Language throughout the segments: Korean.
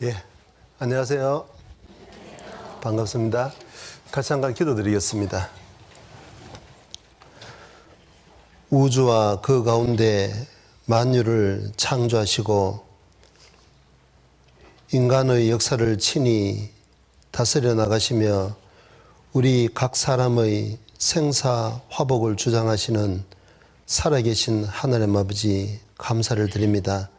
예, 안녕하세요. 반갑습니다. 같이 한번 기도드리겠습니다. 우주와 그 가운데 만유를 창조하시고 인간의 역사를 친히 다스려 나가시며 우리 각 사람의 생사 화복을 주장하시는 살아계신 하나님 아버지 감사를 드립니다.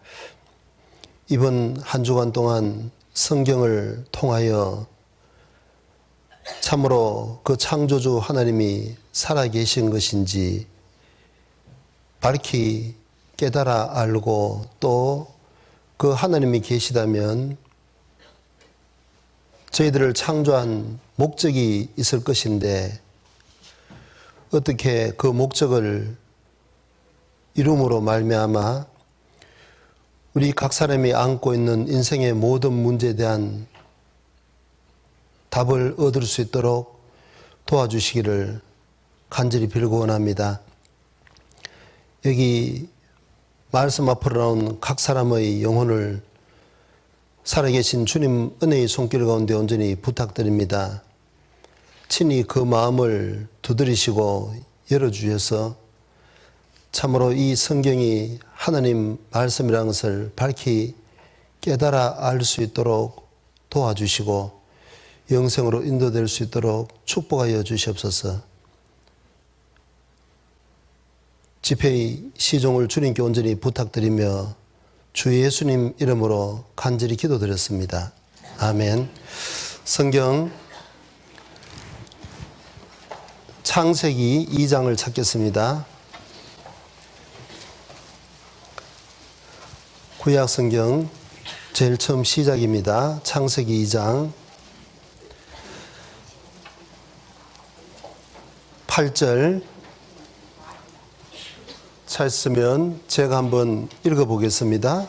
이번 한 주간 동안 성경을 통하여 참으로 그 창조주 하나님이 살아계신 것인지 밝히 깨달아 알고 또 그 하나님이 계시다면 저희들을 창조한 목적이 있을 것인데 어떻게 그 목적을 이룸으로 말미암아 우리 각 사람이 안고 있는 인생의 모든 문제에 대한 답을 얻을 수 있도록 도와주시기를 간절히 빌고 원합니다. 여기 말씀 앞으로 나온 각 사람의 영혼을 살아계신 주님 은혜의 손길 가운데 온전히 부탁드립니다. 친히 그 마음을 두드리시고 열어주셔서 참으로 이 성경이 하나님 말씀이라는 것을 밝히 깨달아 알 수 있도록 도와주시고 영생으로 인도될 수 있도록 축복하여 주시옵소서. 집회의 시종을 주님께 온전히 부탁드리며 주 예수님 이름으로 간절히 기도드렸습니다. 아멘. 성경 창세기 2장을 찾겠습니다. 구약 성경 제일 처음 시작입니다. 창세기 2장 8절 찾으면 제가 한번 읽어보겠습니다.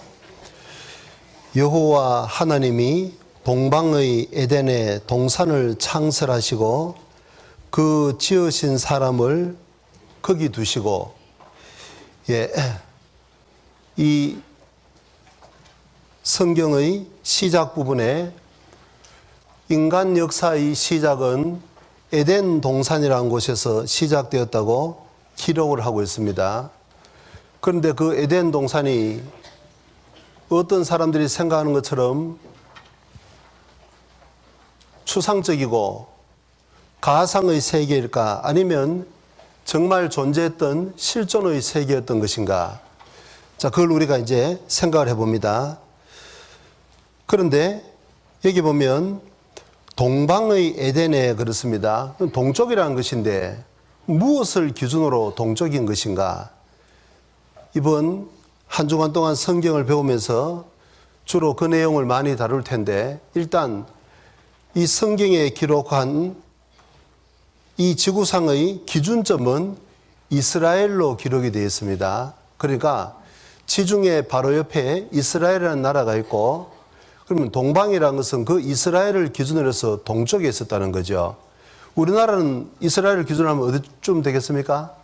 여호와 하나님이 동방의 에덴에 동산을 창설하시고 그 지으신 사람을 거기 두시고, 이 성경의 시작 부분에 인간 역사의 시작은 에덴 동산이라는 곳에서 시작되었다고 기록을 하고 있습니다. 그런데 그 에덴 동산이 어떤 사람들이 생각하는 것처럼 추상적이고 가상의 세계일까? 아니면 정말 존재했던 실존의 세계였던 것인가? 자, 그걸 우리가 이제 생각을 해봅니다. 그런데 여기 보면 동방의 에덴에 그렇습니다. 동쪽이라는 것인데 무엇을 기준으로 동쪽인 것인가? 이번 한 주간 동안 성경을 배우면서 주로 그 내용을 많이 다룰 텐데, 일단 이 성경에 기록한 이 지구상의 기준점은 이스라엘로 기록이 되어 있습니다. 그러니까 지중해 바로 옆에 이스라엘이라는 나라가 있고, 그러면 동방이라는 것은 그 이스라엘을 기준으로 해서 동쪽에 있었다는 거죠. 우리나라는 이스라엘을 기준으로 하면 어디쯤 되겠습니까?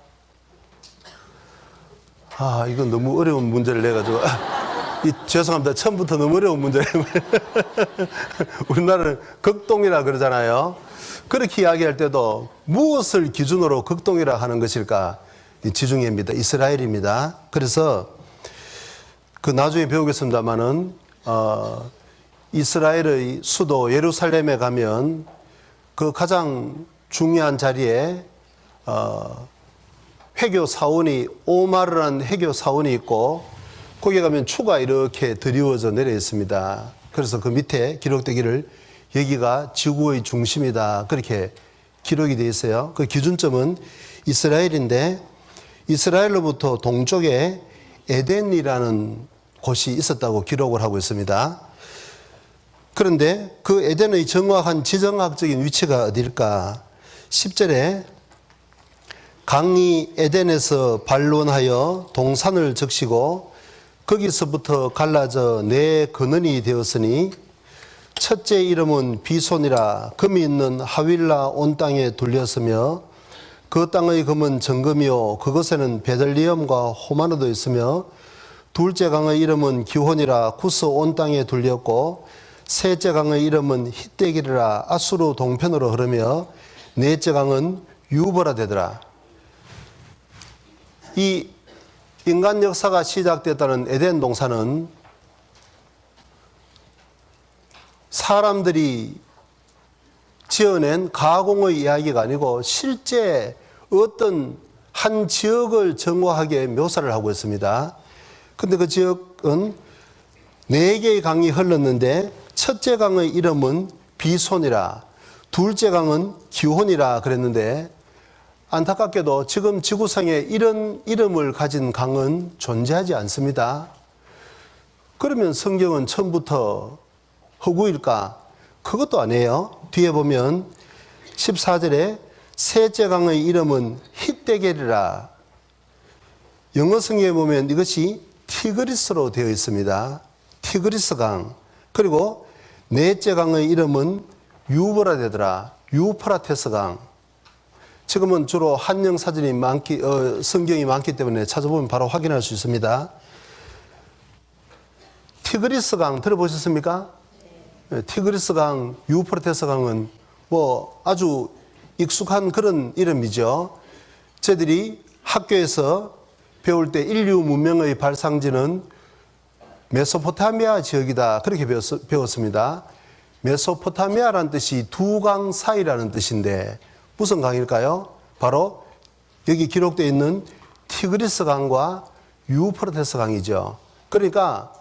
이건 너무 어려운 문제를 내가지고. 죄송합니다. 처음부터 너무 어려운 문제를. 우리나라는 극동이라 그러잖아요. 그렇게 이야기할 때도 무엇을 기준으로 극동이라 하는 것일까? 지중해입니다. 이스라엘입니다. 그래서 그 나중에 배우겠습니다만은, 이스라엘의 수도 예루살렘에 가면 그 가장 중요한 자리에, 회교 사원이, 오마르라는 회교 사원이 있고, 거기에 가면 추가 이렇게 드리워져 내려 있습니다. 그래서 그 밑에 기록되기를 여기가 지구의 중심이다, 그렇게 기록이 되어 있어요. 그 기준점은 이스라엘인데, 이스라엘로부터 동쪽에 에덴이라는 곳이 있었다고 기록을 하고 있습니다. 그런데 그 에덴의 정확한 지정학적인 위치가 어디일까? 10절에 강이 에덴에서 반론하여 동산을 적시고 거기서부터 갈라져 네 근원이 되었으니 첫째 이름은 비손이라 금이 있는 하윌라 온 땅에 둘렸으며 그 땅의 금은 정금이요 그것에는 베들리엄과 호마노도 있으며 둘째 강의 이름은 기혼이라 쿠스 온 땅에 둘렸고 셋째 강의 이름은 힛대길이라 아수르 동편으로 흐르며 넷째 강은 유보라 되더라. 이 인간 역사가 시작됐다는 에덴 동산은 사람들이 지어낸 가공의 이야기가 아니고 실제 어떤 한 지역을 정확하게 묘사를 하고 있습니다. 근데 그 지역은 4개의 강이 흘렀는데 첫째 강의 이름은 비손이라, 둘째 강은 기혼이라 그랬는데 안타깝게도 지금 지구상에 이런 이름을 가진 강은 존재하지 않습니다. 그러면 성경은 처음부터 허구일까? 그것도 아니에요. 뒤에 보면 14절에 셋째 강의 이름은 힛대겔이라. 영어 성경에 보면 이것이 티그리스로 되어 있습니다. 티그리스 강. 그리고 넷째 강의 이름은 유브라 되더라. 유프라테스 강. 지금은 주로 한영 사전이 성경이 많기 때문에 찾아보면 바로 확인할 수 있습니다. 티그리스 강 들어보셨습니까? 네. 티그리스 강, 유프라테스 강은 뭐 아주 익숙한 그런 이름이죠. 저희들이 학교에서 배울 때 인류 문명의 발상지는 메소포타미아 지역이다. 그렇게 배웠습니다. 메소포타미아라는 뜻이 두 강 사이라는 뜻인데 무슨 강일까요? 바로 여기 기록되어 있는 티그리스 강과 유프라테스 강이죠. 그러니까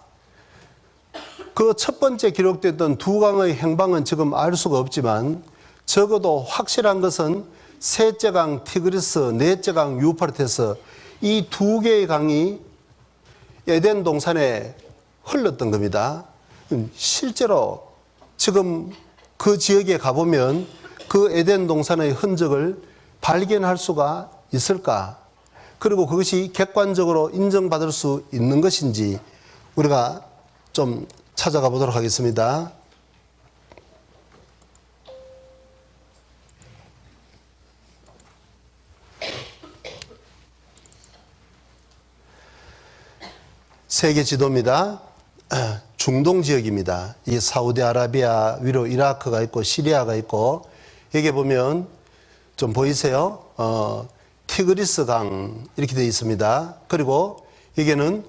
그 첫 번째 기록됐던 두 강의 행방은 지금 알 수가 없지만 적어도 확실한 것은 셋째 강 티그리스, 넷째 강 유프라테스 이 두 개의 강이 에덴 동산에 흘렀던 겁니다. 실제로 지금 그 지역에 가보면 그 에덴 동산의 흔적을 발견할 수가 있을까? 그리고 그것이 객관적으로 인정받을 수 있는 것인지 우리가 좀 찾아가 보도록 하겠습니다. 세계 지도입니다. 중동 지역입니다. 이 사우디아라비아 위로 이라크가 있고 시리아가 있고 여기 보면 좀 보이세요? 티그리스 강 이렇게 되어 있습니다. 그리고 여기는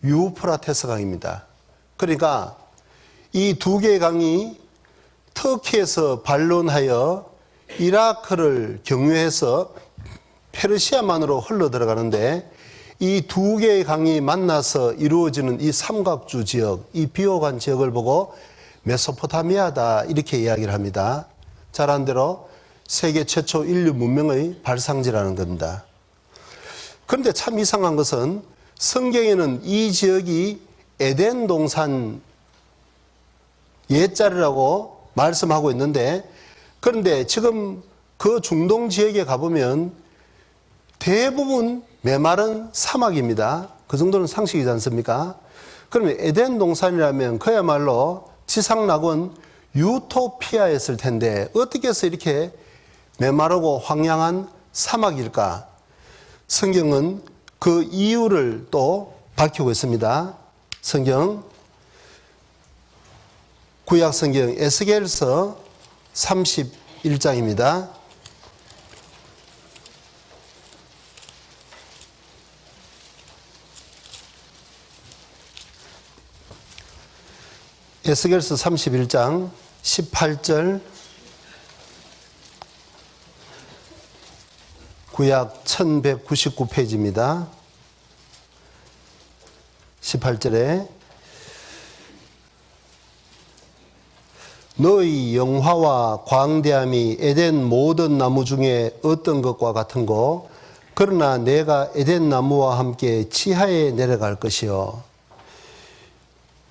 유프라테스 강입니다. 그러니까 이 두 개의 강이 터키에서 반론하여 이라크를 경유해서 페르시아만으로 흘러 들어가는데 이 두 개의 강이 만나서 이루어지는 이 삼각주 지역, 이 비호간 지역을 보고 메소포타미아다 이렇게 이야기를 합니다. 잘 아는 대로 세계 최초 인류 문명의 발상지라는 겁니다. 그런데 참 이상한 것은 성경에는 이 지역이 에덴 동산 옛자리라고 말씀하고 있는데 그런데 지금 그 중동 지역에 가보면 대부분 메마른 사막입니다. 그 정도는 상식이지 않습니까? 그러면 에덴 동산이라면 그야말로 지상낙원 유토피아였을 텐데 어떻게 해서 이렇게 메마르고 황량한 사막일까? 성경은 그 이유를 또 밝히고 있습니다. 성경 구약 성경 에스겔서 31장입니다. 에스겔서 31장 18절 구약 1199페이지입니다. 18절에 너의 영화와 광대함이 에덴 모든 나무 중에 어떤 것과 같은고 그러나 내가 에덴 나무와 함께 지하에 내려갈 것이요.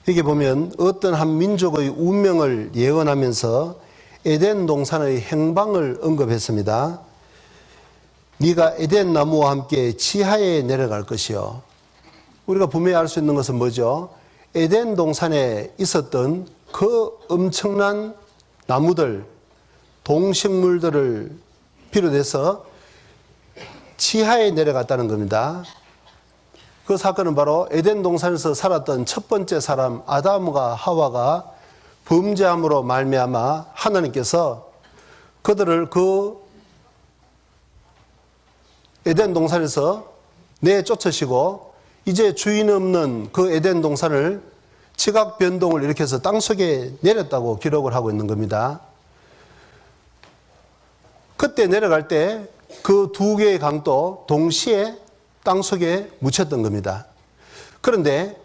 여기 보면 어떤 한 민족의 운명을 예언하면서 에덴 동산의 행방을 언급했습니다. 네가 에덴 나무와 함께 지하에 내려갈 것이요. 우리가 분명히 알 수 있는 것은 뭐죠? 에덴 동산에 있었던 그 엄청난 나무들, 동식물들을 비롯해서 지하에 내려갔다는 겁니다. 그 사건은 바로 에덴 동산에서 살았던 첫 번째 사람 아담과 하와가 범죄함으로 말미암아 하나님께서 그들을 그 에덴 동산에서 내쫓으시고 이제 주인 없는 그 에덴 동산을 지각 변동을 일으켜서 땅속에 내렸다고 기록을 하고 있는 겁니다. 그때 내려갈 때 그 두 개의 강도 동시에 땅속에 묻혔던 겁니다. 그런데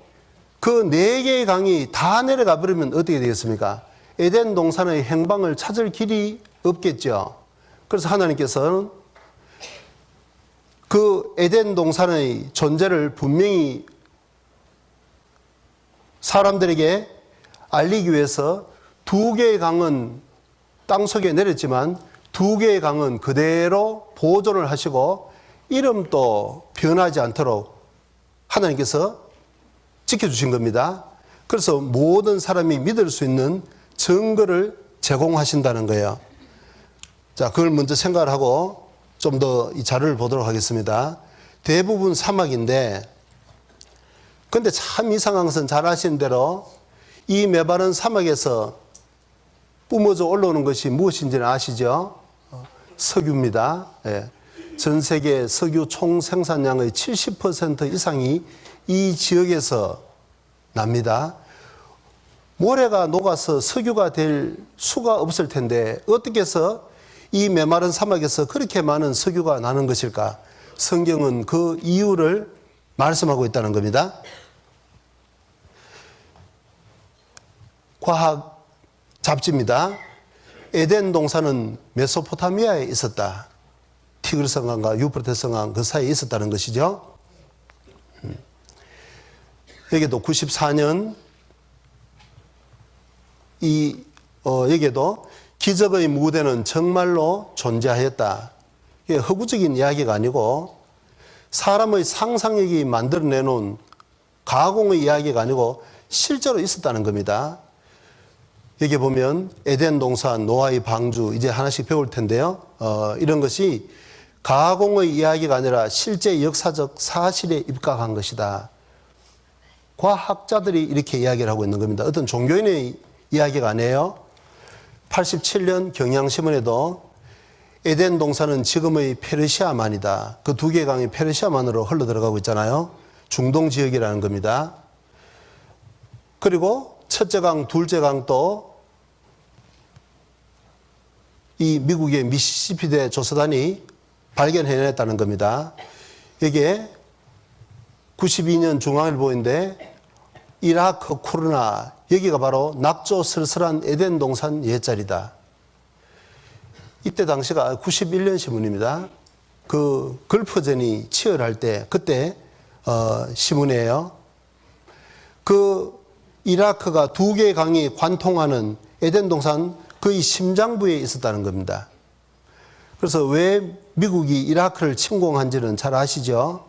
그 네 개의 강이 다 내려가 버리면 어떻게 되겠습니까? 에덴 동산의 행방을 찾을 길이 없겠죠. 그래서 하나님께서는 그 에덴 동산의 존재를 분명히 사람들에게 알리기 위해서 두 개의 강은 땅속에 내렸지만 두 개의 강은 그대로 보존을 하시고 이름도 변하지 않도록 하나님께서 지켜주신 겁니다. 그래서 모든 사람이 믿을 수 있는 증거를 제공하신다는 거예요. 자, 그걸 먼저 생각을 하고 좀 더 이 자료를 보도록 하겠습니다. 대부분 사막인데, 근데 참 이상한 것은 잘 아시는 대로 이 메바른 사막에서 뿜어져 올라오는 것이 무엇인지는 아시죠? 석유입니다. 예. 전 세계 석유 총 생산량의 70% 이상이 이 지역에서 납니다. 모래가 녹아서 석유가 될 수가 없을 텐데 어떻게 해서 이 메마른 사막에서 그렇게 많은 석유가 나는 것일까? 성경은 그 이유를 말씀하고 있다는 겁니다. 과학 잡지입니다. 에덴 동산은 메소포타미아에 있었다. 티그르 성강과 유프라테스 성강 그 사이에 있었다는 것이죠. 여기도 94년 여기에도 기적의 무대는 정말로 존재하였다. 이게 허구적인 이야기가 아니고 사람의 상상력이 만들어내놓은 가공의 이야기가 아니고 실제로 있었다는 겁니다. 여기 보면 에덴 동산, 노아의 방주 이제 하나씩 배울 텐데요. 이런 것이 가공의 이야기가 아니라 실제 역사적 사실에 입각한 것이다. 과학자들이 이렇게 이야기를 하고 있는 겁니다. 어떤 종교인의 이야기가 아니에요. 87년 경향신문에도 에덴 동산은 지금의 페르시아만이다. 그 두 개의 강이 페르시아만으로 흘러 들어가고 있잖아요. 중동 지역이라는 겁니다. 그리고 첫째 강, 둘째 강도 이 미국의 미시시피대 조사단이 발견해냈다는 겁니다. 여기에 92년 중앙일보인데 이라크 쿠르나 여기가 바로 낙조슬슬한 에덴 동산 옛자리다. 이때 당시가 91년 신문입니다. 그 걸프전이 치열할 때 그때 신문이에요. 그 이라크가 두 개의 강이 관통하는 에덴 동산 거의 심장부에 있었다는 겁니다. 그래서 왜 미국이 이라크를 침공한지는 잘 아시죠?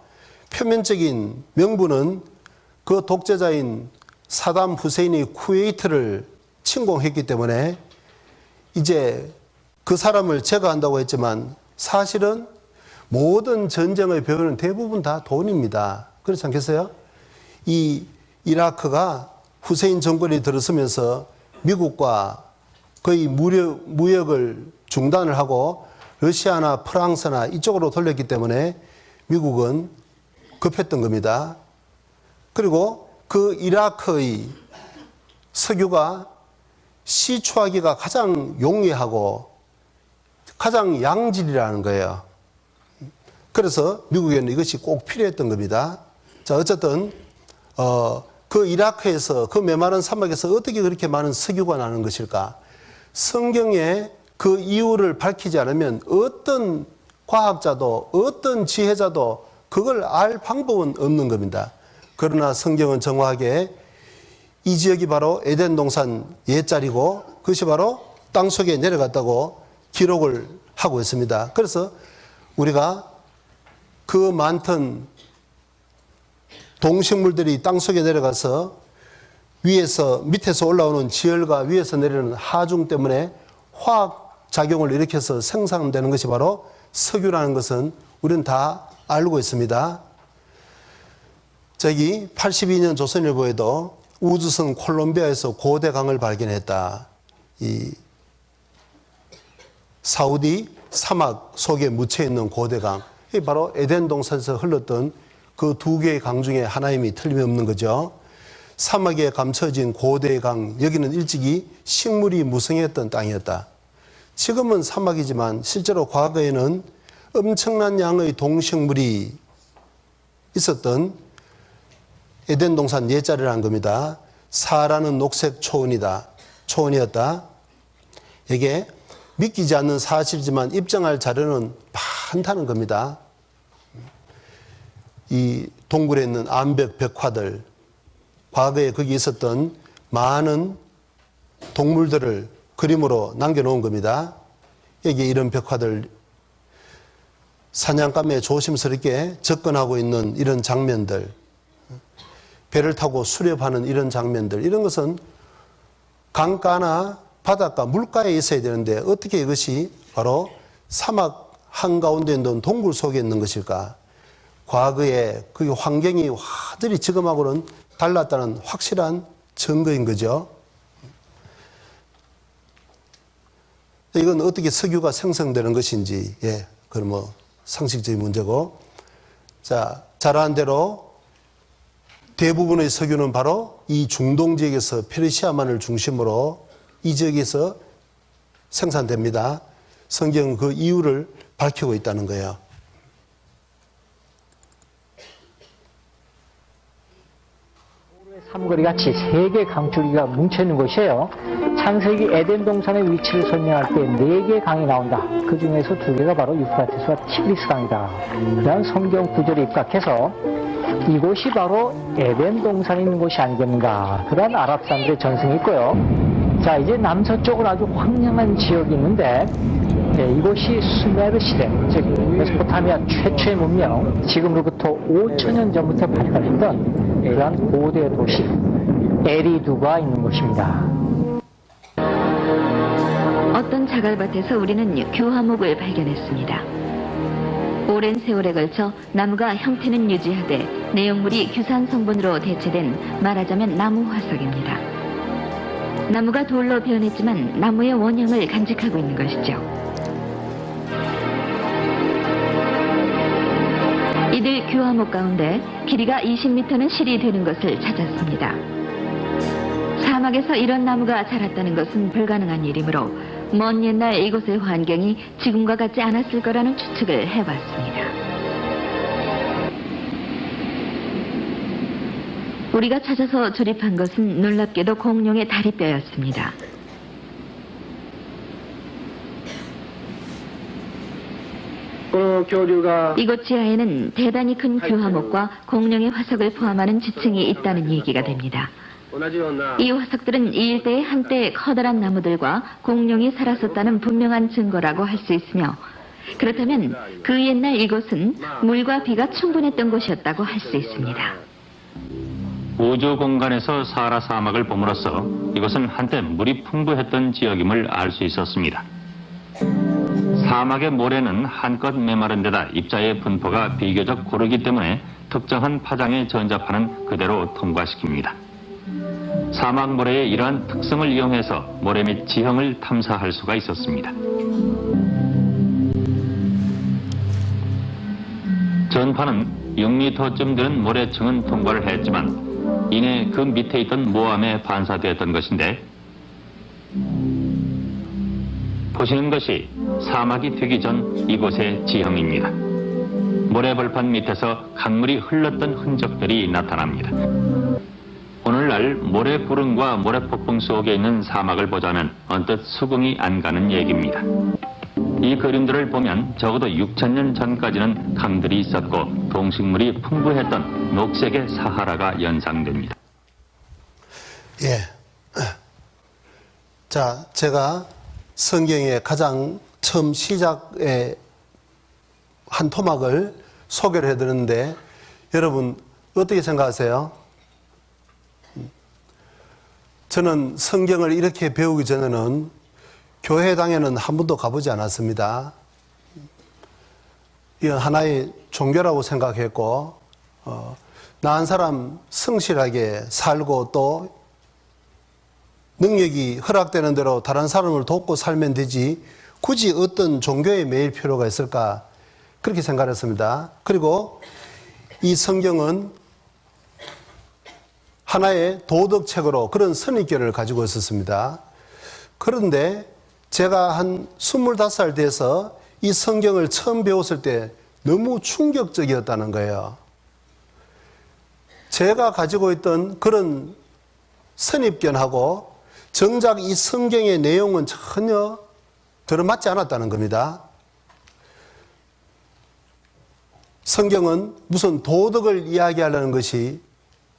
표면적인 명분은 그 독재자인 사담 후세인이 쿠웨이트를 침공했기 때문에 이제 그 사람을 제거한다고 했지만 사실은 모든 전쟁의 배후는 대부분 다 돈입니다. 그렇지 않겠어요? 이 이라크가 후세인 정권이 들어서면서 미국과 거의 무역을 중단을 하고 러시아나 프랑스나 이쪽으로 돌렸기 때문에 미국은 급했던 겁니다. 그리고 그 이라크의 석유가 시추하기가 가장 용이하고 가장 양질이라는 거예요. 그래서 미국에는 이것이 꼭 필요했던 겁니다. 자, 어쨌든 그 이라크에서 그 메마른 사막에서 어떻게 그렇게 많은 석유가 나는 것일까? 성경에 그 이유를 밝히지 않으면 어떤 과학자도 어떤 지혜자도 그걸 알 방법은 없는 겁니다. 그러나 성경은 정확하게 이 지역이 바로 에덴 동산 옛자리고 그것이 바로 땅속에 내려갔다고 기록을 하고 있습니다. 그래서 우리가 그 많던 동식물들이 땅속에 내려가서 밑에서 올라오는 지열과 위에서 내리는 하중 때문에 화학 작용을 일으켜서 생산되는 것이 바로 석유라는 것은 우리는 다 알고 있습니다. 저기 82년 조선일보에도 우주선 콜롬비아에서 고대강을 발견했다. 이 사우디 사막 속에 묻혀 있는 고대강. 이 바로 에덴 동산에서 흘렀던 그 두 개의 강 중에 하나임이 틀림없는 거죠. 사막에 감춰진 고대의 강, 여기는 일찍이 식물이 무성했던 땅이었다. 지금은 사막이지만 실제로 과거에는 엄청난 양의 동식물이 있었던 에덴 동산 옛자리라는 겁니다. 사라는 녹색 초원이었다. 이게 믿기지 않는 사실이지만 입증할 자료는 많다는 겁니다. 이 동굴에 있는 암벽 벽화들, 과거에 거기 있었던 많은 동물들을 그림으로 남겨놓은 겁니다. 여기 이런 벽화들, 사냥감에 조심스럽게 접근하고 있는 이런 장면들, 배를 타고 수렵하는 이런 장면들, 이런 것은 강가나 바닷가, 물가에 있어야 되는데 어떻게 이것이 바로 사막 한가운데 있는 동굴 속에 있는 것일까? 과거에 그 환경이 완전히 지금하고는 달랐다는 확실한 증거인 거죠. 이건 어떻게 석유가 생성되는 것인지, 그건 뭐 상식적인 문제고. 자, 잘 아는 대로 대부분의 석유는 바로 이 중동 지역에서 페르시아만을 중심으로 이 지역에서 생산됩니다. 성경은 그 이유를 밝히고 있다는 거예요. 삼거리 같이 세 개의 강줄기가 뭉쳐있는 곳이에요. 창세기 에덴 동산의 위치를 설명할 때 네 개의 강이 나온다. 그 중에서 두 개가 바로 유프라테스와 티그리스 강이다. 그다음 성경 구절에 입각해서 이곳이 바로 에덴 동산에 있는 곳이 아니겠는가. 그런 아랍 사람들의 전승이 있고요. 자, 이제 남서쪽으로 아주 황량한 지역이 있는데 이곳이 수메르 시대, 즉 메소포타미아 최초의 문명, 지금으로부터 5천년 전부터 발달했던 그러한 고대 도시 에리두가 있는 곳입니다. 어떤 자갈밭에서 우리는 교화목을 발견했습니다. 오랜 세월에 걸쳐 나무가 형태는 유지하되 내용물이 규산 성분으로 대체된 말하자면 나무 화석입니다. 나무가 돌로 변했지만 나무의 원형을 간직하고 있는 것이죠. 이들 교화목 가운데 길이가 20m는 실이 되는 것을 찾았습니다. 사막에서 이런 나무가 자랐다는 것은 불가능한 일이므로 먼 옛날 이곳의 환경이 지금과 같지 않았을 거라는 추측을 해봤습니다. 우리가 찾아서 조립한 것은 놀랍게도 공룡의 다리뼈였습니다. 이곳 지하에는 대단히 큰 교화목과 공룡의 화석을 포함하는 지층이 있다는 얘기가 됩니다. 이 화석들은 이 일대에 한때 커다란 나무들과 공룡이 살았었다는 분명한 증거라고 할 수 있으며, 그렇다면 그 옛날 이곳은 물과 비가 충분했던 곳이었다고 할 수 있습니다. 우주 공간에서 사하라 사막을 봄으로써 이곳은 한때 물이 풍부했던 지역임을 알 수 있었습니다. 사막의 모래는 한껏 메마른 데다 입자의 분포가 비교적 고르기 때문에 특정한 파장의 전자파는 그대로 통과시킵니다. 사막 모래의 이러한 특성을 이용해서 모래 및 지형을 탐사할 수가 있었습니다. 전파는 6m쯤 되는 모래층은 통과를 했지만 이내 그 밑에 있던 모함에 반사되었던 것인데, 보시는 것이 사막이 되기 전 이곳의 지형입니다. 모래벌판 밑에서 강물이 흘렀던 흔적들이 나타납니다. 오늘날 모래구름과 모래폭풍 속에 있는 사막을 보자면 언뜻 수긍이 안 가는 얘기입니다. 이 그림들을 보면 적어도 6,000년 전까지는 강들이 있었고 동식물이 풍부했던 녹색의 사하라가 연상됩니다. 자, 제가 성경의 가장 처음 시작의 한 토막을 소개를 해드렸는데 여러분 어떻게 생각하세요? 저는 성경을 이렇게 배우기 전에는 교회당에는 한 번도 가보지 않았습니다. 이건 하나의 종교라고 생각했고 나 한 사람 성실하게 살고 또 능력이 허락되는 대로 다른 사람을 돕고 살면 되지 굳이 어떤 종교에 매일 필요가 있을까? 그렇게 생각했습니다. 그리고 이 성경은 하나의 도덕책으로 그런 선입견을 가지고 있었습니다. 그런데 제가 한 25살 돼서 이 성경을 처음 배웠을 때 너무 충격적이었다는 거예요. 제가 가지고 있던 그런 선입견하고 정작 이 성경의 내용은 전혀 들어맞지 않았다는 겁니다. 성경은 무슨 도덕을 이야기하려는 것이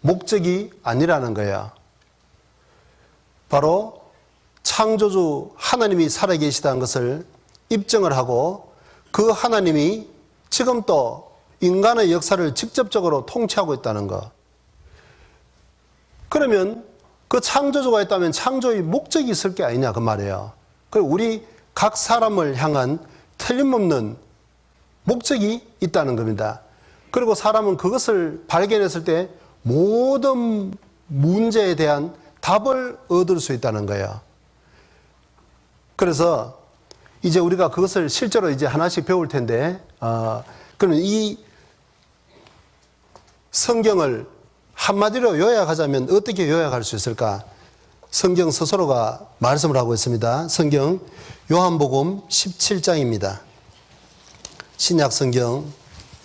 목적이 아니라는 거예요. 바로 창조주 하나님이 살아계시다는 것을 입증을 하고 그 하나님이 지금 또 인간의 역사를 직접적으로 통치하고 있다는 것. 그러면 그 창조주가 있다면 창조의 목적이 있을 게 아니냐 그 말이에요. 그리고 우리 각 사람을 향한 틀림없는 목적이 있다는 겁니다. 그리고 사람은 그것을 발견했을 때 모든 문제에 대한 답을 얻을 수 있다는 거예요. 그래서 이제 우리가 그것을 실제로 이제 하나씩 배울 텐데, 그러면 이 성경을 한마디로 요약하자면 어떻게 요약할 수 있을까? 성경 스스로가 말씀을 하고 있습니다. 성경 요한복음 17장입니다. 신약 성경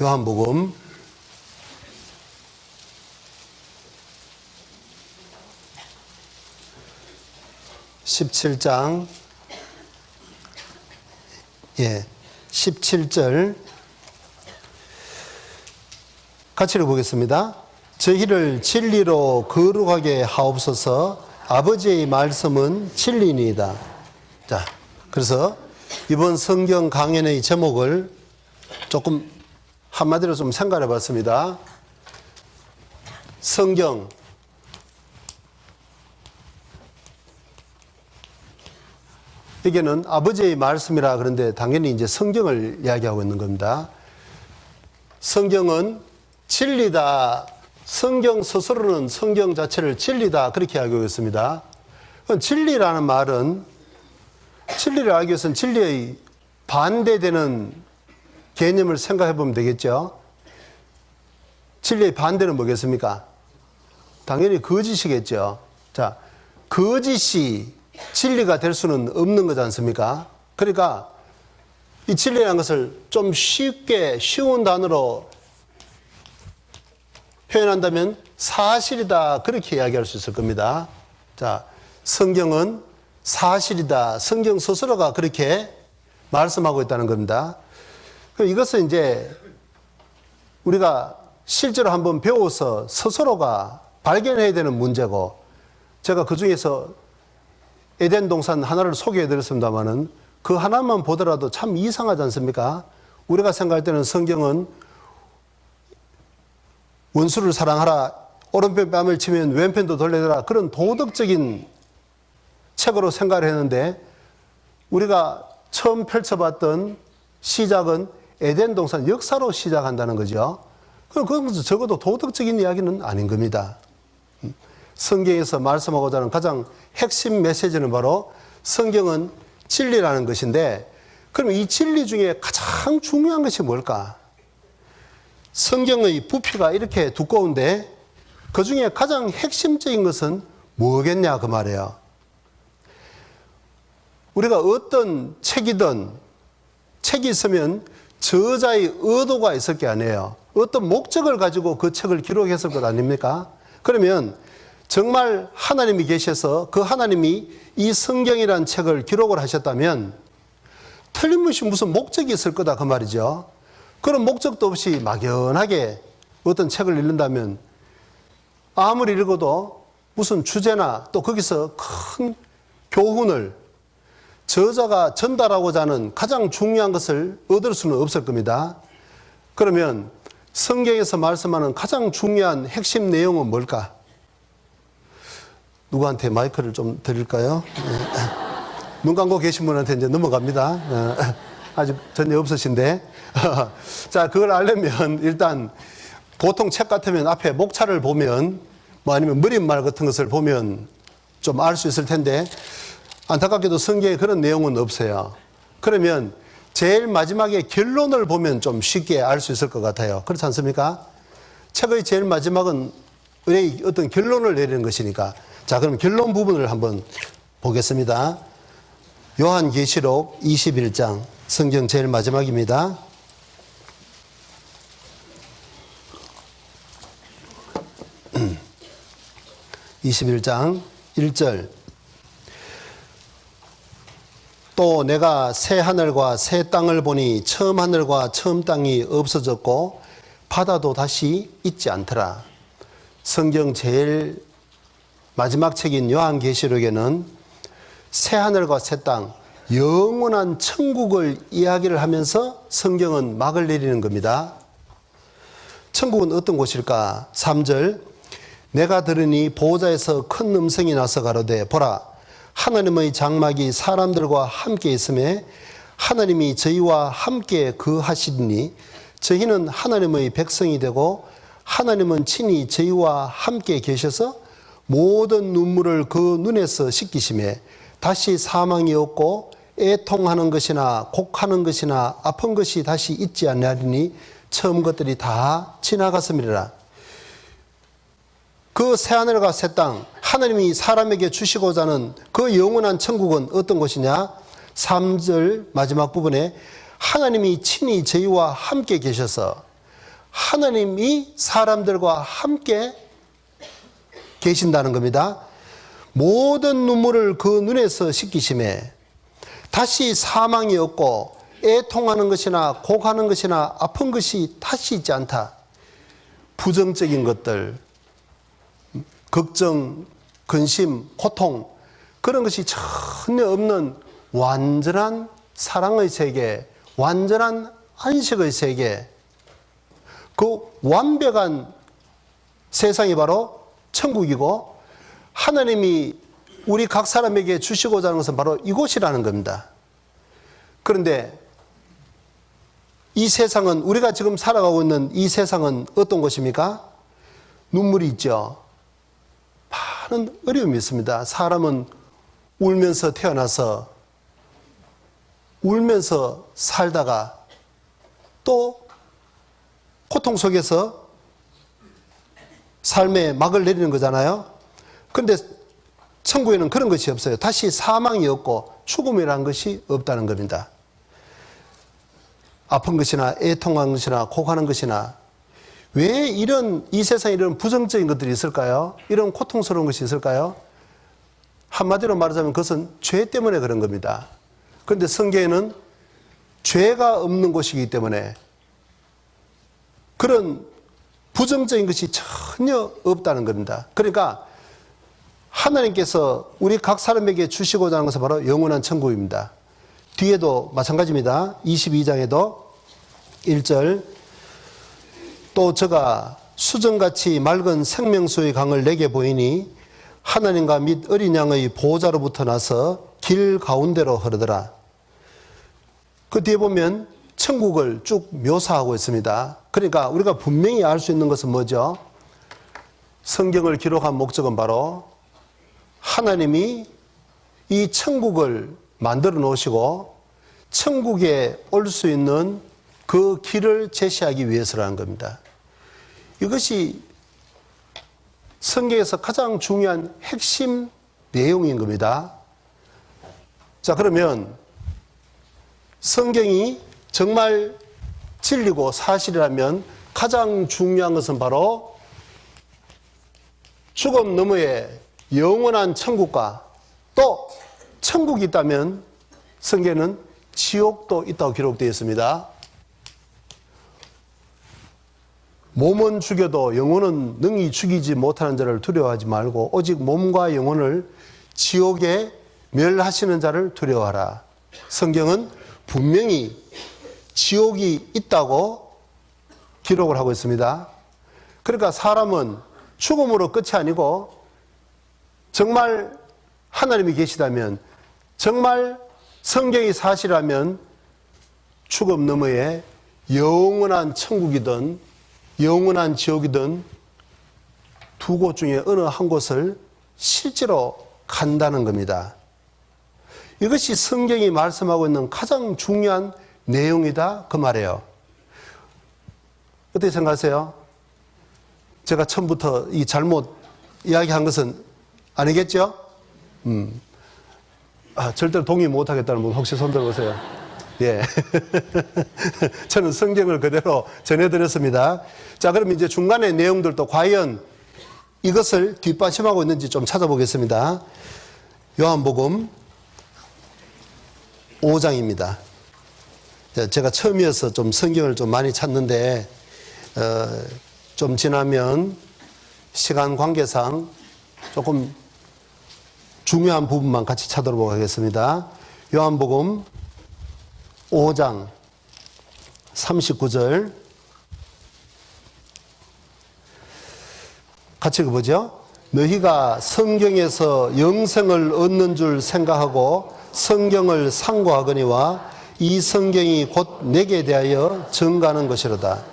요한복음 17장 17절 같이 읽어보겠습니다. 저희를 진리로 거룩하게 하옵소서. 아버지의 말씀은 진리니이다. 자, 그래서 이번 성경 강연의 제목을 조금 한마디로 좀 생각해 봤습니다. 성경, 여기는 아버지의 말씀이라 그런데 당연히 이제 성경을 이야기하고 있는 겁니다. 성경은 진리다. 성경 스스로는 성경 자체를 진리다. 그렇게 알고 있습니다. 진리라는 말은 진리를 알기 위해서는 진리의 반대되는 개념을 생각해 보면 되겠죠. 진리의 반대는 뭐겠습니까? 당연히 거짓이겠죠. 자, 거짓이 진리가 될 수는 없는 거지 않습니까? 그러니까 이 진리라는 것을 좀 쉽게 쉬운 단어로 표현한다면 사실이다. 그렇게 이야기할 수 있을 겁니다. 자, 성경은 사실이다. 성경 스스로가 그렇게 말씀하고 있다는 겁니다. 이것은 이제 우리가 실제로 한번 배워서 스스로가 발견해야 되는 문제고, 제가 그 중에서 에덴 동산 하나를 소개해 드렸습니다만은 그 하나만 보더라도 참 이상하지 않습니까? 우리가 생각할 때는 성경은 원수를 사랑하라, 오른편 뺨을 치면 왼편도 돌려라, 그런 도덕적인 책으로 생각을 했는데 우리가 처음 펼쳐봤던 시작은 에덴 동산 역사로 시작한다는 거죠. 그럼 그건 적어도 도덕적인 이야기는 아닌 겁니다. 성경에서 말씀하고자 하는 가장 핵심 메시지는 바로 성경은 진리라는 것인데, 그럼 이 진리 중에 가장 중요한 것이 뭘까? 성경의 부피가 이렇게 두꺼운데 그 중에 가장 핵심적인 것은 뭐겠냐 그 말이에요. 우리가 어떤 책이든 책이 있으면 저자의 의도가 있을 게 아니에요. 어떤 목적을 가지고 그 책을 기록했을 것 아닙니까? 그러면 정말 하나님이 계셔서 그 하나님이 이 성경이라는 책을 기록을 하셨다면 틀림없이 무슨 목적이 있을 거다 그 말이죠. 그런 목적도 없이 막연하게 어떤 책을 읽는다면 아무리 읽어도 무슨 주제나 또 거기서 큰 교훈을 저자가 전달하고자 하는 가장 중요한 것을 얻을 수는 없을 겁니다. 그러면 성경에서 말씀하는 가장 중요한 핵심 내용은 뭘까? 누구한테 마이크를 좀 드릴까요? 눈 감고 계신 분한테 이제 넘어갑니다. 아직 전혀 없으신데. 자, 그걸 알려면 일단 보통 책 같으면 앞에 목차를 보면 뭐 아니면 머릿말 같은 것을 보면 좀 알 수 있을 텐데 안타깝게도 성경에 그런 내용은 없어요. 그러면 제일 마지막에 결론을 보면 좀 쉽게 알 수 있을 것 같아요. 그렇지 않습니까? 책의 제일 마지막은 어떤 결론을 내리는 것이니까. 자, 그럼 결론 부분을 한번 보겠습니다. 요한계시록 21장, 성경 제일 마지막입니다. (21장) 1절. 또 내가 새 하늘과 새 땅을 보니 처음 하늘과 처음 땅이 없어졌고 바다도 다시 있지 않더라. 성경 제일 마지막 책인 요한계시록에는 새 하늘과 새 땅, 영원한 천국을 이야기를 하면서 성경은 막을 내리는 겁니다. 천국은 어떤 곳일까? 3절. 내가 들으니 보호자에서 큰 음성이 나서 가로되 보라, 하나님의 장막이 사람들과 함께 있음에 하나님이 저희와 함께 거하시니 저희는 하나님의 백성이 되고 하나님은 친히 저희와 함께 계셔서 모든 눈물을 그 눈에서 씻기심에 다시 사망이 없고 애통하는 것이나 곡하는 것이나 아픈 것이 다시 있지 아니하리니 처음 것들이 다 지나갔음이라. 그 새하늘과 새 땅, 하나님이 사람에게 주시고자 하는 그 영원한 천국은 어떤 곳이냐? 3절 마지막 부분에 하나님이 친히 저희와 함께 계셔서 하나님이 사람들과 함께 계신다는 겁니다. 모든 눈물을 그 눈에서 씻기심에 다시 사망이 없고 애통하는 것이나 곡하는 것이나 아픈 것이 다시 있지 않다. 부정적인 것들, 걱정, 근심, 고통, 그런 것이 전혀 없는 완전한 사랑의 세계, 완전한 안식의 세계, 그 완벽한 세상이 바로 천국이고 하나님이 우리 각 사람에게 주시고자 하는 것은 바로 이곳이라는 겁니다. 그런데 이 세상은, 우리가 지금 살아가고 있는 이 세상은 어떤 곳입니까? 눈물이 있죠. 많은 어려움이 있습니다. 사람은 울면서 태어나서 울면서 살다가 또 고통 속에서 삶에 막을 내리는 거잖아요. 그런데 천국에는 그런 것이 없어요. 다시 사망이 없고 죽음이라는 것이 없다는 겁니다. 아픈 것이나 애통한 것이나 곡하는 것이나, 왜 이 세상에 이런 부정적인 것들이 있을까요? 이런 고통스러운 것이 있을까요? 한마디로 말하자면 그것은 죄 때문에 그런 겁니다. 그런데 성경에는 죄가 없는 곳이기 때문에 그런 부정적인 것이 전혀 없다는 겁니다. 그러니까 하나님께서 우리 각 사람에게 주시고자 하는 것은 바로 영원한 천국입니다. 뒤에도 마찬가지입니다. 22장에도 1절. 또 저가 수정같이 맑은 생명수의 강을 내게 보이니 하나님과 및 어린 양의 보호자로부터 나서 길 가운데로 흐르더라. 그 뒤에 보면 천국을 쭉 묘사하고 있습니다. 그러니까 우리가 분명히 알 수 있는 것은 뭐죠? 성경을 기록한 목적은 바로 하나님이 이 천국을 만들어 놓으시고 천국에 올 수 있는 그 길을 제시하기 위해서라는 겁니다. 이것이 성경에서 가장 중요한 핵심 내용인 겁니다. 자, 그러면 성경이 정말 진리고 사실이라면 가장 중요한 것은 바로 죽음 너머에 영원한 천국과 또 천국이 있다면 성경에는 지옥도 있다고 기록되어 있습니다. 몸은 죽여도 영혼은 능히 죽이지 못하는 자를 두려워하지 말고 오직 몸과 영혼을 지옥에 멸하시는 자를 두려워하라. 성경은 분명히 지옥이 있다고 기록을 하고 있습니다. 그러니까 사람은 죽음으로 끝이 아니고 정말 하나님이 계시다면, 정말 성경이 사실이라면 죽음 너머에 영원한 천국이든 영원한 지옥이든 두 곳 중에 어느 한 곳을 실제로 간다는 겁니다. 이것이 성경이 말씀하고 있는 가장 중요한 내용이다 그 말이에요. 어떻게 생각하세요? 제가 처음부터 이 잘못 이야기한 것은 아니겠죠? 절대로 동의 못하겠다는 분 혹시 손 들어보세요. 예. 저는 성경을 그대로 전해드렸습니다. 자, 그럼 이제 중간의 내용들도 과연 이것을 뒷받침하고 있는지 좀 찾아보겠습니다. 요한복음 5장입니다. 제가 처음이어서 좀 성경을 좀 많이 찾는데, 좀 지나면 시간 관계상 조금 중요한 부분만 같이 찾아보도록 하겠습니다. 요한복음 5장 39절 같이 읽어보죠. 너희가 성경에서 영생을 얻는 줄 생각하고 성경을 상고하거니와 이 성경이 곧 내게 대하여 증가하는 것이로다.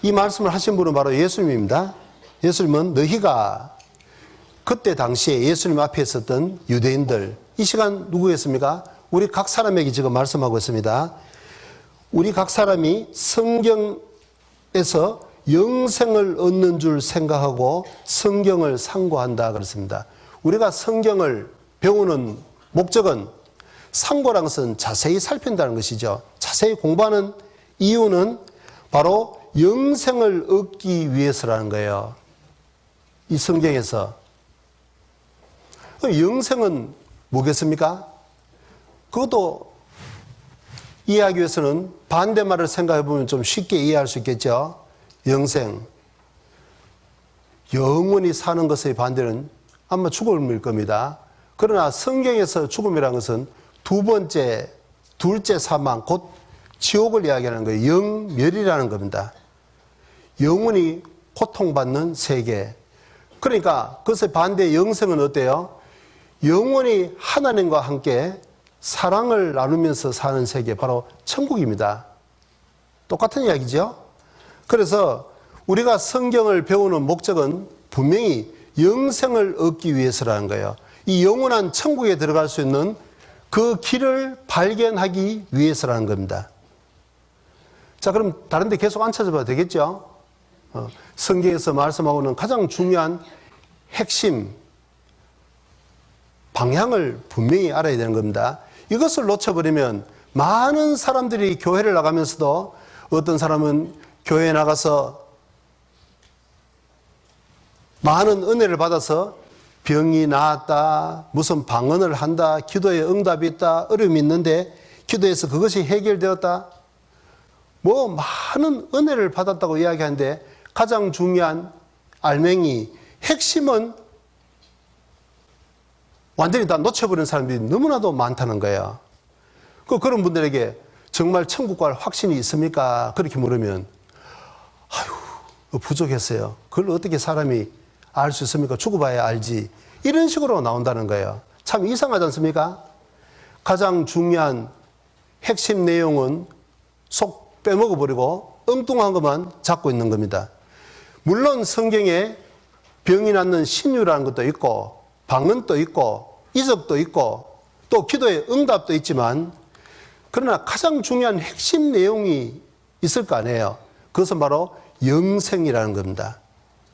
이 말씀을 하신 분은 바로 예수님입니다. 예수님은 너희가 그때 당시에 예수님 앞에 있었던 유대인들, 이 시간 누구였습니까? 우리 각 사람에게 지금 말씀하고 있습니다. 우리 각 사람이 성경에서 영생을 얻는 줄 생각하고 성경을 상고한다 그렇습니다. 우리가 성경을 배우는 목적은, 상고라는 것은 자세히 살핀다는 것이죠. 자세히 공부하는 이유는 바로 영생을 얻기 위해서라는 거예요. 이 성경에서. 영생은 뭐겠습니까? 그것도 이해하기 위해서는 반대말을 생각해 보면 좀 쉽게 이해할 수 있겠죠. 영생. 영원히 사는 것의 반대는 아마 죽음일 겁니다. 그러나 성경에서 죽음이라는 것은 둘째 사망, 곧 지옥을 이야기하는 거예요. 영멸이라는 겁니다. 영원히 고통받는 세계. 그러니까 그것의 반대 영생은 어때요? 영원히 하나님과 함께 사랑을 나누면서 사는 세계, 바로 천국입니다. 똑같은 이야기죠. 그래서 우리가 성경을 배우는 목적은 분명히 영생을 얻기 위해서라는 거예요. 이 영원한 천국에 들어갈 수 있는 그 길을 발견하기 위해서라는 겁니다. 자, 그럼 다른 데 계속 안 찾아봐도 되겠죠? 성경에서 말씀하고 있는 가장 중요한 핵심 방향을 분명히 알아야 되는 겁니다. 이것을 놓쳐버리면 많은 사람들이 교회를 나가면서도 어떤 사람은 교회에 나가서 많은 은혜를 받아서 병이 나았다, 무슨 방언을 한다, 기도에 응답이 있다, 어려움이 있는데 기도해서 그것이 해결되었다. 뭐 많은 은혜를 받았다고 이야기하는데 가장 중요한 알맹이, 핵심은 완전히 다 놓쳐버린 사람들이 너무나도 많다는 거예요. 그런 분들에게 정말 천국 갈 확신이 있습니까? 그렇게 물으면 아유, 부족했어요. 그걸 어떻게 사람이 알 수 있습니까? 죽어봐야 알지. 이런 식으로 나온다는 거예요. 참 이상하지 않습니까? 가장 중요한 핵심 내용은 속 빼먹어버리고 엉뚱한 것만 잡고 있는 겁니다. 물론 성경에 병이 낫는 신유라는 것도 있고 방언도 있고 이적도 있고 또 기도의 응답도 있지만, 그러나 가장 중요한 핵심 내용이 있을 거 아니에요. 그것은 바로 영생이라는 겁니다.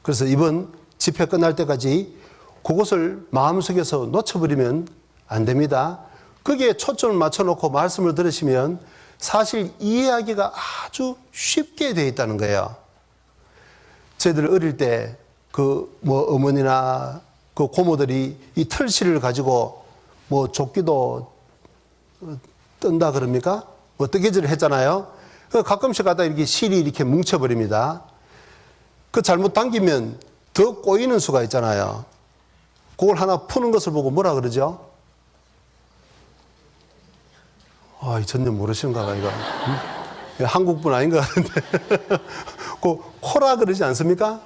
그래서 이번 집회 끝날 때까지 그것을 마음속에서 놓쳐버리면 안 됩니다. 거기에 초점을 맞춰놓고 말씀을 들으시면 사실 이해하기가 아주 쉽게 되어 있다는 거예요. 저희들 어릴 때 어머니나 그 고모들이 이 털실을 가지고 조끼도 뜬다 그럽니까? 뜨개질을 했잖아요. 가끔씩 가다 이렇게 실이 이렇게 뭉쳐버립니다. 잘못 당기면 더 꼬이는 수가 있잖아요. 그걸 하나 푸는 것을 보고 뭐라 그러죠? 전혀 모르시는가 봐, 이거. 한국분 아닌 것 같은데. 코라 그러지 않습니까?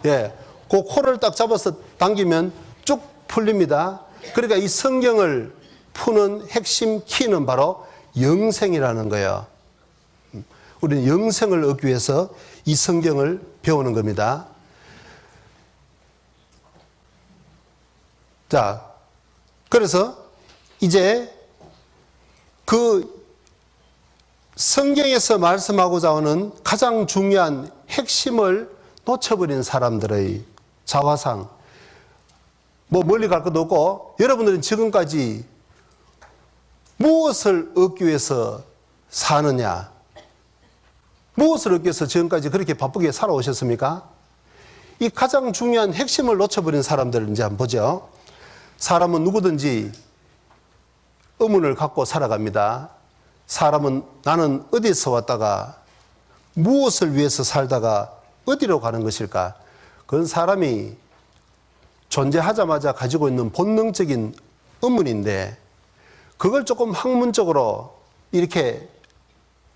예. 그 코를 딱 잡아서 당기면 쭉 풀립니다. 그러니까 이 성경을 푸는 핵심 키는 바로 영생이라는 거예요. 우리는 영생을 얻기 위해서 이 성경을 배우는 겁니다. 자, 그래서 이제 그 성경에서 말씀하고자 하는 가장 중요한 핵심을 놓쳐버린 사람들의 자화상, 뭐 멀리 갈 것도 없고, 여러분들은 지금까지 무엇을 얻기 위해서 사느냐? 무엇을 얻기 위해서 지금까지 그렇게 바쁘게 살아오셨습니까? 이 가장 중요한 핵심을 놓쳐버린 사람들을 이제 한번 보죠. 사람은 누구든지 의문을 갖고 살아갑니다. 사람은 나는 어디서 왔다가 무엇을 위해서 살다가 어디로 가는 것일까? 그건 사람이 존재하자마자 가지고 있는 본능적인 의문인데, 그걸 조금 학문적으로 이렇게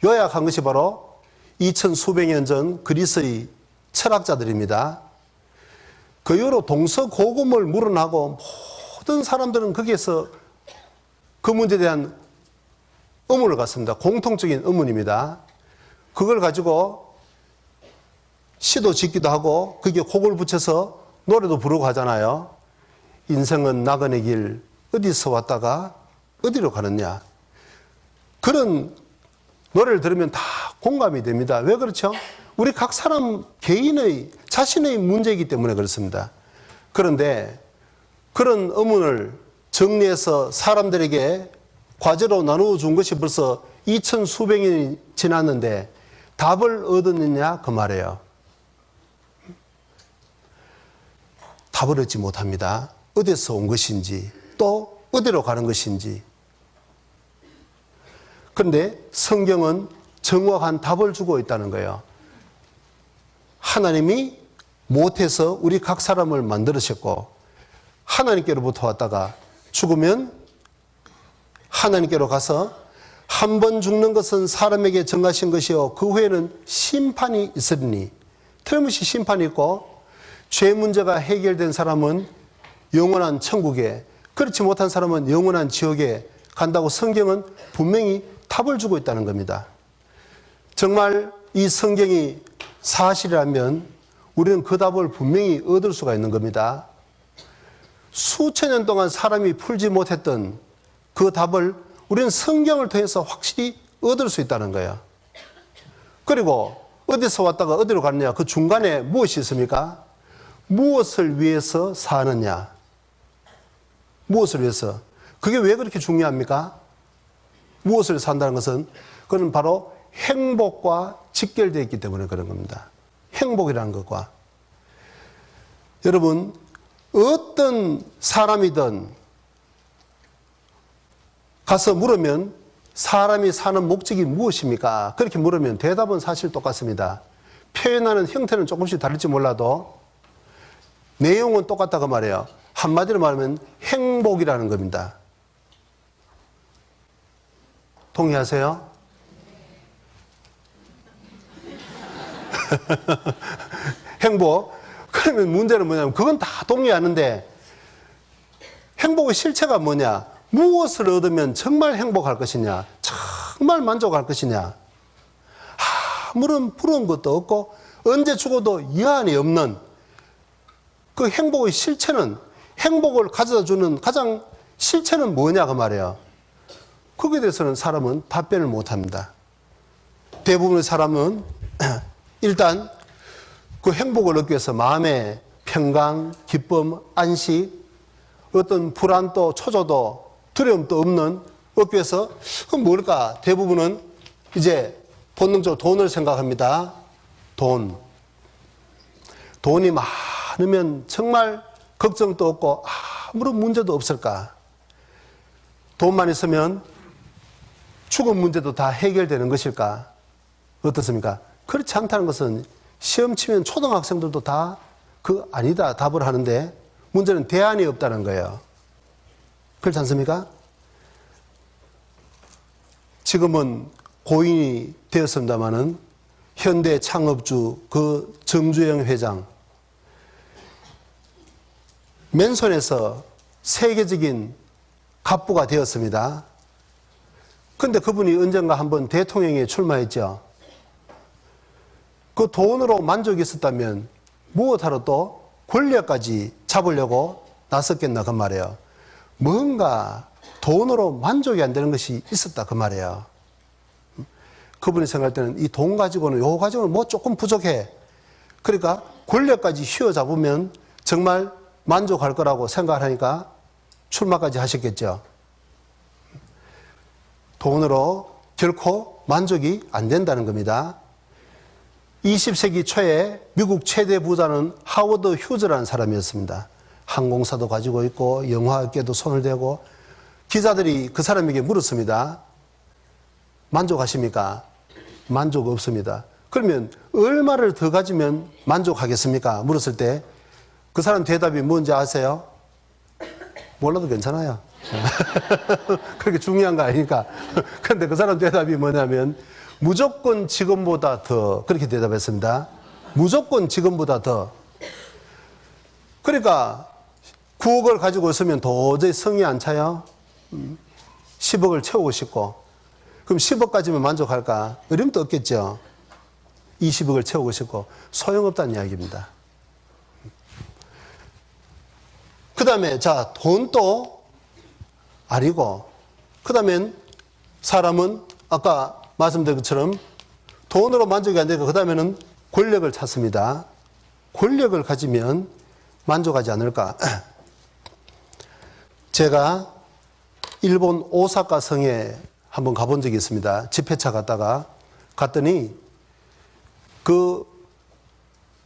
요약한 것이 바로 2000수백 년 전 그리스의 철학자들입니다. 그 이후로 동서고금을 물어나고 모든 사람들은 거기에서 그 문제에 대한 의문을 갖습니다. 공통적인 의문입니다. 그걸 가지고 시도 짓기도 하고 거기에 곡을 붙여서 노래도 부르고 하잖아요. 인생은 나그네 길 어디서 왔다가 어디로 가느냐. 그런 노래를 들으면 다 공감이 됩니다. 왜 그렇죠? 우리 각 사람 개인의 자신의 문제이기 때문에 그렇습니다. 그런데 그런 의문을 정리해서 사람들에게 과제로 나누어 준 것이 벌써 2000수백 년이 지났는데 답을 얻었느냐 그 말이에요. 답을 얻지 못합니다. 어디서 온 것인지 또 어디로 가는 것인지. 그런데 성경은 정확한 답을 주고 있다는 거예요. 하나님이 못해서 우리 각 사람을 만들으셨고, 하나님께로부터 왔다가 죽으면 하나님께로 가서 한 번 죽는 것은 사람에게 정하신 것이요 그 후에는 심판이 있으리니, 틀림없이 심판이 있고, 죄 문제가 해결된 사람은 영원한 천국에, 그렇지 못한 사람은 영원한 지옥에 간다고 성경은 분명히 답을 주고 있다는 겁니다. 정말 이 성경이 사실이라면 우리는 그 답을 분명히 얻을 수가 있는 겁니다. 수천 년 동안 사람이 풀지 못했던 그 답을 우리는 성경을 통해서 확실히 얻을 수 있다는 거예요. 그리고 어디서 왔다가 어디로 가느냐, 그 중간에 무엇이 있습니까? 무엇을 위해서 사느냐. 무엇을 위해서. 그게 왜 그렇게 중요합니까? 무엇을 산다는 것은 그건 바로 행복과 직결되어 있기 때문에 그런 겁니다. 행복이라는 것과. 여러분, 어떤 사람이든 가서 물으면 사람이 사는 목적이 무엇입니까? 그렇게 물으면 대답은 사실 똑같습니다. 표현하는 형태는 조금씩 다를지 몰라도 내용은 똑같다고 말해요. 한마디로 말하면 행복이라는 겁니다. 동의하세요? 행복. 그러면 문제는 뭐냐면 그건 다 동의하는데 행복의 실체가 뭐냐? 무엇을 얻으면 정말 행복할 것이냐? 정말 만족할 것이냐? 아무런 부러운 것도 없고 언제 죽어도 이한이 없는 그 행복의 실체는, 행복을 가져다 주는 가장 실체는 뭐냐 그 말이에요. 거기에 대해서는 사람은 답변을 못합니다. 대부분의 사람은 일단 그 행복을 얻기 위해서 마음의 평강, 기쁨, 안식, 어떤 불안도 초조도 두려움도 없는 얻기 위해서 그건 뭘까? 대부분은 이제 본능적으로 돈을 생각합니다. 돈이 많으면 정말 걱정도 없고 아무런 문제도 없을까? 돈만 있으면 죽음 문제도 다 해결되는 것일까? 어떻습니까? 그렇지 않다는 것은 시험 치면 초등학생들도 다 아니다 답을 하는데 문제는 대안이 없다는 거예요. 그렇지 않습니까? 지금은 고인이 되었습니다마는 현대 창업주 그 정주영 회장, 맨손에서 세계적인 갑부가 되었습니다. 그런데 그분이 언젠가 한번 대통령에 출마했죠. 그 돈으로 만족이 있었다면 무엇하러 또 권력까지 잡으려고 나섰겠나 그 말이에요. 뭔가 돈으로 만족이 안 되는 것이 있었다 그 말이에요. 그분이 생각할 때는 이 돈 가지고는 요 가지고는 뭐 조금 부족해. 그러니까 권력까지 휘어잡으면 정말 만족할 거라고 생각하니까 출마까지 하셨겠죠. 돈으로 결코 만족이 안 된다는 겁니다. 20세기 초에 미국 최대 부자는 하워드 휴즈라는 사람이었습니다. 항공사도 가지고 있고 영화계도 손을 대고 기자들이 그 사람에게 물었습니다. 만족하십니까? 만족 없습니다. 그러면 얼마를 더 가지면 만족하겠습니까? 물었을 때 그 사람 대답이 뭔지 아세요? 몰라도 괜찮아요. 그렇게 중요한 거 아니니까. 그런데 그 사람 대답이 뭐냐면 무조건 지금보다 더, 그렇게 대답했습니다. 무조건 지금보다 더. 그러니까 9억을 가지고 있으면 도저히 성이 안 차요. 10억을 채우고 싶고. 그럼 10억까지면 만족할까? 어림도 없겠죠. 20억을 채우고 싶고. 소용없다는 이야기입니다. 그 다음에, 자, 돈도 아니고, 그 다음엔 사람은 아까 말씀드린 것처럼 돈으로 만족이 안 되고, 그 다음에는 권력을 찾습니다. 권력을 가지면 만족하지 않을까? 제가 일본 오사카 성에 한번 가본 적이 있습니다. 집회차 갔더니 그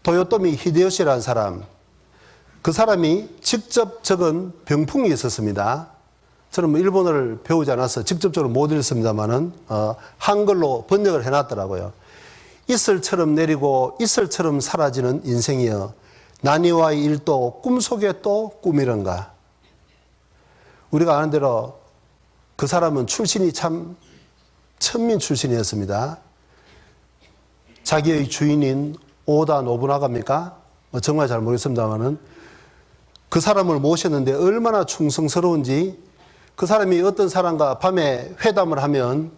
도요토미 히데요시라는 사람, 그 사람이 직접 적은 병풍이 있었습니다. 저는 뭐 일본어를 배우지 않아서 직접적으로 못 읽었습니다만은 한글로 번역을 해놨더라고요. 이슬처럼 내리고 이슬처럼 사라지는 인생이여 난이와의 일도 꿈속에 또 꿈이란가. 우리가 아는 대로 그 사람은 출신이 참 천민 출신이었습니다. 자기의 주인인 오다 노부나가입니까? 정말 잘 모르겠습니다만은 그 사람을 모셨는데 얼마나 충성스러운지 그 사람이 어떤 사람과 밤에 회담을 하면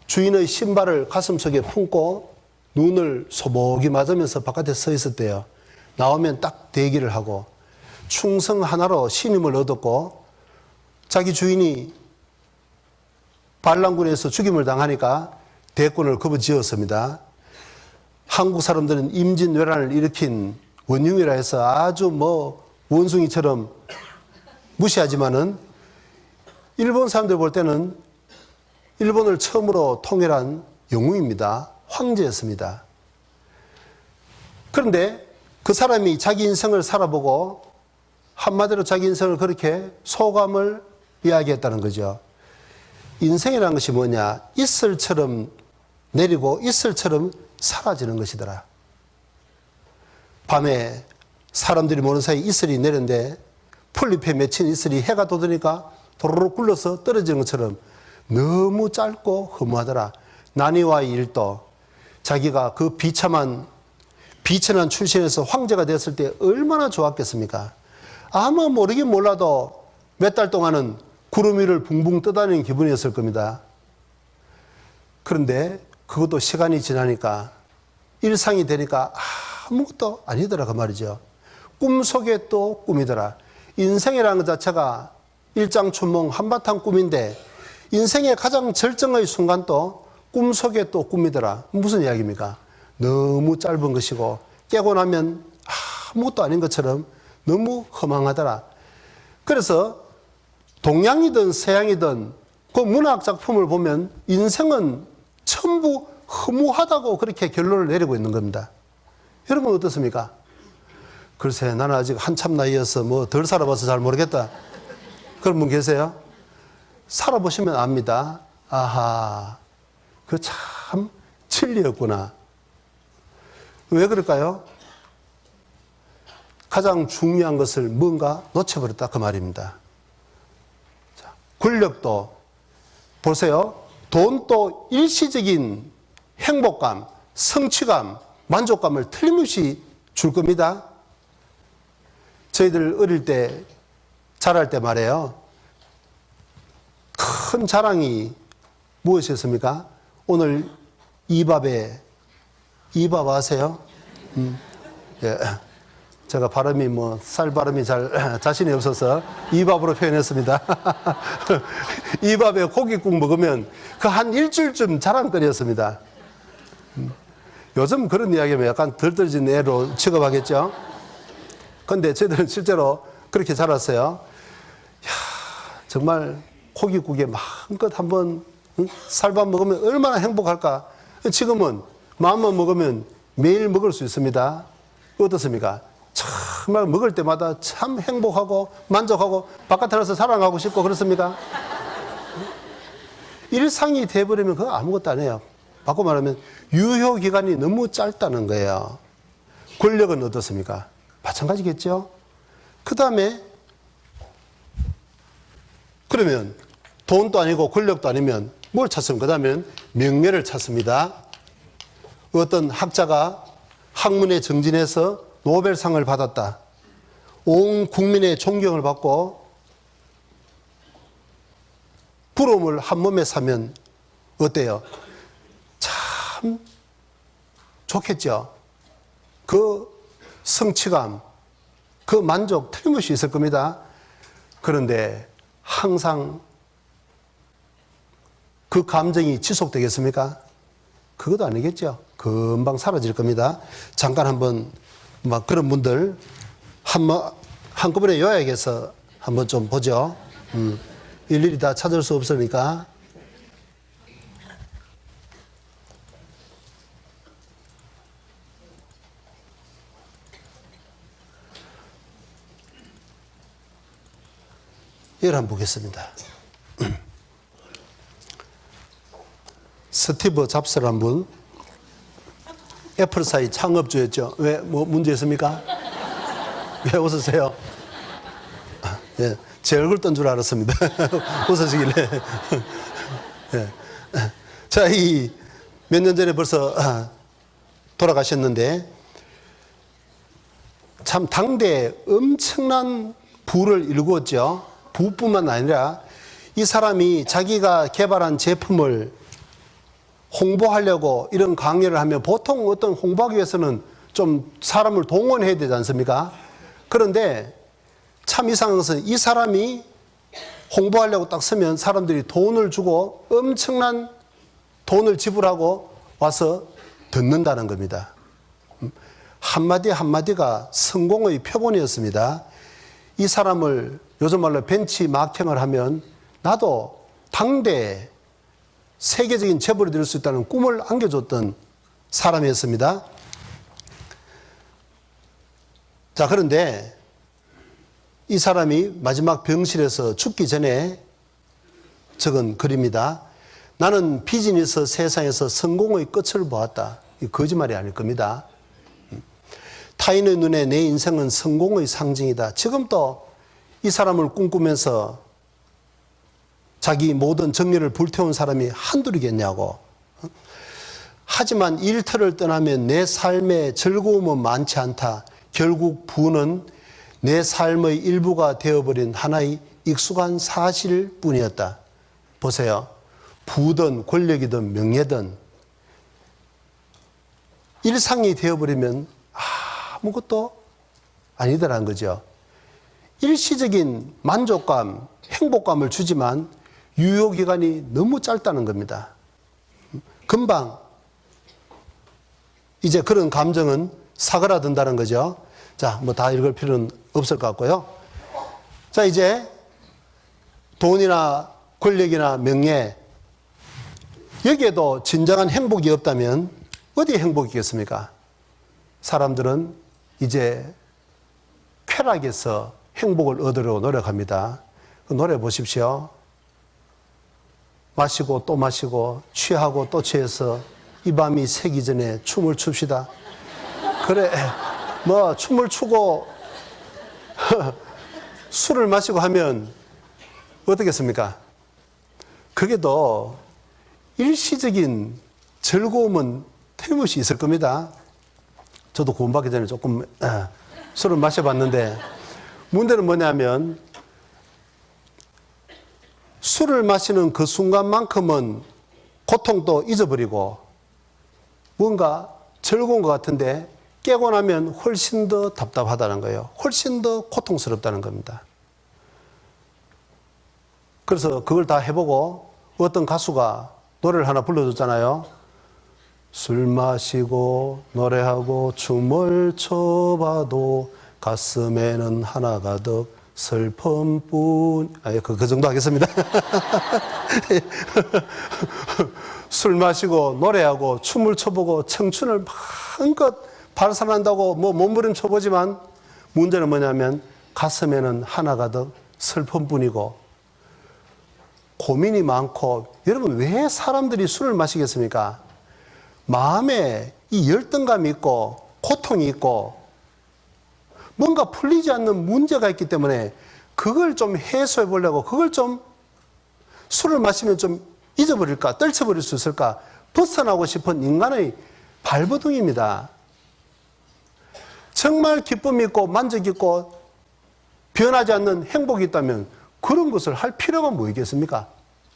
주인의 신발을 가슴속에 품고 눈을 소복이 맞으면서 바깥에 서 있었대요. 나오면 딱 대기를 하고 충성 하나로 신임을 얻었고 자기 주인이 반란군에서 죽임을 당하니까 대권을 거부지었습니다. 한국 사람들은 임진왜란을 일으킨 원흉이라 해서 아주 뭐 원숭이처럼 무시하지만은 일본 사람들 볼 때는 일본을 처음으로 통일한 영웅입니다. 황제였습니다. 그런데 그 사람이 자기 인생을 살아보고 한마디로 자기 인생을 그렇게 소감을 이야기했다는 거죠. 인생이라는 것이 뭐냐? 이슬처럼 내리고 이슬처럼 사라지는 것이더라. 밤에 사람들이 모르는 사이 이슬이 내렸는데 풀잎에 맺힌 이슬이 해가 돋으니까 도로로 굴러서 떨어지는 것처럼 너무 짧고 허무하더라. 난이와의 일도 자기가 그 비참한 출신에서 황제가 됐을 때 얼마나 좋았겠습니까? 아마 모르긴 몰라도 몇 달 동안은 구름 위를 붕붕 떠다니는 기분이었을 겁니다. 그런데 그것도 시간이 지나니까 일상이 되니까 아무것도 아니더라 그 말이죠. 꿈속에 또 꿈이더라. 인생이라는 것 자체가 일장춘몽 한바탕 꿈인데 인생의 가장 절정의 순간도 꿈속에 또 꿈이더라. 무슨 이야기입니까? 너무 짧은 것이고 깨고 나면 아무것도 아닌 것처럼 너무 허망하더라. 그래서 동양이든 서양이든 그 문학 작품을 보면 인생은 전부 허무하다고 그렇게 결론을 내리고 있는 겁니다. 여러분 어떻습니까? 글쎄 나는 아직 한참 나이여서 뭐 덜 살아봐서 잘 모르겠다. 그런 분 계세요? 살아보시면 압니다. 아하, 그 참 진리였구나. 왜 그럴까요? 가장 중요한 것을 뭔가 놓쳐버렸다 그 말입니다. 자, 권력도 보세요. 돈도 일시적인 행복감, 성취감, 만족감을 틀림없이 줄 겁니다. 저희들 어릴 때 자랄 때 말이에요. 큰 자랑이 무엇이었습니까? 오늘 이밥 아세요? 예. 제가 발음이 쌀 발음이 잘 자신이 없어서 이밥으로 표현했습니다. 이밥에 고깃국 먹으면 그 한 일주일쯤 자랑거리였습니다. 요즘 그런 이야기하면 약간 덜 떨어진 애로 취급하겠죠. 근데 저희들은 실제로 그렇게 자랐어요. 정말 고깃국에 마음껏 한번 쌀밥 먹으면 얼마나 행복할까. 지금은 마음만 먹으면 매일 먹을 수 있습니다. 어떻습니까? 정말 먹을 때마다 참 행복하고 만족하고 바깥에 나가서 사랑하고 싶고 그렇습니까? 일상이 돼버리면 그거 아무것도 안 해요. 바꿔 말하면 유효기간이 너무 짧다는 거예요. 권력은 어떻습니까? 마찬가지겠죠? 그 다음에 그러면 돈도 아니고 권력도 아니면 뭘 찾습니까? 그 다음에 명예를 찾습니다. 어떤 학자가 학문에 정진해서 노벨상을 받았다. 온 국민의 존경을 받고 부러움을 한 몸에 사면 어때요? 참 좋겠죠. 그 성취감, 그 만족 틀림없이 있을 겁니다. 그런데 항상 그 감정이 지속되겠습니까? 그것도 아니겠죠. 금방 사라질 겁니다. 잠깐 한번 막 그런 분들 한꺼번에 요약해서 한번 좀 보죠. 일일이 다 찾을 수 없으니까. 이걸 한번 보겠습니다. 스티브 잡스라는 분, 애플사의 창업주였죠. 왜, 문제 있습니까? 왜 웃으세요? 예, 제 얼굴 뜬 줄 알았습니다. 웃으시길래. 예. 자, 이 몇 년 전에 벌써 돌아가셨는데, 참 당대에 엄청난 부를 일구었죠. 부뿐만 아니라 이 사람이 자기가 개발한 제품을 홍보하려고 이런 강연을 하면 보통 어떤 홍보하기 위해서는 좀 사람을 동원해야 되지 않습니까? 그런데 참 이상한 것은 이 사람이 홍보하려고 딱 서면 사람들이 돈을 주고 엄청난 돈을 지불하고 와서 듣는다는 겁니다. 한마디 한마디가 성공의 표본이었습니다. 이 사람을 요즘 말로 벤치마킹을 하면 나도 당대에 세계적인 재벌이 될 수 있다는 꿈을 안겨줬던 사람이었습니다. 자, 그런데 이 사람이 마지막 병실에서 죽기 전에 적은 글입니다. 나는 비즈니스 세상에서 성공의 끝을 보았다. 이 거짓말이 아닐 겁니다. 타인의 눈에 내 인생은 성공의 상징이다. 지금도 이 사람을 꿈꾸면서 자기 모든 정열을 불태운 사람이 한둘이겠냐고. 하지만 일터를 떠나면 내 삶의 즐거움은 많지 않다. 결국 부는 내 삶의 일부가 되어버린 하나의 익숙한 사실 뿐이었다. 보세요. 부든 권력이든 명예든 일상이 되어버리면 아무것도 아니더라는 거죠. 일시적인 만족감, 행복감을 주지만 유효기간이 너무 짧다는 겁니다. 금방 이제 그런 감정은 사그라든다는 거죠. 자, 뭐 다 읽을 필요는 없을 것 같고요. 자, 이제 돈이나 권력이나 명예, 여기에도 진정한 행복이 없다면 어디에 행복이 있겠습니까? 사람들은 이제 쾌락에서 행복을 얻으려고 노력합니다. 그 노래 보십시오. 마시고 또 마시고 취하고 또 취해서 이 밤이 새기 전에 춤을 춥시다. 그래, 뭐 춤을 추고 술을 마시고 하면 어떻겠습니까? 그게도 일시적인 즐거움은 틀림없이 있을 겁니다. 저도 구원받기 전에 조금 술을 마셔봤는데 문제는 뭐냐면 술을 마시는 그 순간만큼은 고통도 잊어버리고 뭔가 즐거운 것 같은데 깨고 나면 훨씬 더 답답하다는 거예요. 훨씬 더 고통스럽다는 겁니다. 그래서 그걸 다 해보고 어떤 가수가 노래를 하나 불러줬잖아요. 술 마시고 노래하고 춤을 춰봐도 가슴에는 하나 가득 슬픔뿐. 그 정도 하겠습니다. 술 마시고 노래하고 춤을 춰보고 청춘을 마음껏 발산한다고 뭐 몸부림 쳐보지만 문제는 뭐냐면 가슴에는 하나 가득 슬픔뿐이고 고민이 많고. 여러분, 왜 사람들이 술을 마시겠습니까? 마음에 이 열등감이 있고 고통이 있고 뭔가 풀리지 않는 문제가 있기 때문에 그걸 좀 해소해 보려고, 그걸 좀 술을 마시면 좀 잊어버릴까, 떨쳐버릴 수 있을까 벗어나고 싶은 인간의 발버둥입니다. 정말 기쁨이 있고 만족이 있고 변하지 않는 행복이 있다면 그런 것을 할 필요가 뭐 있겠습니까?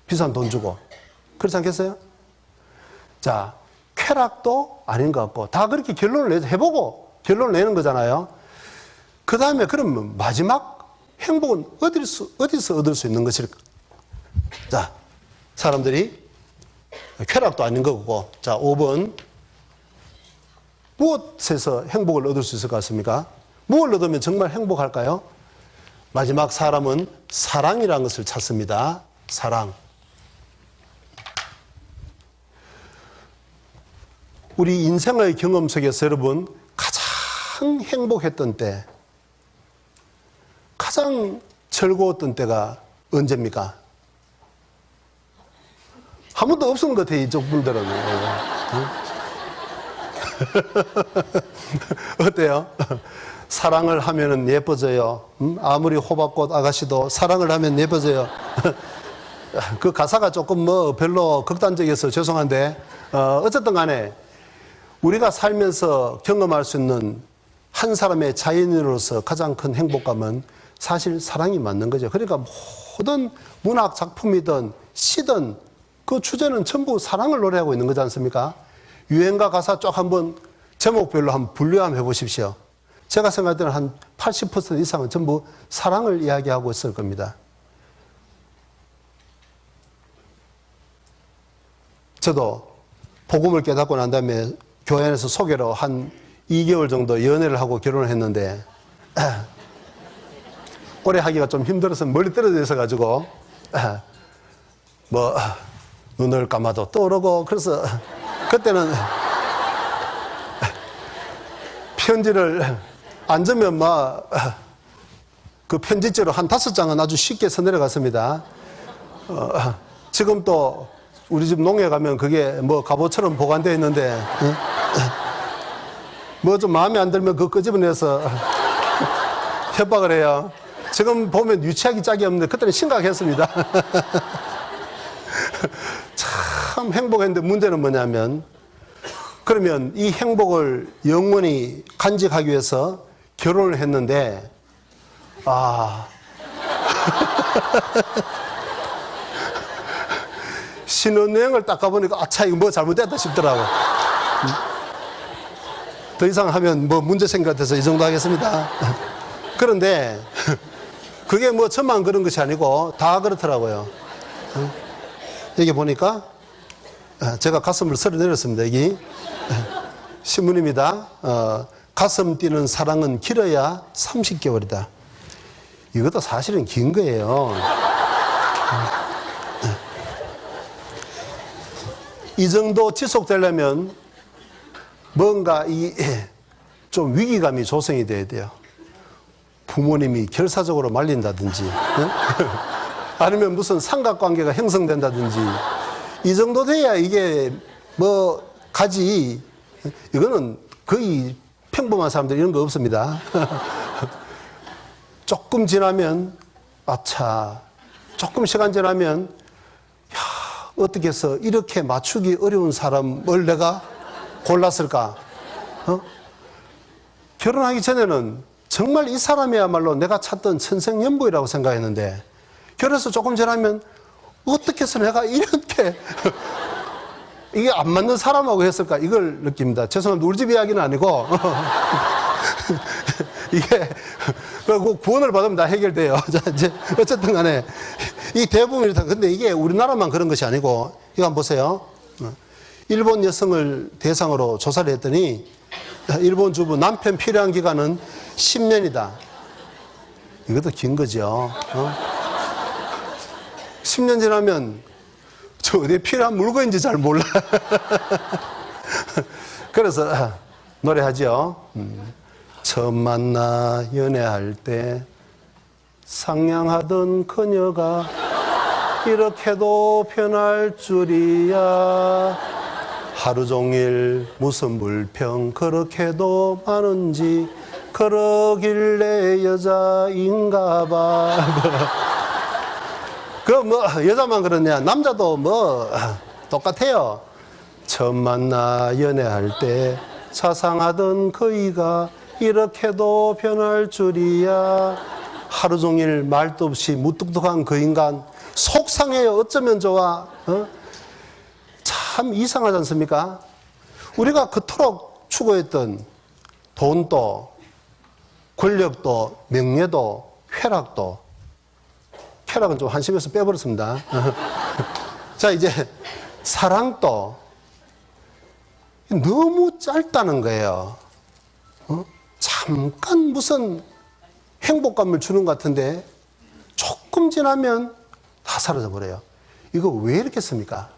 비싼 돈 주고. 그렇지 않겠어요? 자, 쾌락도 아닌 것 같고 다 그렇게 결론을 해보고 결론을 내는 거잖아요. 그 다음에 그러면 마지막 행복은 어디서 얻을 수 있는 것일까? 자, 사람들이 쾌락도 아닌 거고. 자, 5번. 무엇에서 행복을 얻을 수 있을 것 같습니까? 무엇을 얻으면 정말 행복할까요? 마지막 사람은 사랑이라는 것을 찾습니다. 사랑. 우리 인생의 경험 속에서 여러분 가장 행복했던 때, 가장 즐거웠던 때가 언제입니까? 한 번도 없은 것 같아요, 이쪽 분들은. 어때요? 사랑을 하면은 예뻐져요. 아무리 호박꽃 아가씨도 사랑을 하면 예뻐져요. 그 가사가 조금 뭐 별로 극단적이어서 죄송한데, 어쨌든 간에 우리가 살면서 경험할 수 있는 한 사람의 자연인으로서 가장 큰 행복감은 사실 사랑이 맞는 거죠. 그러니까 모든 문학 작품이든 시든 그 주제는 전부 사랑을 노래하고 있는 거지 않습니까? 유행가 가사 쭉 한번 제목별로 한번 분류 한번 해보십시오. 제가 생각할 때는 한 80% 이상은 전부 사랑을 이야기하고 있을 겁니다. 저도 복음을 깨닫고 난 다음에 교회 안에서 소개로 한 2개월 정도 연애를 하고 결혼을 했는데 오래 하기가 좀 힘들어서 멀리 떨어져 있어가지고 뭐 눈을 감아도 떠오르고 그래서 그때는 편지를 안 주면 막 그 편지째로 한 5장은 아주 쉽게 써내려갔습니다. 지금 또 우리 집 농에 가면 그게 뭐 갑옷처럼 보관되어 있는데 뭐 좀 마음에 안 들면 그거 끄집어내서 협박을 해요. 지금 보면 유치하기 짝이 없는데 그때는 심각했습니다. 참 행복했는데 문제는 뭐냐면 그러면 이 행복을 영원히 간직하기 위해서 결혼을 했는데 신혼여행을 딱 가보니까 아차 이거 뭐 잘못됐다 싶더라고. 더 이상 하면 뭐 문제 생길 것 같아서 이 정도 하겠습니다. 그런데 그게 뭐 저만 그런 것이 아니고 다 그렇더라고요. 여기 보니까 제가 가슴을 쓸어내렸습니다. 여기 신문입니다. 가슴 뛰는 사랑은 길어야 30개월이다. 이것도 사실은 긴 거예요. 이 정도 지속되려면 뭔가 좀 위기감이 조성이 돼야 돼요. 부모님이 결사적으로 말린다든지, 아니면 무슨 삼각관계가 형성된다든지, 이 정도 돼야 이게 뭐 가지. 이거는 거의 평범한 사람들 이런 거 없습니다. 조금 지나면 아차, 조금 시간 지나면 어떻게 해서 이렇게 맞추기 어려운 사람을 내가 골랐을까? 결혼하기 전에는 정말 이 사람이야말로 내가 찾던 천생연분이라고 생각했는데 결혼해서 조금 지나면 어떻게 해서 내가 이렇게 이게 안 맞는 사람하고 했을까? 이걸 느낍니다. 죄송합니다. 우리 집 이야기는 아니고. 이게, 그리고 구원을 받으면 다 해결돼요. 자, 이제, 어쨌든 간에, 이 대부분이 다, 근데 이게 우리나라만 그런 것이 아니고, 이거 한번 보세요. 일본 여성을 대상으로 조사를 했더니, 일본 주부 남편 필요한 기간은 10년이다. 이것도 긴 거죠. 10년 지나면, 저 어디에 필요한 물건인지 잘 몰라. 그래서 노래하죠. 처음 만나 연애할 때 상냥하던 그녀가 이렇게도 변할 줄이야. 하루 종일 무슨 불평 그렇게도 많은지 그러길래 여자인가 봐. 그 뭐 여자만 그러냐? 남자도 뭐 똑같아요. 처음 만나 연애할 때 사상하던 그이가 이렇게도 변할 줄이야. 하루 종일 말도 없이 무뚝뚝한 그 인간 속상해요. 어쩌면 좋아. 참 이상하지 않습니까? 우리가 그토록 추구했던 돈도 권력도 명예도 쾌락도, 쾌락은 좀 한심해서 빼버렸습니다. 자, 이제 사랑도 너무 짧다는 거예요. 잠깐 무슨 행복감을 주는 것 같은데 조금 지나면 다 사라져 버려요. 이거 왜 이렇게 씁니까?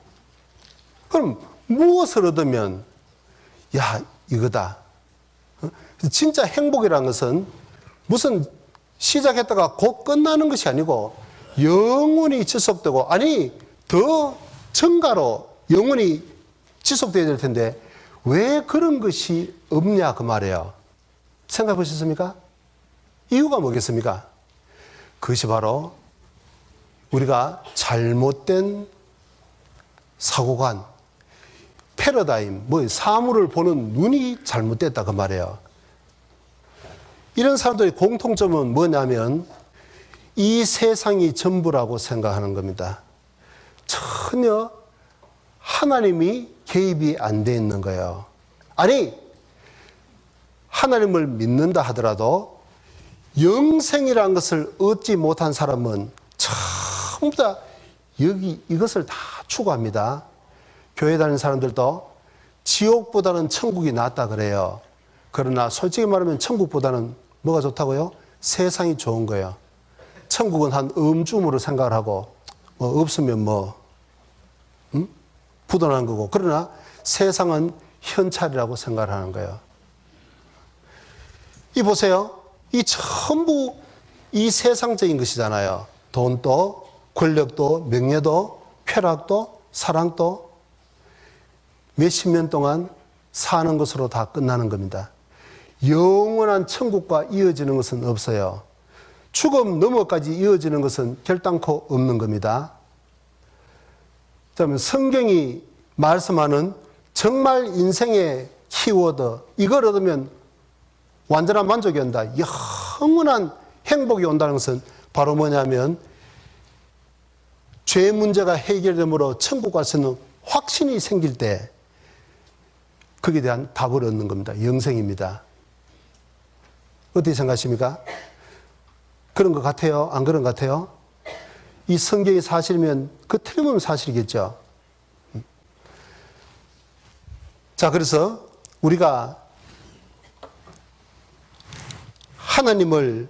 그럼 무엇을 얻으면 야 이거다. 진짜 행복이라는 것은 무슨 시작했다가 곧 끝나는 것이 아니고 영원히 지속되고, 아니 더 증가로 영원히 지속돼야 될 텐데 왜 그런 것이 없냐 그 말이에요. 생각해 보셨습니까? 이유가 뭐겠습니까? 그것이 바로 우리가 잘못된 사고관, 패러다임, 뭐 사물을 보는 눈이 잘못됐다 그 말이에요. 이런 사람들의 공통점은 뭐냐면 이 세상이 전부라고 생각하는 겁니다. 전혀 하나님이 개입이 안 돼 있는 거예요. 아니, 하나님을 믿는다 하더라도 영생이라는 것을 얻지 못한 사람은 전부 다 이것을 다 추구합니다. 교회 다니는 사람들도 지옥보다는 천국이 낫다 그래요. 그러나 솔직히 말하면 천국보다는 뭐가 좋다고요? 세상이 좋은 거예요. 천국은 한 음주으로 생각을 하고 뭐 없으면 뭐 부도난 거고, 그러나 세상은 현찰이라고 생각을 하는 거예요. 이 보세요. 이 전부 이 세상적인 것이잖아요. 돈도 권력도 명예도 쾌락도 사랑도 몇십 년 동안 사는 것으로 다 끝나는 겁니다. 영원한 천국과 이어지는 것은 없어요. 죽음 너머까지 이어지는 것은 결단코 없는 겁니다. 그다음에 성경이 말씀하는 정말 인생의 키워드, 이걸 얻으면 완전한 만족이 온다, 영원한 행복이 온다는 것은 바로 뭐냐면 죄 문제가 해결되므로 천국 갈 수 있는 확신이 생길 때 거기에 대한 답을 얻는 겁니다. 영생입니다. 어떻게 생각하십니까? 그런 것 같아요? 안 그런 것 같아요? 이 성경이 사실이면 그 틀림없는 사실이겠죠. 자, 그래서 우리가 하나님을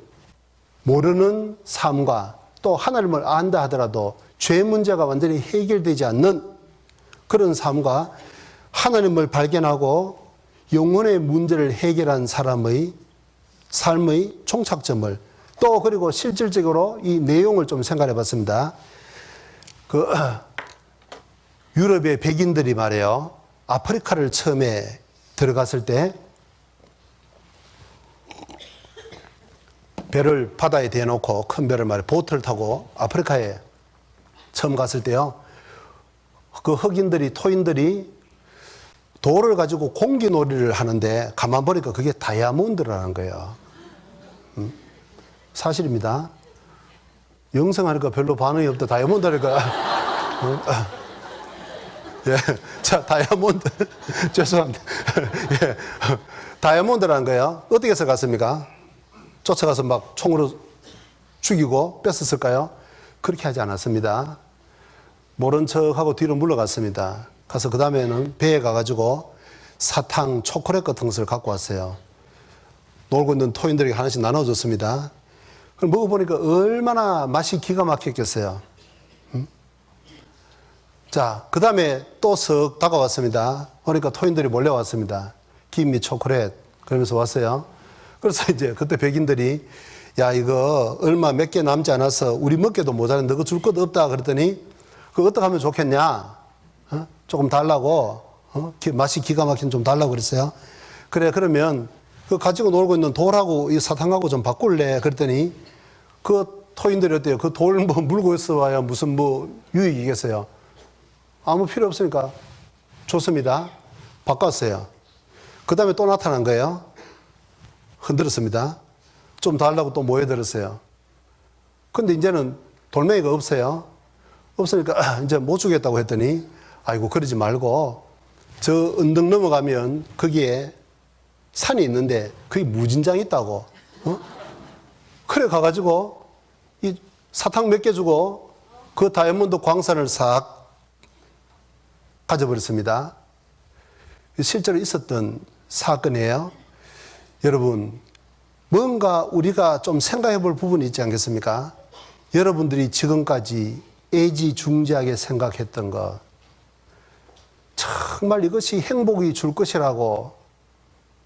모르는 삶과 또 하나님을 안다 하더라도 죄 문제가 완전히 해결되지 않는 그런 삶과 하나님을 발견하고 영혼의 문제를 해결한 사람의 삶의 종착점을 또 그리고 실질적으로 이 내용을 좀 생각해 봤습니다. 그 유럽의 백인들이 말이에요. 아프리카를 처음에 들어갔을 때 배를 바다에 대놓고 큰 배를 말이에요. 보트를 타고 아프리카에 처음 갔을 때요. 그 흑인들이 토인들이 돌을 가지고 공기놀이를 하는데 가만 보니까 그게 다이아몬드라는 거예요. 사실입니다. 영성하니까 별로 반응이 없다. 다이아몬드니까. 예. 자, 다이아몬드. 죄송합니다. 예. 다이아몬드라는 거예요. 어떻게 해서 갔습니까? 쫓아가서 막 총으로 죽이고 뺐었을까요? 그렇게 하지 않았습니다. 모른 척하고 뒤로 물러갔습니다. 가서 그 다음에는 배에 가가지고 사탕, 초콜릿 같은 것을 갖고 왔어요. 놀고 있는 토인들에게 하나씩 나눠줬습니다. 그걸 먹어보니까 얼마나 맛이 기가 막혔겠어요. 자, 그 다음에 또 석 다가왔습니다. 그러니까 토인들이 몰려왔습니다. 김미 초콜릿. 그러면서 왔어요. 그래서 이제 그때 백인들이 야, 이거 얼마 몇 개 남지 않아서 우리 먹게도 모자란데 너가 줄 것도 없다. 그랬더니 그거 어떻게 하면 좋겠냐? 조금 달라고. 맛이 기가 막힌 좀 달라고 그랬어요. 그래, 그러면 그 가지고 놀고 있는 돌하고 이 사탕하고 좀 바꿀래? 그랬더니 그 토인들이 어때요? 그 돌 뭐 물고 있어 와야 무슨 뭐 유익이겠어요? 아무 필요 없으니까 좋습니다. 바꿨어요. 그 다음에 또 나타난 거예요. 흔들었습니다. 좀 달라고 또 모여들었어요. 근데 이제는 돌멩이가 없어요. 없으니까 이제 못 주겠다고 했더니 아이고 그러지 말고 저 언덕 넘어가면 거기에 산이 있는데 거기 무진장이 있다고. 그래 가가지고 이 사탕 몇 개 주고 그 다이아몬드 광산을 싹 가져버렸습니다. 실제로 있었던 사건이에요. 여러분, 뭔가 우리가 좀 생각해 볼 부분이 있지 않겠습니까? 여러분들이 지금까지 애지중지하게 생각했던 것, 정말 이것이 행복이 줄 것이라고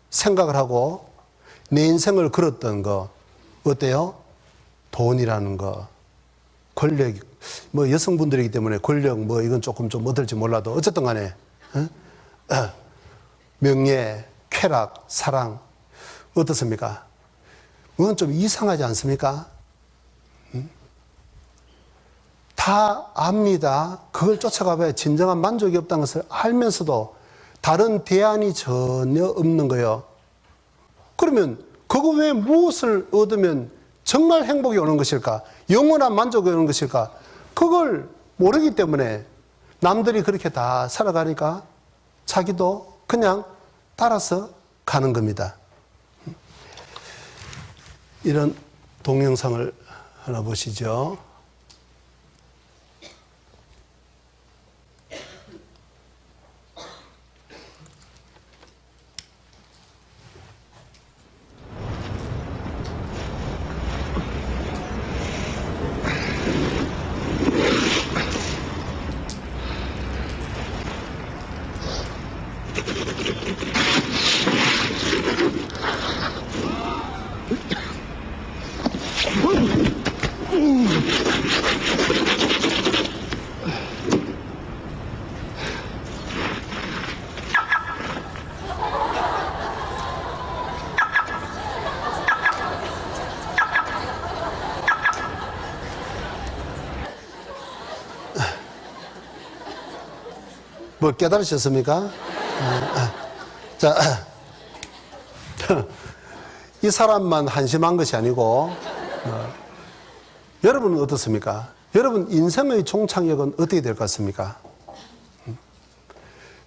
생각을 하고 내 인생을 걸었던 거, 어때요? 돈이라는 거, 권력, 뭐 여성분들이기 때문에 권력, 뭐 이건 조금 좀 어떨지 몰라도 어쨌든 간에, 명예, 쾌락, 사랑, 어떻습니까? 그건 좀 이상하지 않습니까? 다 압니다. 그걸 쫓아가봐야 진정한 만족이 없다는 것을 알면서도 다른 대안이 전혀 없는 거예요. 그러면 그거 외에 무엇을 얻으면 정말 행복이 오는 것일까? 영원한 만족이 오는 것일까? 그걸 모르기 때문에 남들이 그렇게 다 살아가니까 자기도 그냥 따라서 가는 겁니다. 이런 동영상을 하나 보시죠. 뭐 깨달으셨습니까? 자, 이 사람만 한심한 것이 아니고 여러분은 어떻습니까? 여러분 인생의 종착역은 어떻게 될 것 같습니까?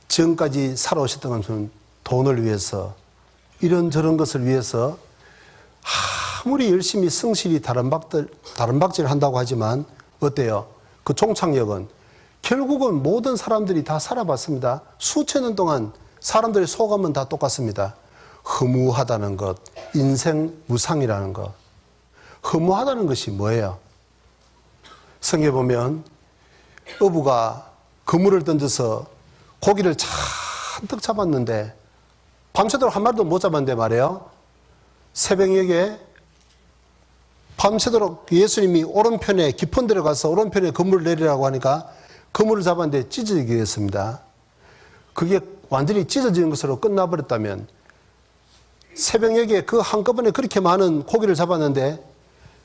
지금까지 살아오셨던 것은 돈을 위해서 이런저런 것을 위해서 아무리 열심히 성실히 다른박질 한다고 하지만 어때요? 그 종착역은 결국은 모든 사람들이 다 살아봤습니다. 수천 년 동안 사람들의 소감은 다 똑같습니다. 허무하다는 것, 인생 무상이라는 것. 허무하다는 것이 뭐예요? 성경에 보면 어부가 그물을 던져서 고기를 잔뜩 잡았는데 밤새도록 한 마리도 못 잡았는데 말이에요. 새벽녘에 밤새도록 예수님이 오른편에 깊은 데로 가서 오른편에 그물을 내리라고 하니까 그물을 잡았는데 찢어지게 됐습니다. 그게 완전히 찢어진 것으로 끝나버렸다면 새벽녘에 그 한꺼번에 그렇게 많은 고기를 잡았는데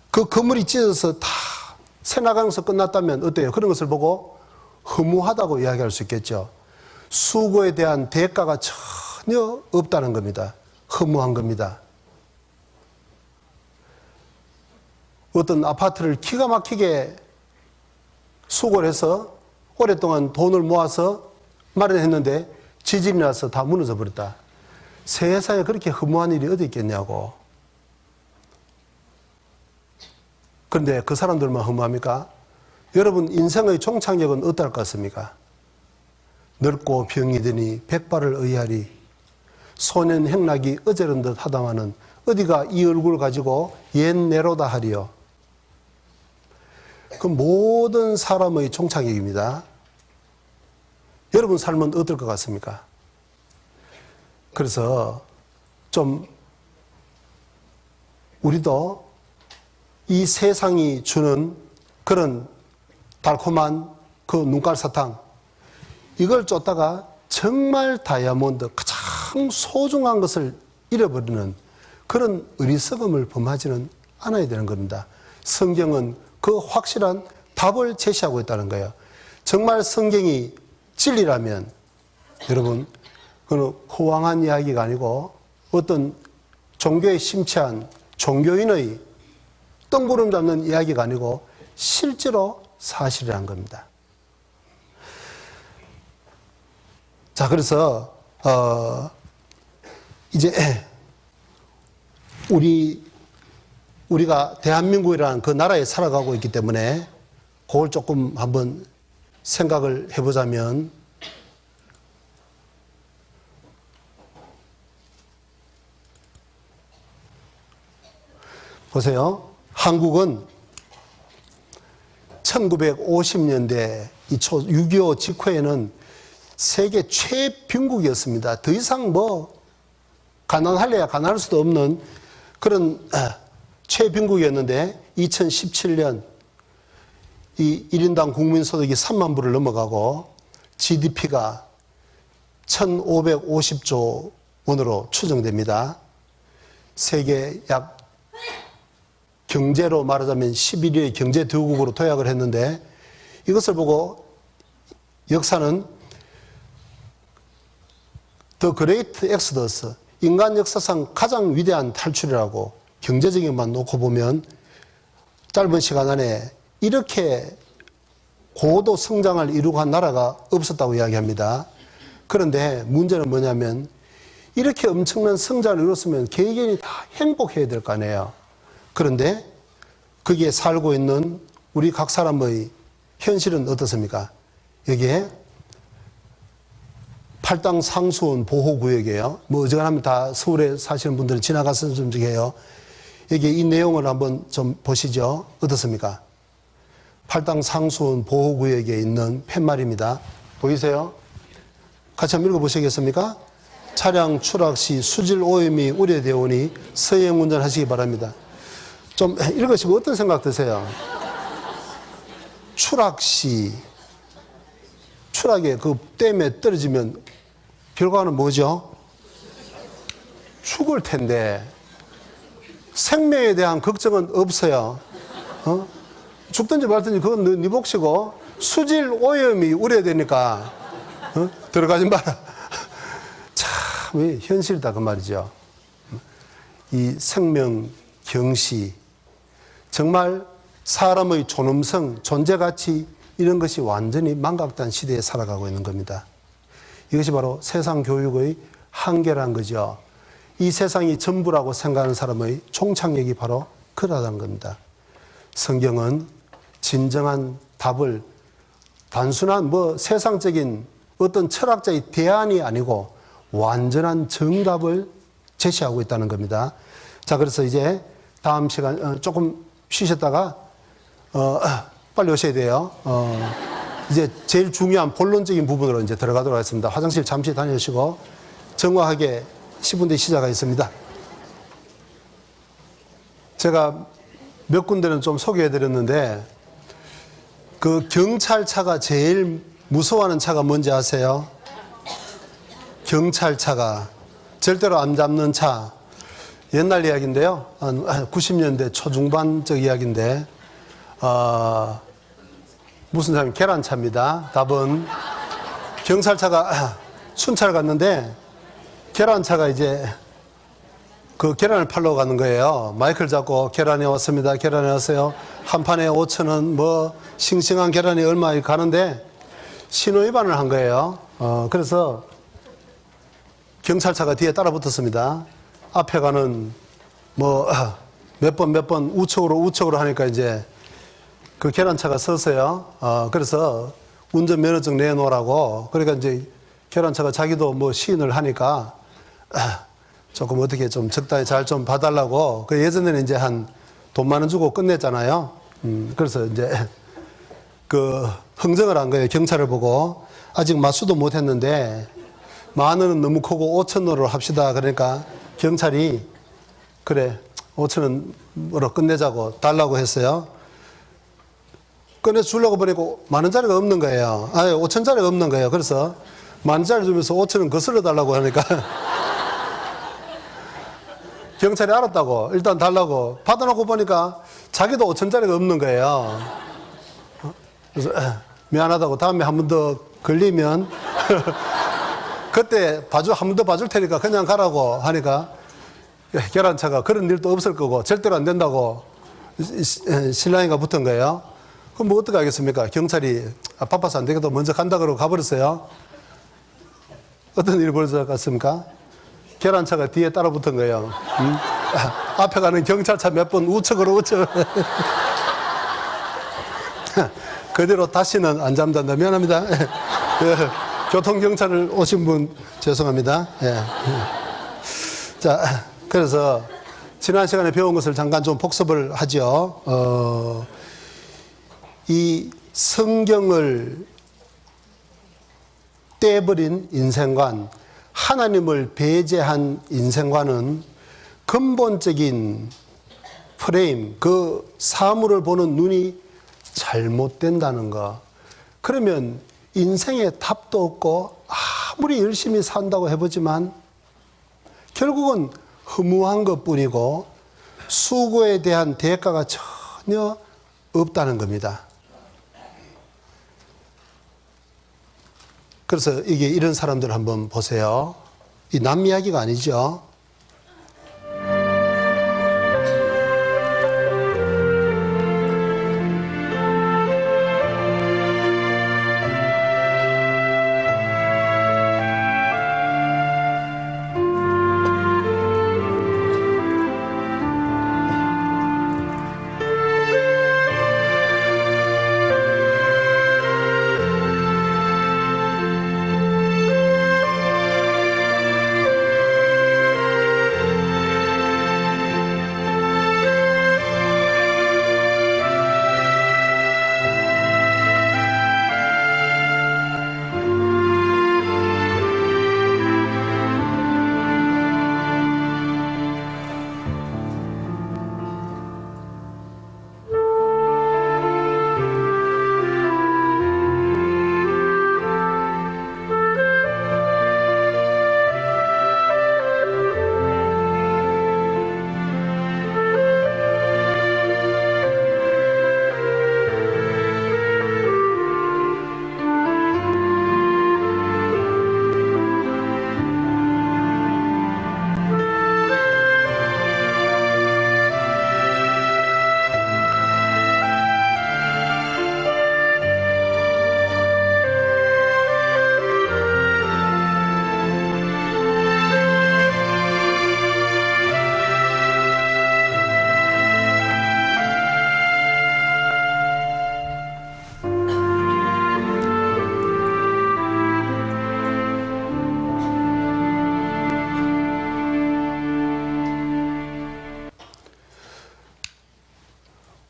그 그물이 찢어져서 다 새나가면서 끝났다면 어때요? 그런 것을 보고 허무하다고 이야기할 수 있겠죠. 수고에 대한 대가가 전혀 없다는 겁니다. 허무한 겁니다. 어떤 아파트를 기가 막히게 수고를 해서 오랫동안 돈을 모아서 마련했는데 지진이 나서 다 무너져 버렸다. 세상에 그렇게 허무한 일이 어디 있겠냐고. 그런데 그 사람들만 허무합니까? 여러분 인생의 종착역은 어떨 것 같습니까? 늙고 병이 드니 백발을 의하리. 소년 행락이 어제른 듯 하다마는 어디가 이 얼굴 가지고 옛내로다 하리요. 그 모든 사람의 종착역입니다. 여러분 삶은 어떨 것 같습니까? 그래서 좀 우리도 이 세상이 주는 그런 달콤한 그 눈깔 사탕, 이걸 쫓다가 정말 다이아몬드, 가장 소중한 것을 잃어버리는 그런 어리석음을 범하지는 않아야 되는 겁니다. 성경은 그 확실한 답을 제시하고 있다는 거예요. 정말 성경이 진리라면 여러분, 그건 허황한 이야기가 아니고 어떤 종교에 심취한 종교인의 뜬구름 잡는 이야기가 아니고 실제로 사실이라는 겁니다. 자, 그래서 이제 우리가 대한민국이라는 그 나라에 살아가고 있기 때문에 그걸 조금 한번 생각을 해보자면, 보세요. 한국은 1950년대 6.25 직후에는 세계 최빈국이었습니다. 더 이상 가난할래야 가난할 수도 없는 그런 최빈국이었는데 2017년 이 1인당 국민소득이 3만 불을 넘어가고 GDP가 1,550조 원으로 추정됩니다. 세계 약 경제로 말하자면 11위의 경제 대국으로 도약을 했는데, 이것을 보고 역사는 더 그레이트 엑스더스, 인간 역사상 가장 위대한 탈출이라고 경제적인 것만 놓고 보면 짧은 시간 안에 이렇게 고도 성장을 이루고 한 나라가 없었다고 이야기합니다. 그런데 문제는 뭐냐면 이렇게 엄청난 성장을 이뤘으면 개개인이 다 행복해야 될 거 아니에요. 그런데 거기에 살고 있는 우리 각 사람의 현실은 어떻습니까? 여기에 팔당 상수원 보호구역이에요. 어지간하면 다 서울에 사시는 분들은 지나가서 좀 해요. 여기 이 내용을 한번 좀 보시죠. 어떻습니까? 팔당 상수원 보호구역에 있는 팻말입니다. 보이세요? 같이 한번 읽어보시겠습니까? 차량 추락 시 수질 오염이 우려되오니 서행 운전하시기 바랍니다. 좀 읽으시고 어떤 생각 드세요? 추락 시, 추락에 그 댐에 떨어지면 결과는 뭐죠? 죽을 텐데 생명에 대한 걱정은 없어요. 죽든지 말든지 그건 네 몫이고, 수질 오염이 우려되니까 들어가지 마라. 참 현실이다 그 말이죠. 이 생명 경시, 정말 사람의 존엄성, 존재가치, 이런 것이 완전히 망각된 시대에 살아가고 있는 겁니다. 이것이 바로 세상 교육의 한계라는 거죠. 이 세상이 전부라고 생각하는 사람의 종착역이 바로 그러하다는 겁니다. 성경은 진정한 답을 단순한 세상적인 어떤 철학자의 대안이 아니고 완전한 정답을 제시하고 있다는 겁니다. 자, 그래서 이제 다음 시간 조금 쉬셨다가 빨리 오셔야 돼요. 이제 제일 중요한 본론적인 부분으로 이제 들어가도록 하겠습니다. 화장실 잠시 다녀오시고 정확하게 10분 뒤에 시작하겠습니다. 제가 몇 군데는 좀 소개해 드렸는데, 그 경찰차가 제일 무서워하는 차가 뭔지 아세요? 경찰차가 절대로 안 잡는 차. 옛날 이야기인데요. 한 90년대 초중반적 이야기인데, 무슨 차냐면 계란차입니다. 답은 경찰차가 순찰 갔는데 계란차가 이제 그 계란을 팔러 가는 거예요. 마이크를 잡고 계란이 왔습니다. 계란이 왔어요. 한 판에 5,000원, 싱싱한 계란이 얼마 가는데 신호 위반을 한 거예요. 그래서 경찰차가 뒤에 따라 붙었습니다. 앞에 가는 뭐 몇 번 우측으로 하니까 이제 그 계란차가 서서요. 그래서 운전면허증 내놓으라고. 그러니까 이제 계란차가 자기도 뭐 시인을 하니까 조금 어떻게 좀 적당히 잘 좀 봐달라고. 그 예전에는 이제 한 돈 10,000원 주고 끝냈잖아요. 그래서 이제 그 흥정을 한 거예요. 경찰을 보고. 아직 맞수도 못 했는데 10,000원은 너무 크고 5,000원으로 합시다. 그러니까 경찰이 그래 5,000원으로 끝내자고 달라고 했어요. 꺼내 주려고 보니까 10,000원짜리가 없는 거예요. 5,000원짜리가 없는 거예요. 그래서 10,000원짜리 주면서 5,000원 거슬러 달라고 하니까 경찰이 알았다고 일단 달라고 받아놓고 보니까 자기도 5,000원짜리가 없는 거예요. 그래서 미안하다고 다음에 한 번 더 걸리면 그때 한 번 더 봐줄 테니까 그냥 가라고 하니까 계란차가 그런 일도 없을 거고 절대로 안 된다고 신랑이가 붙은 거예요. 그럼 뭐 어떻게 하겠습니까? 경찰이 바빠서 안 되겠다 먼저 간다 그러고 가버렸어요. 어떤 일이 벌어졌습니까? 계란차가 뒤에 따라 붙은 거예요. 앞에 가는 경찰차 몇 번 우측으로 그대로 다시는 안 잠단다. 미안합니다. 교통경찰을 오신 분 죄송합니다. 자, 그래서 지난 시간에 배운 것을 잠깐 좀 복습을 하죠. 이 성경을 떼버린 인생관, 하나님을 배제한 인생관은 근본적인 프레임, 그 사물을 보는 눈이 잘못된다는 거. 그러면 인생에 답도 없고 아무리 열심히 산다고 해보지만 결국은 허무한 것뿐이고 수고에 대한 대가가 전혀 없다는 겁니다. 그래서 이게 이런 사람들 한번 보세요. 이 남 이야기가 아니죠.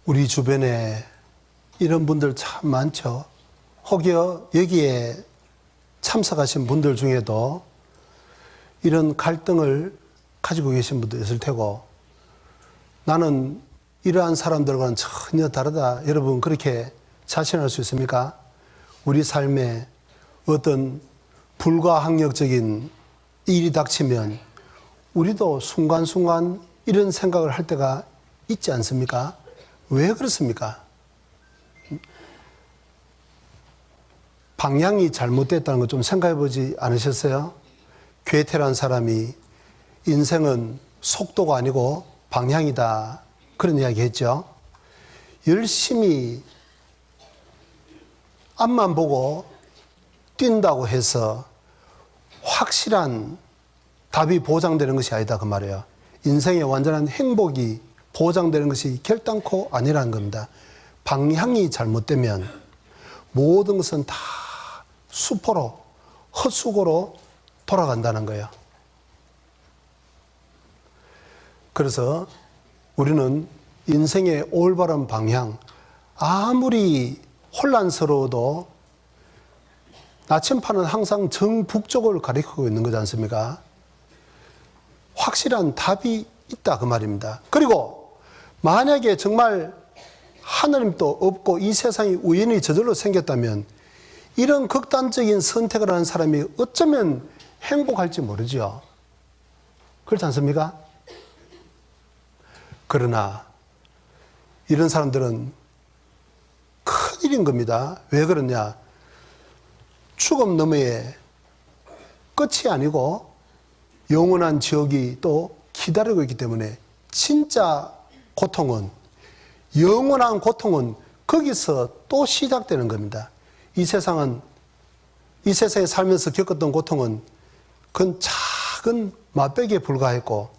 우리 주변에 이런 분들 참 많죠. 혹여 여기에 참석하신 분들 중에도 이런 갈등을 가지고 계신 분도 있을 테고, 나는 이러한 사람들과는 전혀 다르다. 여러분 그렇게 자신할 수 있습니까? 우리 삶에 어떤 불가항력적인 일이 닥치면 우리도 순간순간 이런 생각을 할 때가 있지 않습니까? 왜 그렇습니까? 방향이 잘못됐다는 거 좀 생각해 보지 않으셨어요? 괴테란 사람이 인생은 속도가 아니고 방향이다. 그런 이야기 했죠. 열심히 앞만 보고 뛴다고 해서 확실한 답이 보장되는 것이 아니다 그 말이에요. 인생의 완전한 행복이 보장되는 것이 결단코 아니라는 겁니다. 방향이 잘못되면 모든 것은 다 수포로, 헛수고로 돌아간다는 거예요. 그래서 우리는 인생의 올바른 방향, 아무리 혼란스러워도 나침판은 항상 정북쪽을 가리키고 있는 거지 않습니까? 확실한 답이 있다 그 말입니다. 그리고 만약에 정말 하나님도 없고 이 세상이 우연히 저절로 생겼다면 이런 극단적인 선택을 하는 사람이 어쩌면 행복할지 모르죠. 그렇지 않습니까? 그러나 이런 사람들은 큰일인 겁니다. 왜 그러냐? 죽음 너머에 끝이 아니고 영원한 지옥이 또 기다리고 있기 때문에 진짜 고통은, 영원한 고통은 거기서 또 시작되는 겁니다. 이 세상에 살면서 겪었던 고통은 그건 작은 맛배기에 불과했고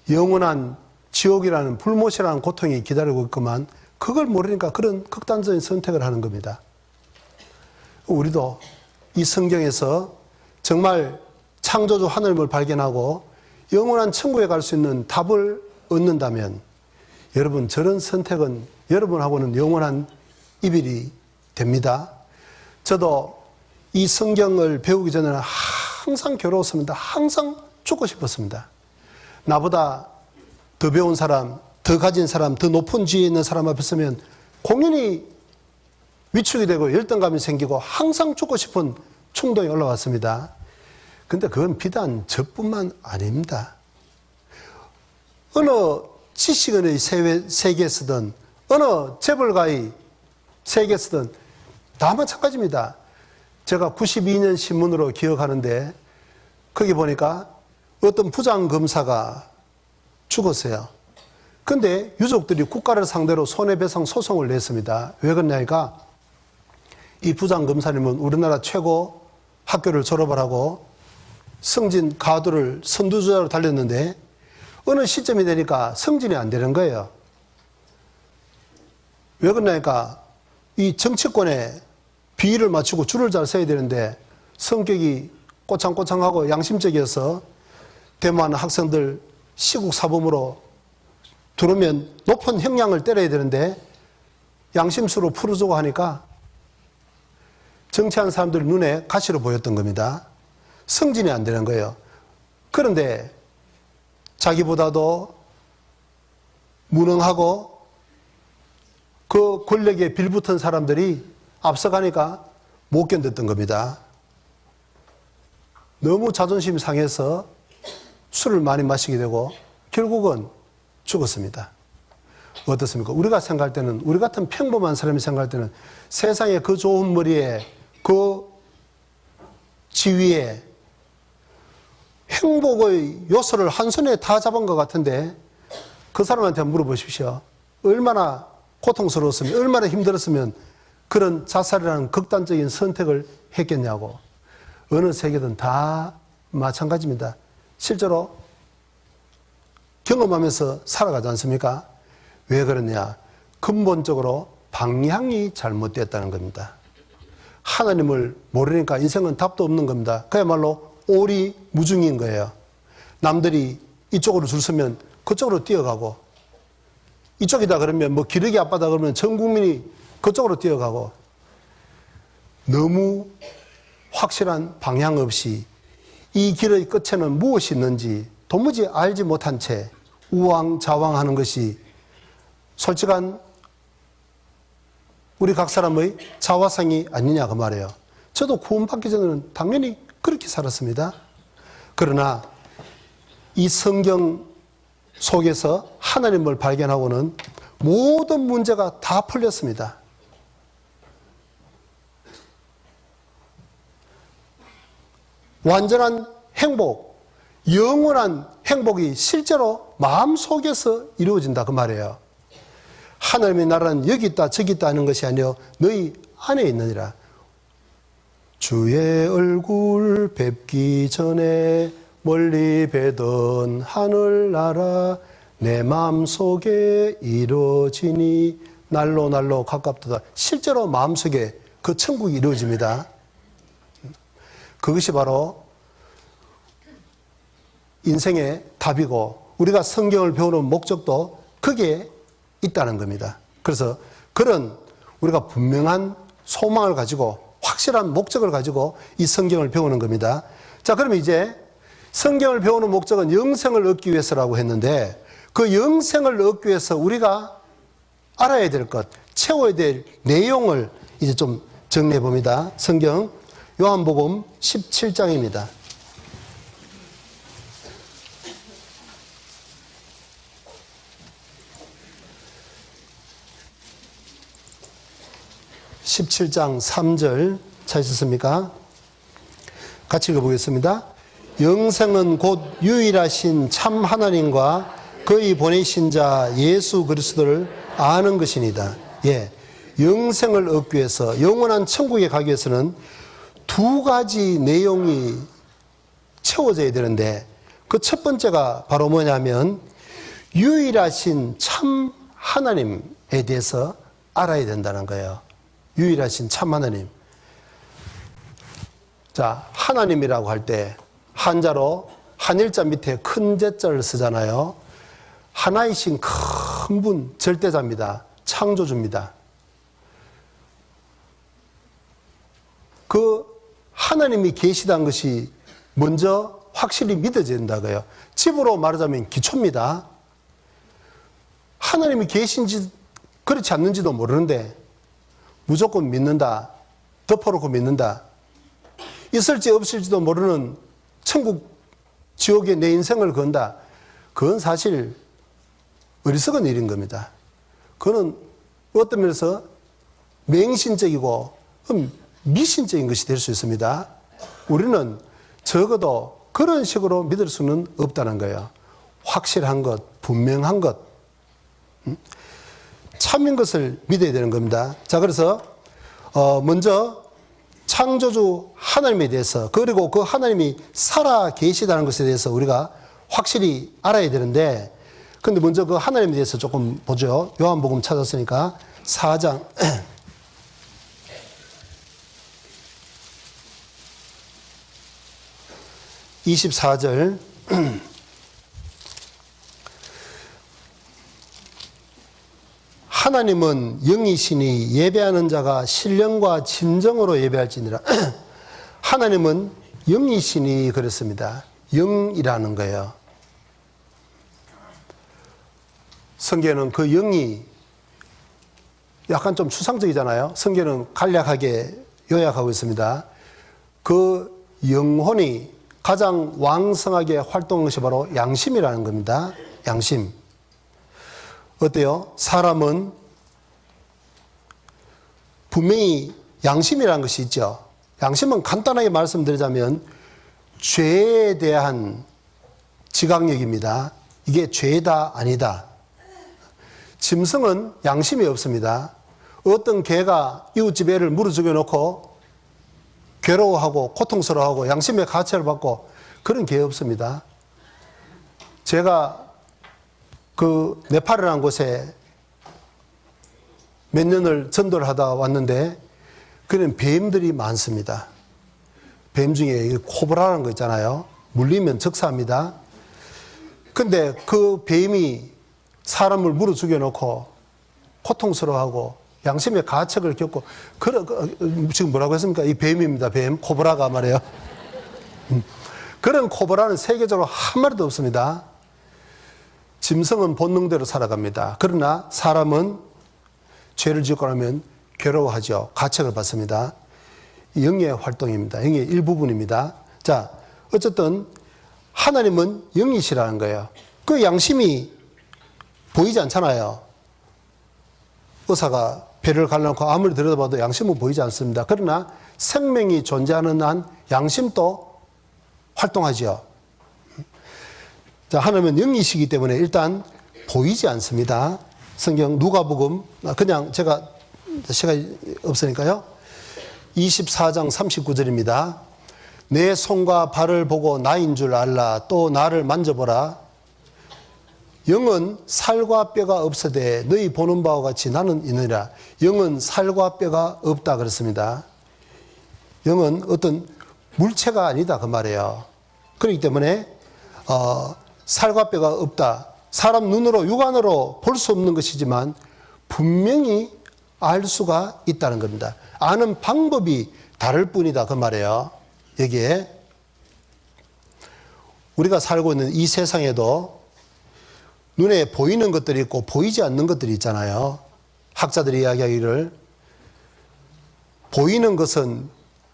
영원한 지옥이라는 불못이라는 고통이 기다리고 있구만 그걸 모르니까 그런 극단적인 선택을 하는 겁니다. 우리도 이 성경에서 정말 창조주 하나님을 발견하고 영원한 천국에 갈 수 있는 답을 얻는다면 여러분 저런 선택은 여러분하고는 영원한 이별이 됩니다. 저도 이 성경을 배우기 전에는 항상 괴로웠습니다. 항상 죽고 싶었습니다. 나보다 더 배운 사람, 더 가진 사람, 더 높은 지위에 있는 사람 앞에 서면 공연히 위축이 되고 열등감이 생기고 항상 죽고 싶은 충동이 올라왔습니다. 근데 그건 비단 저뿐만 아닙니다. 어느 지식인의 세계에서든 어느 재벌가의 세계에서든 다 마찬가지입니다. 제가 92년 신문으로 기억하는데 거기 보니까 어떤 부장검사가 죽었어요. 근데 유족들이 국가를 상대로 손해배상 소송을 냈습니다. 왜 그러냐니까 이 부장검사님은 우리나라 최고 학교를 졸업을 하고 승진 가도를 선두주자로 달렸는데 어느 시점이 되니까 승진이 안 되는 거예요. 왜 그러냐니까 이 정치권에 비위를 맞추고 줄을 잘 서야 되는데 성격이 꼬창꼬창하고 양심적이어서 데모하는 학생들 시국 사범으로 들어오면 높은 형량을 때려야 되는데 양심수로 풀어주고 하니까 정치하는 사람들 눈에 가시로 보였던 겁니다. 승진이 안 되는 거예요. 그런데 자기보다도 무능하고 그 권력에 빌붙은 사람들이 앞서가니까 못 견뎠던 겁니다. 너무 자존심이 상해서 술을 많이 마시게 되고 결국은 죽었습니다. 어떻습니까? 우리가 생각할 때는, 우리 같은 평범한 사람이 생각할 때는 세상에 그 좋은 머리에 그 지위에 행복의 요소를 한 손에 다 잡은 것 같은데 그 사람한테 물어보십시오. 얼마나 고통스러웠으면, 얼마나 힘들었으면 그런 자살이라는 극단적인 선택을 했겠냐고. 어느 세계든 다 마찬가지입니다. 실제로 경험하면서 살아가지 않습니까? 왜 그러냐? 근본적으로 방향이 잘못됐다는 겁니다. 하나님을 모르니까 인생은 답도 없는 겁니다. 그야말로 오리무중인 거예요. 남들이 이쪽으로 줄 서면 그쪽으로 뛰어가고 이쪽이다 그러면 뭐 기러기 아빠다 그러면 전 국민이 그쪽으로 뛰어가고 너무 확실한 방향 없이 이 길의 끝에는 무엇이 있는지 도무지 알지 못한 채 우왕좌왕하는 것이 솔직한 우리 각 사람의 자화상이 아니냐 그 말이에요. 저도 구원받기 전에는 당연히 그렇게 살았습니다. 그러나 이 성경 속에서 하나님을 발견하고는 모든 문제가 다 풀렸습니다. 완전한 행복, 영원한 행복이 실제로 마음속에서 이루어진다 그 말이에요. 하나님의 나라는 여기 있다 저기 있다 하는 것이 아니요 너희 안에 있느니라. 주의 얼굴 뵙기 전에 멀리 뵈던 하늘나라 내 마음속에 이루어지니 날로 날로 가깝도다. 실제로 마음속에 그 천국이 이루어집니다. 그것이 바로 인생의 답이고 우리가 성경을 배우는 목적도 거기에 있다는 겁니다. 그래서 그런 우리가 분명한 소망을 가지고 확실한 목적을 가지고 이 성경을 배우는 겁니다. 자, 그러면 이제 성경을 배우는 목적은 영생을 얻기 위해서라고 했는데 그 영생을 얻기 위해서 우리가 알아야 될 것, 채워야 될 내용을 이제 좀 정리해 봅니다. 성경 요한복음 17장입니다. (17장 3절) 찾으셨습니까? 같이 읽어보겠습니다. 영생은 곧 유일하신 참 하나님과 그의 보내신 자 예수 그리스도를 아는 것이니다. 예, 영생을 얻기 위해서 영원한 천국에 가기 위해서는 두 가지 내용이 채워져야 되는데 그 첫 번째가 바로 뭐냐면 유일하신 참 하나님에 대해서 알아야 된다는 거예요. 유일하신 참 하나님. 자, 하나님이라고 할 때 한자로 한일자 밑에 큰 제자를 쓰잖아요. 하나이신 큰 분, 절대자입니다. 창조주입니다. 그 하나님이 계시다는 것이 먼저 확실히 믿어져야 된다고요. 집으로 말하자면 기초입니다. 하나님이 계신지 그렇지 않는지도 모르는데 무조건 믿는다. 덮어놓고 믿는다. 있을지 없을지도 모르는 천국, 지옥에 내 인생을 건다. 그건 사실 어리석은 일인 겁니다. 그거는 어떤 면에서 맹신적이고 미신적인 것이 될 수 있습니다. 우리는 적어도 그런 식으로 믿을 수는 없다는 거예요. 확실한 것, 분명한 것, 참인 것을 믿어야 되는 겁니다. 자, 그래서 먼저 창조주 하나님에 대해서 그리고 그 하나님이 살아 계시다는 것에 대해서 우리가 확실히 알아야 되는데 근데 먼저 그 하나님에 대해서 조금 보죠. 요한복음 찾았으니까 4장 24절 하나님은 영이시니 예배하는 자가 신령과 진정으로 예배할지니라. 하나님은 영이시니 그랬습니다. 영이라는 거예요. 성경에는 그 영이 약간 좀 추상적이잖아요. 성경은 간략하게 요약하고 있습니다. 그 영혼이 가장 왕성하게 활동하는 것이 바로 양심이라는 겁니다. 양심. 어때요? 사람은 분명히 양심이라는 것이 있죠. 양심은 간단하게 말씀드리자면 죄에 대한 지각력입니다. 이게 죄다 아니다. 짐승은 양심이 없습니다. 어떤 개가 이웃집 애를 물어 죽여놓고 괴로워하고 고통스러워하고 양심의 가책을 받고 그런 개 없습니다. 제가 그 네팔이라는 곳에 몇 년을 전도를 하다 왔는데 그런 뱀들이 많습니다. 뱀 중에 코브라라는 거 있잖아요. 물리면 적사합니다. 근데 그 뱀이 사람을 물어 죽여놓고 고통스러워하고 양심의 가책을 겪고 지금 뭐라고 했습니까? 이 뱀입니다. 뱀. 코브라가 말이에요. 그런 코브라는 세계적으로 한 마리도 없습니다. 짐승은 본능대로 살아갑니다. 그러나 사람은 죄를 짓고 나면 괴로워하죠. 가책을 받습니다. 영의 활동입니다. 영의 일부분입니다. 자, 어쨌든 하나님은 영이시라는 거예요. 그 양심이 보이지 않잖아요. 의사가 배를 갈라놓고 아무리 들여다봐도 양심은 보이지 않습니다. 그러나 생명이 존재하는 한 양심도 활동하죠. 자, 하나님은 영이시기 때문에 일단 보이지 않습니다. 성경 누가복음, 그냥 제가 시간이 없으니까요. 24장 39절입니다. 내 손과 발을 보고 나인 줄 알라. 또 나를 만져보라. 영은 살과 뼈가 없으되 너희 보는 바와 같이 나는 있느니라. 영은 살과 뼈가 없다 그랬습니다. 영은 어떤 물체가 아니다 그 말이에요. 그렇기 때문에 살과 뼈가 없다. 사람 눈으로 육안으로 볼 수 없는 것이지만 분명히 알 수가 있다는 겁니다. 아는 방법이 다를 뿐이다 그 말이에요. 여기에 우리가 살고 있는 이 세상에도 눈에 보이는 것들이 있고 보이지 않는 것들이 있잖아요. 학자들이 이야기하기를 보이는 것은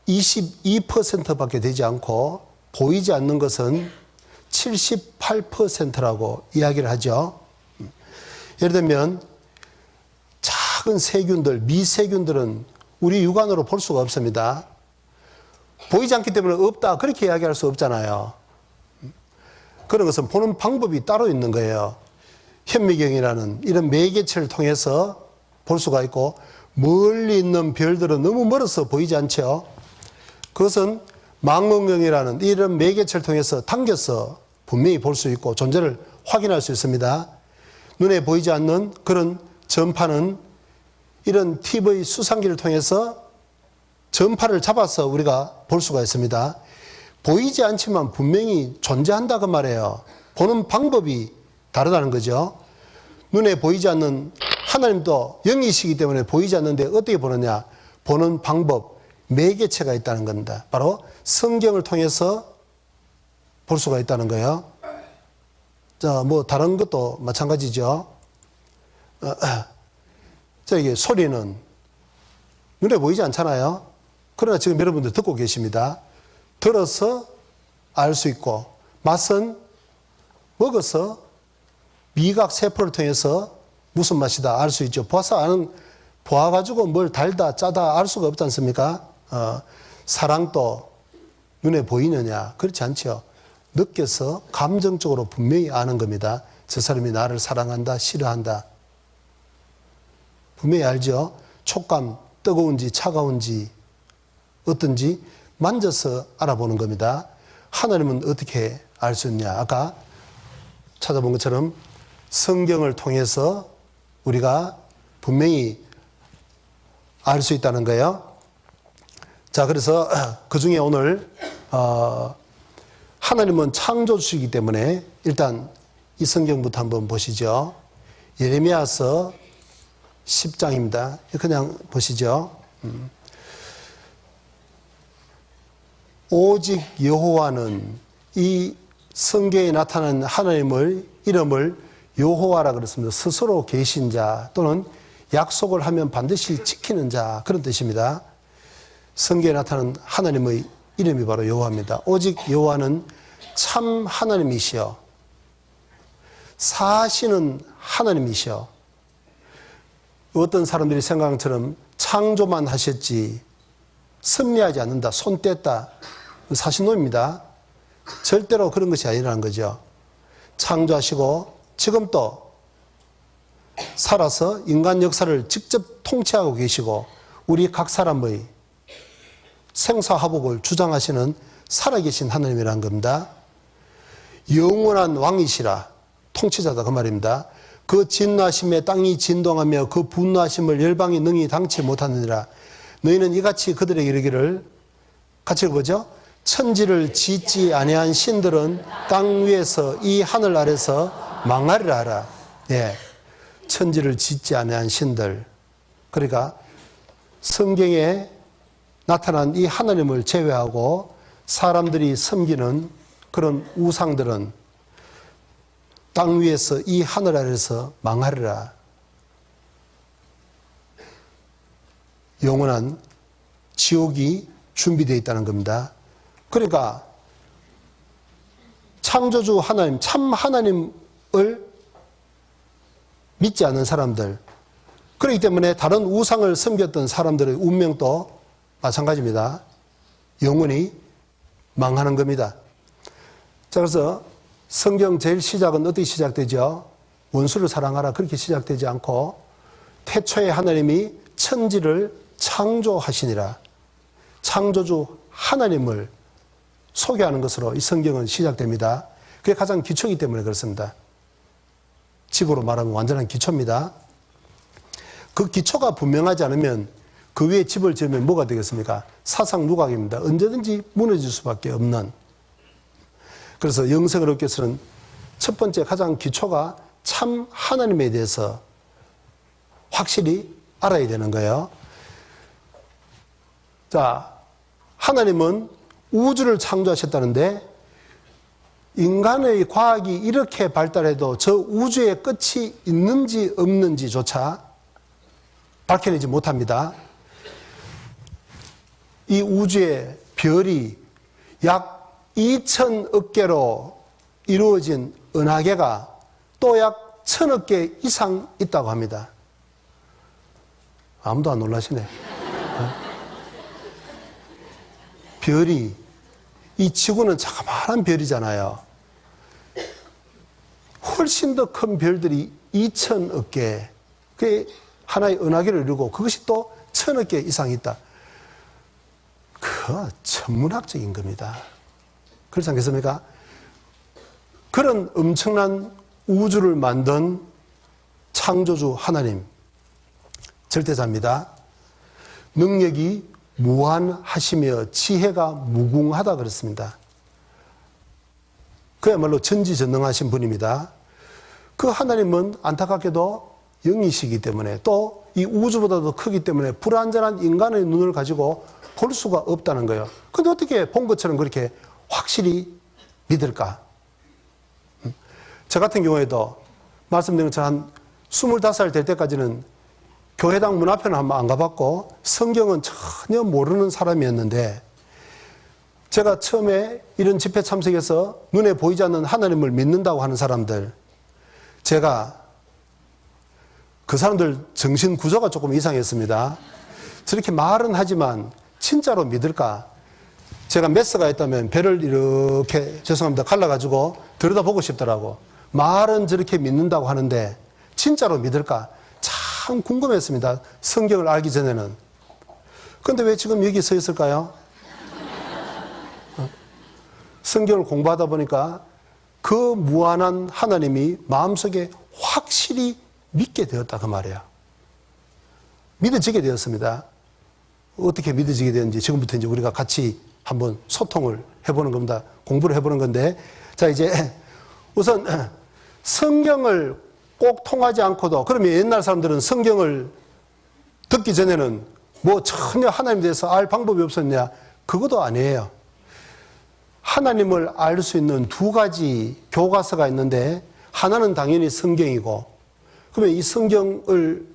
22%밖에 되지 않고 보이지 않는 것은 78%라고 이야기를 하죠. 예를 들면 작은 세균들, 미세균들은 우리 육안으로 볼 수가 없습니다. 보이지 않기 때문에 없다 그렇게 이야기할 수 없잖아요. 그런 것은 보는 방법이 따로 있는 거예요. 현미경이라는 이런 매개체를 통해서 볼 수가 있고 멀리 있는 별들은 너무 멀어서 보이지 않죠. 그것은 망원경이라는 이런 매개체를 통해서 당겨서 분명히 볼 수 있고 존재를 확인할 수 있습니다. 눈에 보이지 않는 그런 전파는 이런 TV 수상기를 통해서 전파를 잡아서 우리가 볼 수가 있습니다. 보이지 않지만 분명히 존재한다 그 말이에요. 보는 방법이 다르다는 거죠. 눈에 보이지 않는 하나님도 영이시기 때문에 보이지 않는데 어떻게 보느냐? 보는 방법, 매개체가 있다는 겁니다. 바로 성경을 통해서 볼 수가 있다는 거예요. 자, 뭐 다른 것도 마찬가지죠. 이게 소리는 눈에 보이지 않잖아요. 그러나 지금 여러분들 듣고 계십니다. 들어서 알 수 있고 맛은 먹어서 미각 세포를 통해서 무슨 맛이다 알 수 있죠. 보아가지고 뭘 달다 짜다 알 수가 없지 않습니까? 사랑도 눈에 보이느냐? 그렇지 않죠. 느껴서 감정적으로 분명히 아는 겁니다. 저 사람이 나를 사랑한다, 싫어한다. 분명히 알죠. 촉감, 뜨거운지 차가운지 어떤지 만져서 알아보는 겁니다. 하나님은 어떻게 알 수 있냐? 아까 찾아본 것처럼 성경을 통해서 우리가 분명히 알 수 있다는 거예요. 자, 그래서 그 중에 오늘 하나님은 창조주이기 때문에 일단 이 성경부터 한번 보시죠. 예레미야서 10장입니다. 그냥 보시죠. 오직 여호와는 이 성경에 나타난 하나님을 이름을 여호와라 그랬습니다. 스스로 계신 자 또는 약속을 하면 반드시 지키는 자 그런 뜻입니다. 성경에 나타난 하나님의 이름이 바로 여호와입니다. 오직 여호와는 참 하나님이시여 사시는 하나님이시여. 어떤 사람들이 생각한 것처럼 창조만 하셨지 섭리하지 않는다, 손 뗐다, 사신놈입니다. 절대로 그런 것이 아니라는 거죠. 창조하시고 지금 또 살아서 인간 역사를 직접 통치하고 계시고 우리 각 사람의 생사화복을 주장하시는 살아계신 하나님이라는 겁니다. 영원한 왕이시라, 통치자다 그 말입니다. 그 진노하심에 땅이 진동하며 그 분노하심을 열방이 능히 당치 못하느니라. 너희는 이같이 그들에게 이르기를, 같이 읽어보죠. 천지를 짓지 아니한 신들은 땅 위에서 이 하늘 아래서 망하리라 하라. 예, 천지를 짓지 아니한 신들. 그러니까 성경에 나타난 이 하나님을 제외하고 사람들이 섬기는 그런 우상들은 땅 위에서 이 하늘 아래서 망하리라. 영원한 지옥이 준비되어 있다는 겁니다. 그러니까 창조주 하나님, 참 하나님을 믿지 않는 사람들, 그렇기 때문에 다른 우상을 섬겼던 사람들의 운명도 마찬가지입니다. 영원히 망하는 겁니다. 자, 그래서 성경 제일 시작은 어떻게 시작되죠? 원수를 사랑하라 그렇게 시작되지 않고 태초에 하나님이 천지를 창조하시니라. 창조주 하나님을 소개하는 것으로 이 성경은 시작됩니다. 그게 가장 기초이기 때문에 그렇습니다. 집으로 말하면 완전한 기초입니다. 그 기초가 분명하지 않으면 그 위에 집을 지으면 뭐가 되겠습니까? 사상 누각입니다. 언제든지 무너질 수밖에 없는. 그래서 영성을 얻기 위해서는 첫 번째 가장 기초가 참 하나님에 대해서 확실히 알아야 되는 거예요. 자, 하나님은 우주를 창조하셨다는데 인간의 과학이 이렇게 발달해도 저 우주의 끝이 있는지 없는지조차 밝혀내지 못합니다. 이 우주의 별이 약 2천억 개로 이루어진 은하계가 또 약 1,000억 개 이상 있다고 합니다. 아무도 안 놀라시네. 별이, 이 지구는 자그마한 별이잖아요. 훨씬 더 큰 별들이 2천억 개, 그게 하나의 은하계를 이루고 그것이 또 1,000억 개 이상 있다. 그거 천문학적인 겁니다. 그렇지 않겠습니까? 그런 엄청난 우주를 만든 창조주 하나님, 절대자입니다. 능력이 무한하시며 지혜가 무궁하다 그랬습니다. 그야말로 전지전능하신 분입니다. 그 하나님은 안타깝게도 영이시기 때문에 또 이 우주보다도 크기 때문에 불완전한 인간의 눈을 가지고 볼 수가 없다는 거예요. 근데 어떻게 본 것처럼 그렇게 확실히 믿을까? 저 같은 경우에도 말씀드린 것처럼 한 25살 될 때까지는 교회당 문 앞에는 한번 안 가봤고 성경은 전혀 모르는 사람이었는데 제가 처음에 이런 집회 참석해서 눈에 보이지 않는 하나님을 믿는다고 하는 사람들, 제가 그 사람들 정신 구조가 조금 이상했습니다. 저렇게 말은 하지만 진짜로 믿을까? 제가 메스가 있다면 배를 이렇게 죄송합니다 갈라가지고 들여다보고 싶더라고. 말은 저렇게 믿는다고 하는데 진짜로 믿을까? 참 궁금했습니다. 성경을 알기 전에는. 그런데 왜 지금 여기 서 있을까요? 성경을 공부하다 보니까 그 무한한 하나님이 마음속에 확실히 믿게 되었다 그 말이에요. 믿어지게 되었습니다. 어떻게 믿어지게 되는지 지금부터 이제 우리가 같이 한번 소통을 해보는 겁니다. 공부를 해보는 건데, 자 이제 우선 성경을 꼭 통하지 않고도, 그러면 옛날 사람들은 성경을 듣기 전에는 뭐 전혀 하나님에 대해서 알 방법이 없었냐? 그것도 아니에요. 하나님을 알 수 있는 두 가지 교과서가 있는데 하나는 당연히 성경이고, 그러면 이 성경을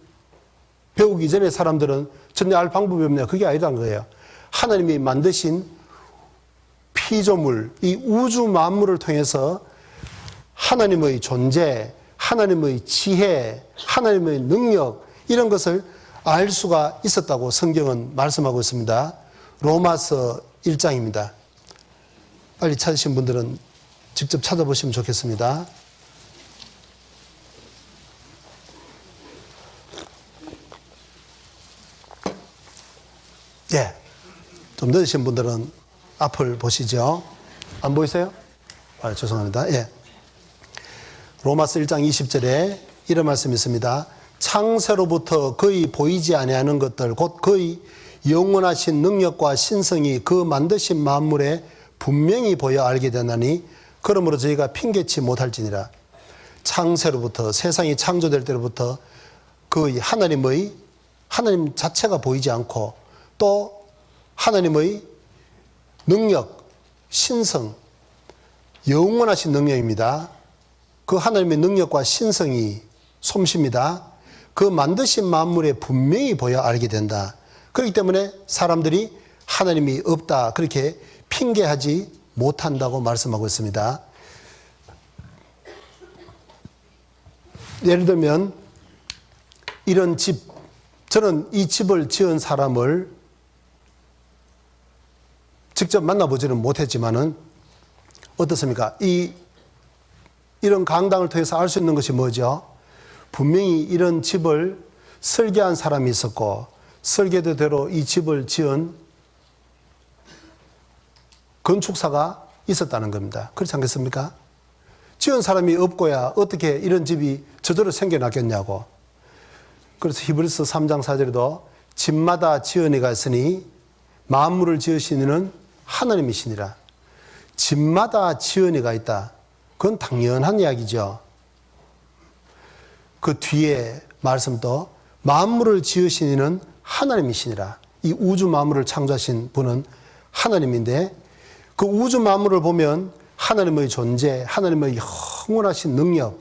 배우기 전에 사람들은 전혀 알 방법이 없냐? 그게 아니란 거예요. 하나님이 만드신 피조물, 이 우주 만물을 통해서 하나님의 존재, 하나님의 지혜, 하나님의 능력, 이런 것을 알 수가 있었다고 성경은 말씀하고 있습니다. 로마서 1장입니다. 빨리 찾으신 분들은 직접 찾아보시면 좋겠습니다. 예. 좀 늦으신 분들은 앞을 보시죠. 안 보이세요? 아, 죄송합니다. 예. 로마서 1장 20절에 이런 말씀이 있습니다. 창세로부터 거의 보이지 아니하는 것들, 곧 거의 영원하신 능력과 신성이 그 만드신 만물에 분명히 보여 알게 되나니 그러므로 저희가 핑계치 못할지니라. 창세로부터, 세상이 창조될 때로부터 거의 하나님 자체가 보이지 않고 또 하나님의 능력, 신성, 영원하신 능력입니다. 그 하나님의 능력과 신성이 솜씨입니다. 그 만드신 만물에 분명히 보여 알게 된다. 그렇기 때문에 사람들이 하나님이 없다 그렇게 핑계하지 못한다고 말씀하고 있습니다. 예를 들면 이런 집, 저는 이 집을 지은 사람을 직접 만나보지는 못했지만은 어떻습니까? 이런 강당을 통해서 알 수 있는 것이 뭐죠? 분명히 이런 집을 설계한 사람이 있었고 설계대로 이 집을 지은 건축사가 있었다는 겁니다. 그렇지 않겠습니까? 지은 사람이 없고야 어떻게 이런 집이 저절로 생겨났겠냐고. 그래서 히브리서 3장 4절에도 집마다 지은이가 있으니 만물을 지으신 이는 하나님이시니라. 집마다 지은이가 있다. 그건 당연한 이야기죠. 그 뒤에 말씀도 만물을 지으신 이는 하나님이시니라. 이 우주 만물을 창조하신 분은 하나님인데 그 우주 만물을 보면 하나님의 존재, 하나님의 영원하신 능력,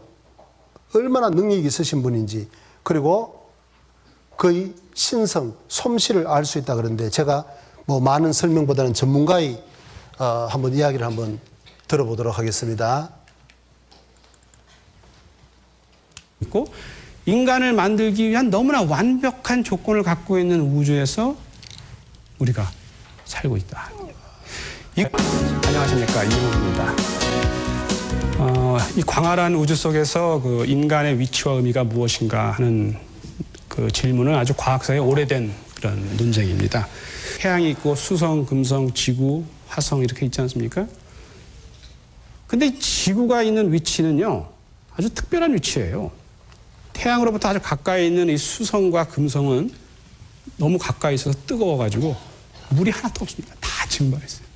얼마나 능력이 있으신 분인지, 그리고 그의 신성, 솜씨를 알 수 있다 그러는데 제가 뭐 많은 설명보다는 전문가의 한번 이야기를 한번 들어보도록 하겠습니다. 있고 인간을 만들기 위한 너무나 완벽한 조건을 갖고 있는 우주에서 우리가 살고 있다. 안녕하십니까, 이용입니다. 이 광활한 우주 속에서 그 인간의 위치와 의미가 무엇인가 하는 그 질문은 아주 과학사의 오래된 그런 논쟁입니다. 태양이 있고 수성, 금성, 지구, 화성 이렇게 있지 않습니까? 근데 이 지구가 있는 위치는요, 아주 특별한 위치예요. 태양으로부터 아주 가까이 있는 이 수성과 금성은 너무 가까이 있어서 뜨거워가지고 물이 하나도 없습니다. 다 증발했어요.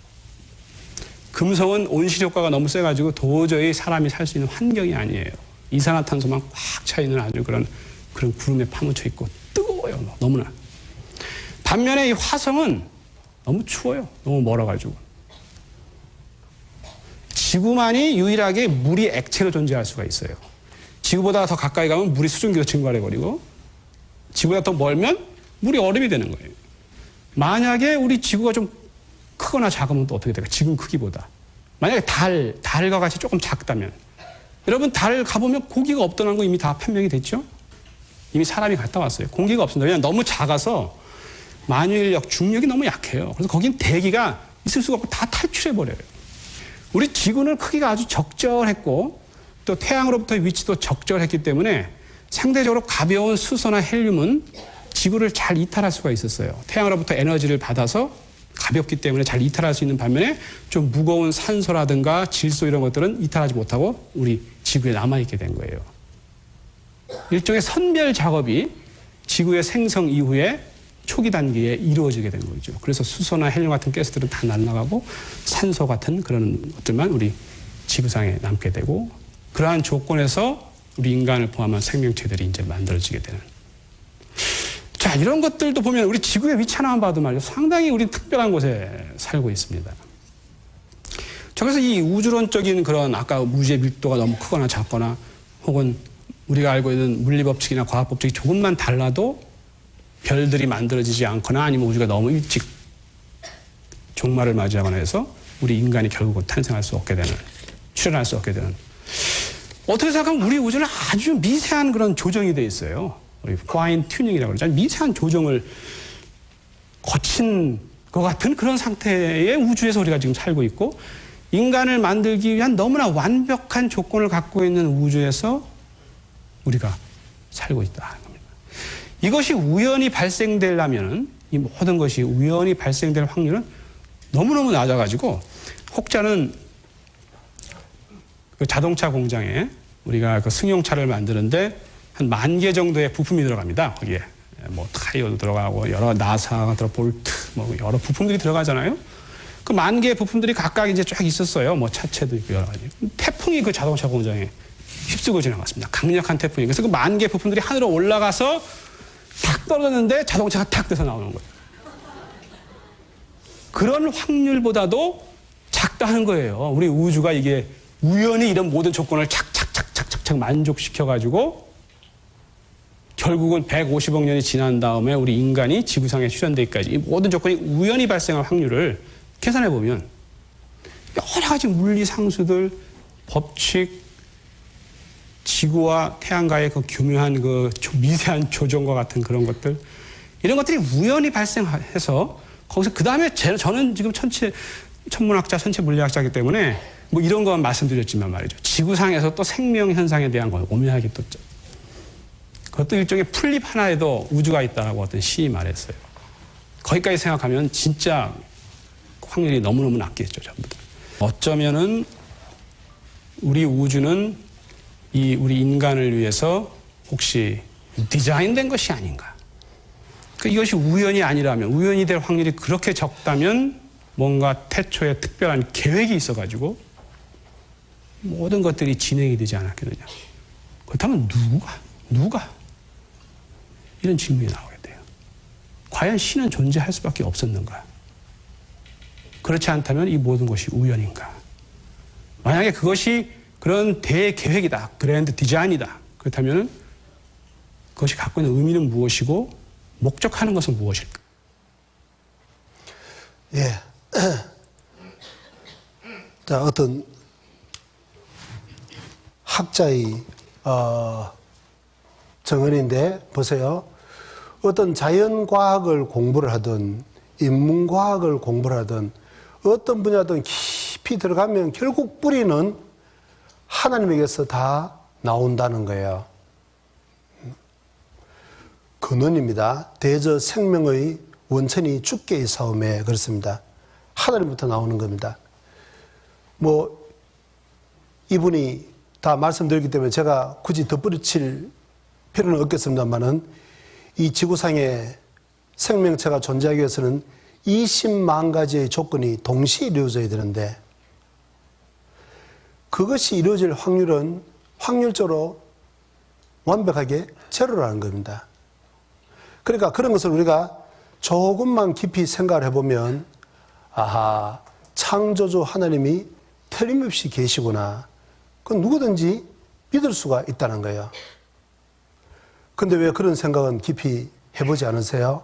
금성은 온실 효과가 너무 세가지고 도저히 사람이 살 수 있는 환경이 아니에요. 이산화탄소만 꽉 차 있는 아주 그런 구름에 파묻혀 있고 뜨거워요. 너무나. 반면에 이 화성은 너무 추워요. 너무 멀어가지고. 지구만이 유일하게 물이 액체로 존재할 수가 있어요. 지구보다 더 가까이 가면 물이 수증기로 증발해버리고 지구보다 더 멀면 물이 얼음이 되는 거예요. 만약에 우리 지구가 좀 크거나 작으면 또 어떻게 될까? 지구 크기보다. 만약에 달과 같이 조금 작다면 여러분 달 가보면 고기가 없다는 거 이미 다 판명이 됐죠? 이미 사람이 갔다 왔어요. 공기가 없습니다. 왜냐하면 너무 작아서 만유인력, 중력이 너무 약해요. 그래서 거긴 대기가 있을 수가 없고 다 탈출해버려요. 우리 지구는 크기가 아주 적절했고 또 태양으로부터의 위치도 적절했기 때문에 상대적으로 가벼운 수소나 헬륨은 지구를 잘 이탈할 수가 있었어요. 태양으로부터 에너지를 받아서 가볍기 때문에 잘 이탈할 수 있는 반면에 좀 무거운 산소라든가 질소 이런 것들은 이탈하지 못하고 우리 지구에 남아있게 된 거예요. 일종의 선별 작업이 지구의 생성 이후에 초기 단계에 이루어지게 된 거죠. 그래서 수소나 헬륨 같은 가스들은 다 날아가고 산소 같은 그런 것들만 우리 지구상에 남게 되고 그러한 조건에서 우리 인간을 포함한 생명체들이 이제 만들어지게 되는. 자, 이런 것들도 보면 우리 지구의 위치 하나만 봐도 말이죠. 상당히 우리 특별한 곳에 살고 있습니다. 자, 그래서 이 우주론적인 그런 아까 우주의 밀도가 너무 크거나 작거나 혹은 우리가 알고 있는 물리법칙이나 과학법칙이 조금만 달라도 별들이 만들어지지 않거나 아니면 우주가 너무 일찍 종말을 맞이하거나 해서 우리 인간이 결국은 탄생할 수 없게 되는, 출현할 수 없게 되는. 어떻게 생각하면 우리 우주는 아주 미세한 그런 조정이 돼 있어요. 우리 파인 튜닝이라고 그러죠. 미세한 조정을 거친 것 같은 그런 상태의 우주에서 우리가 지금 살고 있고 인간을 만들기 위한 너무나 완벽한 조건을 갖고 있는 우주에서 우리가 살고 있다. 이것이 우연히 발생되려면 이 모든 것이 우연히 발생될 확률은 너무너무 낮아가지고 혹자는 그 자동차 공장에 우리가 그 승용차를 만드는데 한 10,000개 정도의 부품이 들어갑니다. 거기에 뭐 타이어도 들어가고 여러 나사가 들어 볼트 뭐 여러 부품들이 들어가잖아요. 그 10,000개의 부품들이 각각 이제 쫙 있었어요. 뭐 차체도 있고 여러 가지. 태풍이 그 자동차 공장에 휩쓰고 지나갔습니다. 강력한 태풍이. 그래서 그 10,000개 부품들이 하늘로 올라가서 탁 떨어졌는데 자동차가 탁 돼서 나오는 거예요. 그런 확률보다도 작다는 거예요. 우리 우주가 이게 우연히 이런 모든 조건을 착착착착착 만족시켜가지고 결국은 150억 년이 지난 다음에 우리 인간이 지구상에 출현되기까지 이 모든 조건이 우연히 발생할 확률을 계산해 보면 여러 가지 물리 상수들, 법칙, 지구와 태양과의 그 교묘한 그 미세한 조정과 같은 그런 것들 이런 것들이 우연히 발생해서 거기서 그 다음에 저는 지금 천문학자, 천체 물리학자이기 때문에 뭐 이런 것만 말씀드렸지만 말이죠. 지구상에서 또 생명 현상에 대한 걸 오묘하게 또 그것도 일종의 풀잎 하나에도 우주가 있다라고 어떤 시인이 말했어요. 거기까지 생각하면 진짜 확률이 너무너무 낮겠죠, 전부 다. 어쩌면은 우리 우주는 우리 인간을 위해서 혹시 디자인된 것이 아닌가. 이것이 우연이 아니라면, 우연이 될 확률이 그렇게 적다면 뭔가 태초에 특별한 계획이 있어가지고 모든 것들이 진행이 되지 않았겠느냐. 그렇다면 누가? 이런 질문이 나오게 돼요. 과연 신은 존재할 수밖에 없었는가? 그렇지 않다면 이 모든 것이 우연인가? 만약에 그것이 그런 대계획이다, 그랜드 디자인이다. 그렇다면 그것이 갖고 있는 의미는 무엇이고 목적하는 것은 무엇일까? 예. 자, 어떤 학자의 정언인데 보세요. 어떤 자연과학을 공부를 하든 인문과학을 공부를 하든 어떤 분야든 깊이 들어가면 결국 뿌리는 하나님에게서 다 나온다는 거예요. 근원입니다. 대저 생명의 원천이 주께의 싸움에 그렇습니다. 하나님부터 나오는 겁니다. 뭐 이분이 다 말씀드렸기 때문에 제가 굳이 덧붙일 필요는 없겠습니다만은 이 지구상에 생명체가 존재하기 위해서는 20만 가지의 조건이 동시에 이루어져야 되는데 그것이 이루어질 확률은 확률적으로 완벽하게 제로라는 겁니다. 그러니까 그런 것을 우리가 조금만 깊이 생각을 해보면 아하, 창조주 하나님이 틀림없이 계시구나. 그건 누구든지 믿을 수가 있다는 거예요. 근데 왜 그런 생각은 깊이 해보지 않으세요?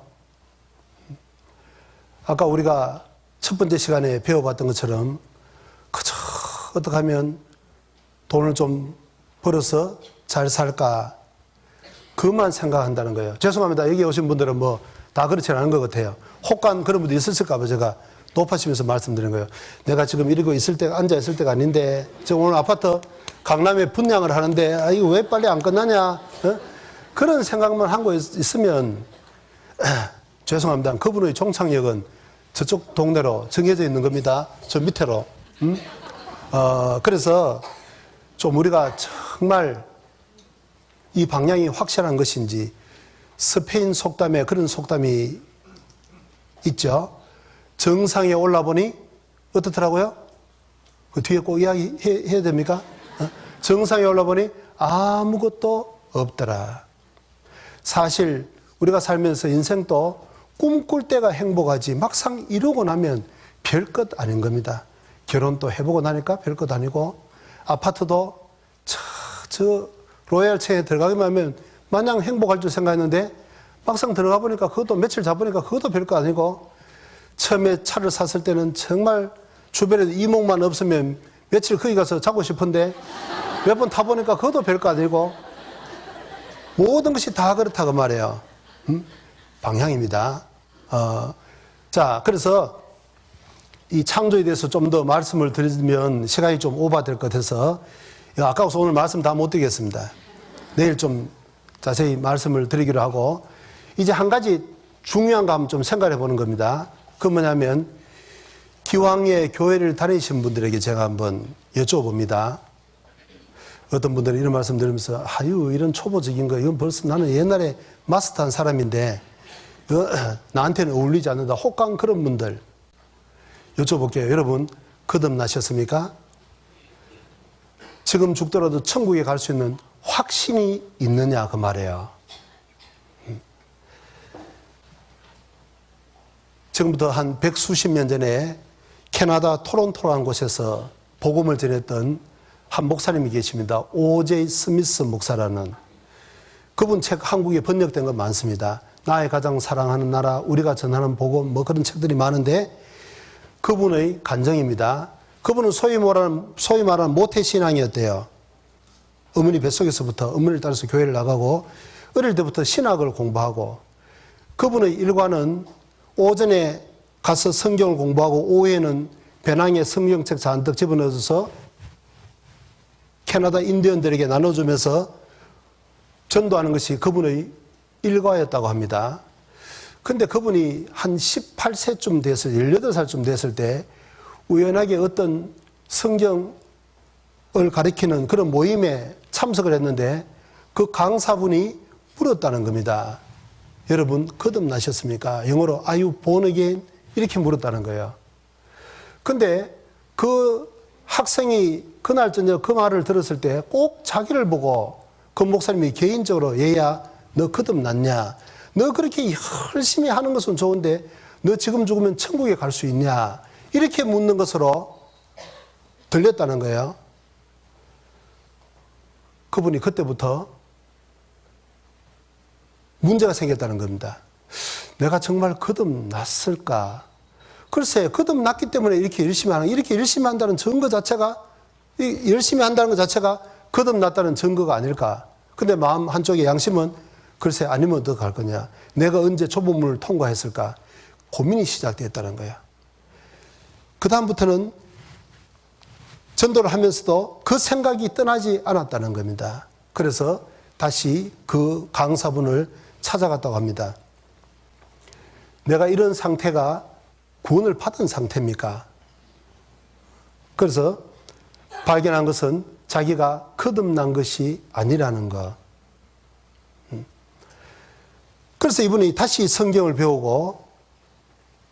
아까 우리가 첫 번째 시간에 배워봤던 것처럼 그저 어떻게 하면 돈을 좀 벌어서 잘 살까 그만 생각한다는 거예요. 죄송합니다. 여기 오신 분들은 뭐 다 그렇지 않은 것 같아요. 혹간 그런 분들이 있었을까 봐 제가 높아지면서 말씀드리는 거예요. 내가 지금 이러고 있을 때가 앉아 있을 때가 아닌데 지금 오늘 아파트 강남에 분양을 하는데 아 이거 왜 빨리 안 끝나냐? 어? 그런 생각만 하고 있으면 죄송합니다. 그분의 종착역은 저쪽 동네로 정해져 있는 겁니다. 저 밑으로. 그래서 좀 우리가 정말 이 방향이 확실한 것인지 스페인 속담에 그런 속담이 있죠. 정상에 올라보니 어떻더라고요? 그 뒤에 꼭 이야기해야 됩니까? 정상에 올라보니 아무것도 없더라. 사실 우리가 살면서 인생도 꿈꿀 때가 행복하지 막상 이루고 나면 별것 아닌 겁니다. 결혼도 해보고 나니까 별것 아니고 아파트도 저 로얄층에 들어가기만 하면 마냥 행복할 줄 생각했는데 막상 들어가 보니까 그것도 며칠 자보니까 그것도 별거 아니고 처음에 차를 샀을 때는 정말 주변에 이목만 없으면 며칠 거기 가서 자고 싶은데 몇 번 타보니까 그것도 별거 아니고 모든 것이 다 그렇다고 말해요. 방향입니다. 자, 그래서 이 창조에 대해서 좀 더 말씀을 드리면 시간이 좀 오버될 것 같아서 아까워서 오늘 말씀 다 못 드리겠습니다. 내일 좀 자세히 말씀을 드리기로 하고 이제 한 가지 중요한 거 한번 좀 생각해 보는 겁니다. 그 뭐냐면 기왕에 교회를 다니신 분들에게 제가 한번 여쭤봅니다. 어떤 분들은 이런 말씀 드리면서 아유 이런 초보적인 거 이건 벌써 나는 옛날에 마스터한 사람인데 나한테는 어울리지 않는다. 혹한 그런 분들 여쭤볼게요. 여러분 거듭나셨습니까? 지금 죽더라도 천국에 갈 수 있는 확신이 있느냐 그 말이에요. 지금부터 한 100수십 년 전에 캐나다 토론토라는 곳에서 복음을 전했던 한 목사님이 계십니다. O.J. 스미스 목사라는 그분 책 한국에 번역된 거 많습니다. 나의 가장 사랑하는 나라, 우리가 전하는 복음 뭐 그런 책들이 많은데 그분의 간증입니다. 그분은 소위 말하는 모태신앙이었대요. 어머니 뱃속에서부터 어머니를 따라서 교회를 나가고 어릴 때부터 신학을 공부하고 그분의 일과는 오전에 가서 성경을 공부하고 오후에는 배낭에 성경책 잔뜩 집어넣어서 캐나다 인디언들에게 나눠주면서 전도하는 것이 그분의 일과였다고 합니다. 근데 그분이 한 18세쯤 됐을, 18살쯤 됐을 때 우연하게 어떤 성경을 가리키는 그런 모임에 참석을 했는데 그 강사분이 물었다는 겁니다. 여러분 거듭나셨습니까? 영어로 Are you born again? 이렇게 물었다는 거예요. 근데 그 학생이 그날 저녁 그 말을 들었을 때 꼭 자기를 보고 그 목사님이 개인적으로 얘야 너 거듭났냐? 너 그렇게 열심히 하는 것은 좋은데 너 지금 죽으면 천국에 갈 수 있냐? 이렇게 묻는 것으로 들렸다는 거예요. 그분이 그때부터 문제가 생겼다는 겁니다. 내가 정말 거듭났을까? 글쎄, 거듭났기 때문에 이렇게 열심히 하는, 이렇게 열심히 한다는 증거 자체가, 열심히 한다는 것 자체가 거듭났다는 증거가 아닐까? 근데 마음 한쪽에 양심은 글쎄, 아니면 어떡할 거냐? 내가 언제 좁은 문을 통과했을까? 고민이 시작됐다는 거야. 그다음부터는 전도를 하면서도 그 생각이 떠나지 않았다는 겁니다. 그래서 다시 그 강사분을 찾아갔다고 합니다. 내가 이런 상태가 구원을 받은 상태입니까? 그래서 발견한 것은 자기가 거듭난 것이 아니라는 것. 그래서 이분이 다시 성경을 배우고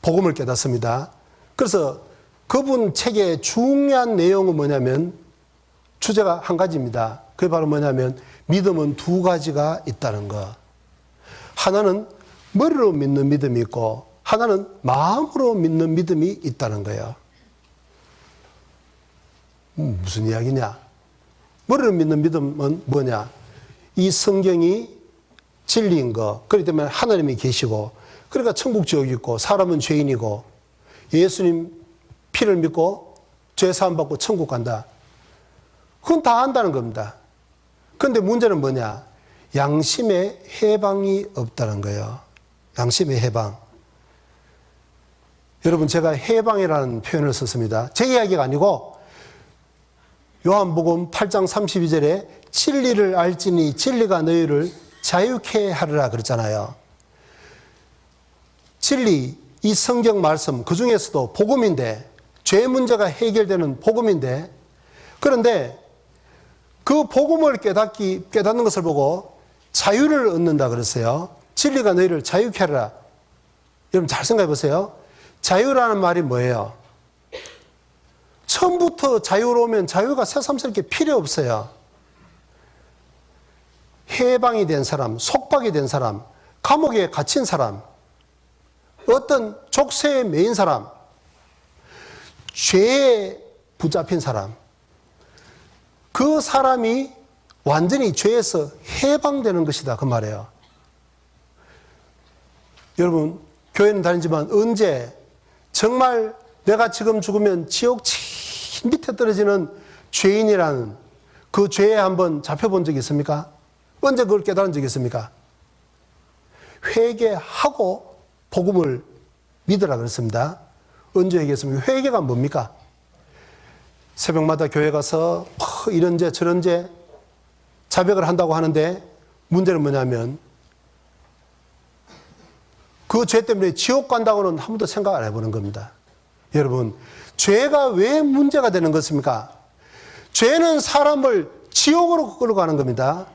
복음을 깨닫습니다. 그래서 그분 책의 중요한 내용은 뭐냐면 주제가 한 가지입니다. 그게 바로 뭐냐면 믿음은 두 가지가 있다는 것. 하나는 머리로 믿는 믿음이 있고 하나는 마음으로 믿는 믿음이 있다는 거예요. 무슨 이야기냐? 머리로 믿는 믿음은 뭐냐? 이 성경이 진리인 거. 그렇기 때문에 하나님이 계시고 그러니까 천국 지옥이 있고 사람은 죄인이고 예수님 피를 믿고 죄 사함 받고 천국 간다. 그건 다 안다는 겁니다. 그런데 문제는 뭐냐? 양심의 해방이 없다는 거예요. 양심의 해방. 여러분 제가 해방이라는 표현을 썼습니다. 제 이야기가 아니고 요한복음 8장 32절에 진리를 알지니 진리가 너희를 자유케 하리라 그랬잖아요. 진리, 이 성경 말씀 그 중에서도 복음인데 죄 문제가 해결되는 복음인데 그런데 그 복음을 깨닫는 것을 보고 자유를 얻는다 그랬어요. 진리가 너희를 자유케 하리라. 여러분 잘 생각해 보세요. 자유라는 말이 뭐예요? 처음부터 자유로우면 자유가 새삼스럽게 필요 없어요. 해방이 된 사람, 속박이 된 사람, 감옥에 갇힌 사람, 어떤 족쇄에 매인 사람, 죄에 붙잡힌 사람, 그 사람이 완전히 죄에서 해방되는 것이다 그 말이에요. 여러분 교회는 다니지만 언제 정말 내가 지금 죽으면 지옥 밑에 떨어지는 죄인이라는 그 죄에 한번 잡혀본 적이 있습니까? 언제 그걸 깨달은 적이 있습니까? 회개하고 복음을 믿으라 그랬습니다. 언제 회개했습니까? 회개가 뭡니까? 새벽마다 교회 가서 이런 죄 저런 죄 자백을 한다고 하는데 문제는 뭐냐면 그 죄 때문에 지옥 간다고는 한 번도 생각 안 해보는 겁니다. 여러분 죄가 왜 문제가 되는 것입니까? 죄는 사람을 지옥으로 끌어가는 겁니다.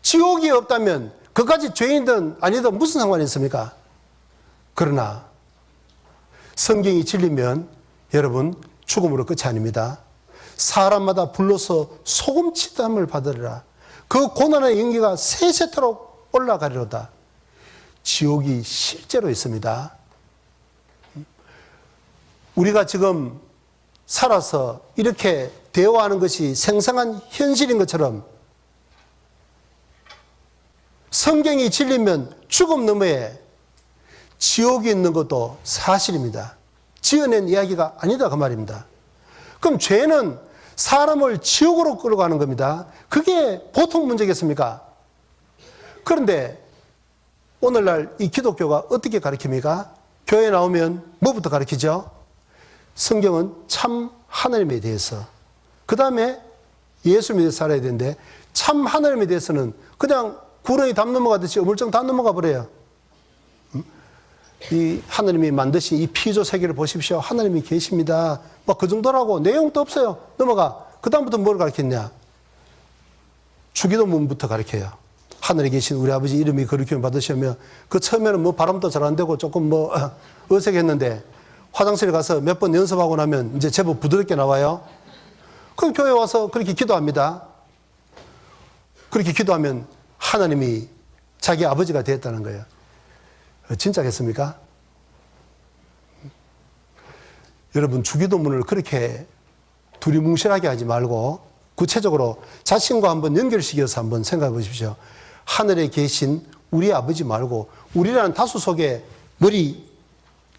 지옥이 없다면 그까지 죄인든 아니든 무슨 상관이 있습니까? 그러나 성경이 진리면 여러분 죽음으로 끝이 아닙니다. 사람마다 불러서 소금치담을 받으리라. 그 고난의 연기가 세세토록 올라가리로다. 지옥이 실제로 있습니다. 우리가 지금 살아서 이렇게 대화하는 것이 생생한 현실인 것처럼 성경이 진리면 죽음 너머에 지옥이 있는 것도 사실입니다. 지어낸 이야기가 아니다 그 말입니다. 그럼 죄는 사람을 지옥으로 끌어가는 겁니다. 그게 보통 문제겠습니까? 그런데 오늘날 이 기독교가 어떻게 가르칩니까? 교회 나오면 뭐부터 가르치죠? 성경은 참 하나님에 대해서, 그 다음에 예수 믿어 살아야 되는데 참 하나님에 대해서는 그냥 구렁이 담 넘어가듯이 어물쩡 다 넘어가 버려요. 이 하나님이 만드신 이 피조 세계를 보십시오. 하나님이 계십니다. 뭐 그 정도라고 내용도 없어요. 넘어가. 그 다음부터 뭘 가르쳤냐? 주기도문부터 가르쳐요. 하늘에 계신 우리 아버지 이름이 거룩히 받으시며 그 처음에는 뭐 발음도 잘 안 되고 조금 뭐 어색했는데 화장실에 가서 몇 번 연습하고 나면 이제 제법 부드럽게 나와요. 그럼 교회 와서 그렇게 기도합니다. 그렇게 기도하면 하나님이 자기 아버지가 되었다는 거예요. 진짜겠습니까? 여러분 주기도문을 그렇게 두리뭉실하게 하지 말고 구체적으로 자신과 한번 연결시켜서 한번 생각해 보십시오. 하늘에 계신 우리 아버지 말고 우리라는 다수 속에 머리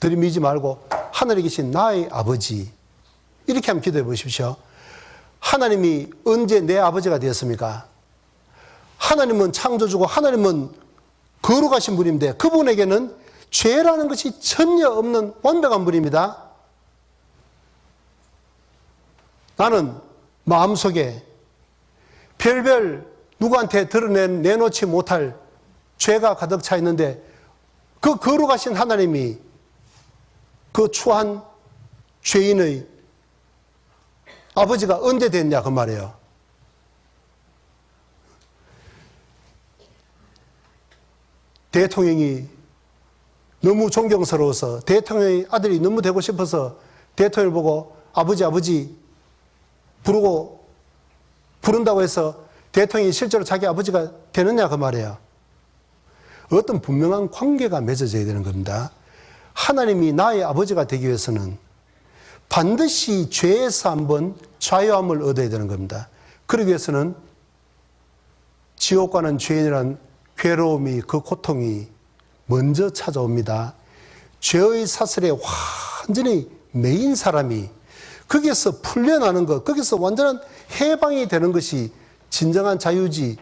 들이미지 말고 하늘에 계신 나의 아버지 이렇게 한번 기도해 보십시오. 하나님이 언제 내 아버지가 되었습니까? 하나님은 창조주고 하나님은 거룩하신 분인데 그분에게는 죄라는 것이 전혀 없는 완벽한 분입니다. 나는 마음속에 별별 누구한테 내놓지 못할 죄가 가득 차 있는데 그 거룩하신 하나님이 그 추한 죄인의 아버지가 언제 됐냐 그 말이에요. 대통령이 너무 존경스러워서 대통령의 아들이 너무 되고 싶어서 대통령을 보고 아버지 부른다고 해서 대통령이 실제로 자기 아버지가 되느냐 그 말이에요. 어떤 분명한 관계가 맺어져야 되는 겁니다. 하나님이 나의 아버지가 되기 위해서는 반드시 죄에서 한번 자유함을 얻어야 되는 겁니다. 그러기 위해서는 지옥 가는 죄인이란 괴로움이 그 고통이 먼저 찾아옵니다. 죄의 사슬에 완전히 매인 사람이 거기에서 풀려나는 것, 거기서 완전한 해방이 되는 것이 진정한 자유지.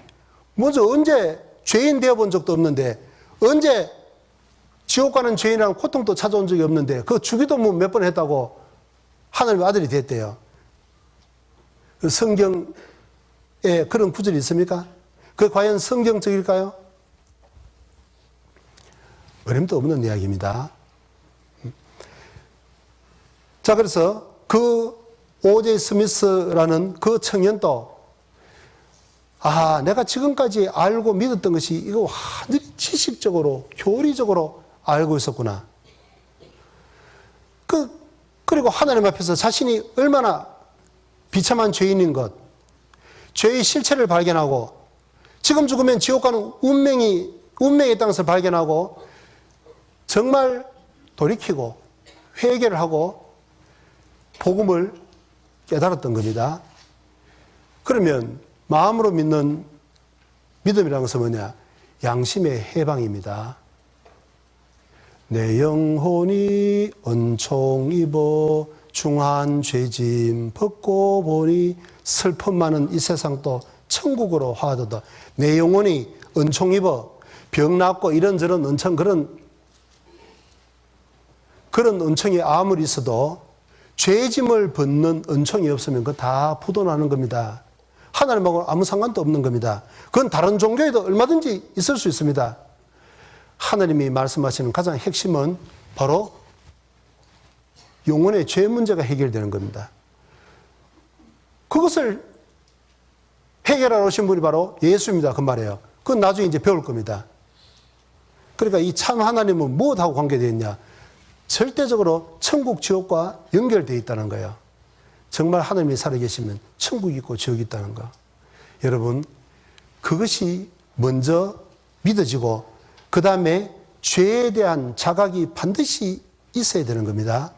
먼저 언제 죄인 되어본 적도 없는데 언제 지옥 가는 죄인이라는 고통도 찾아온 적이 없는데 그 주기도문 몇 번 했다고 하나님의 아들이 됐대요. 성경에 그런 구절이 있습니까? 그게 과연 성경적일까요? 어림도 없는 이야기입니다. 자, 그래서 그 오제이 스미스라는 그 청년도 내가 지금까지 알고 믿었던 것이 이거 완전히 지식적으로 교리적으로 알고 있었구나. 그리고 하나님 앞에서 자신이 얼마나 비참한 죄인인 것, 죄의 실체를 발견하고 지금 죽으면 지옥 가는 운명의 땅에서 발견하고 정말 돌이키고 회개를 하고 복음을 깨달았던 겁니다. 그러면 마음으로 믿는 믿음이라는 것은 뭐냐? 양심의 해방입니다. 내 영혼이 은총 입어 중한 죄짐 벗고 보니 슬픔 많은 이 세상도 천국으로 화하도다. 내 영혼이 은총 입어 병 낫고 이런저런 은총 그런 은총이 아무리 있어도 죄짐을 벗는 은총이 없으면 그거 다 부도나는 겁니다. 하나님하고 아무 상관도 없는 겁니다. 그건 다른 종교에도 얼마든지 있을 수 있습니다. 하나님이 말씀하시는 가장 핵심은 바로 영혼의 죄 문제가 해결되는 겁니다. 그것을 해결하러 오신 분이 바로 예수입니다. 그 말이에요. 그건 나중에 이제 배울 겁니다. 그러니까 이 참 하나님은 무엇하고 관계되어 있냐? 절대적으로 천국, 지옥과 연결되어 있다는 거예요. 정말 하나님이 살아계시면 천국이 있고 지옥이 있다는 거. 여러분, 그것이 먼저 믿어지고 그 다음에 죄에 대한 자각이 반드시 있어야 되는 겁니다.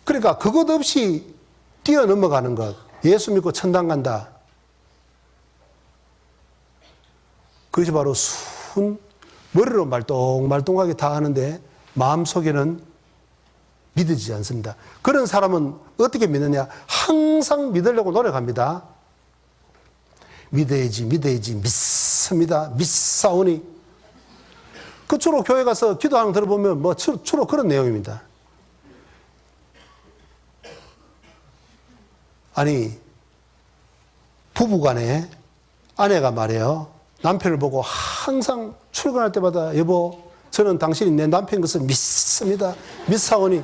그러니까 그것 없이 뛰어넘어가는 것. 예수 믿고 천당 간다. 그것이 바로 머리로 말똥말똥하게 다 하는데 마음속에는 믿어지지 않습니다. 그런 사람은 어떻게 믿느냐? 항상 믿으려고 노력합니다. 믿어야지 믿습니다. 믿사오니. 그 주로 교회 가서 기도하는 거 들어보면 뭐 주로 그런 내용입니다. 아니, 부부간에 아내가 말해요. 남편을 보고 항상 출근할 때마다 여보 저는 당신이 내 남편인 것을 믿습니다. 믿사오니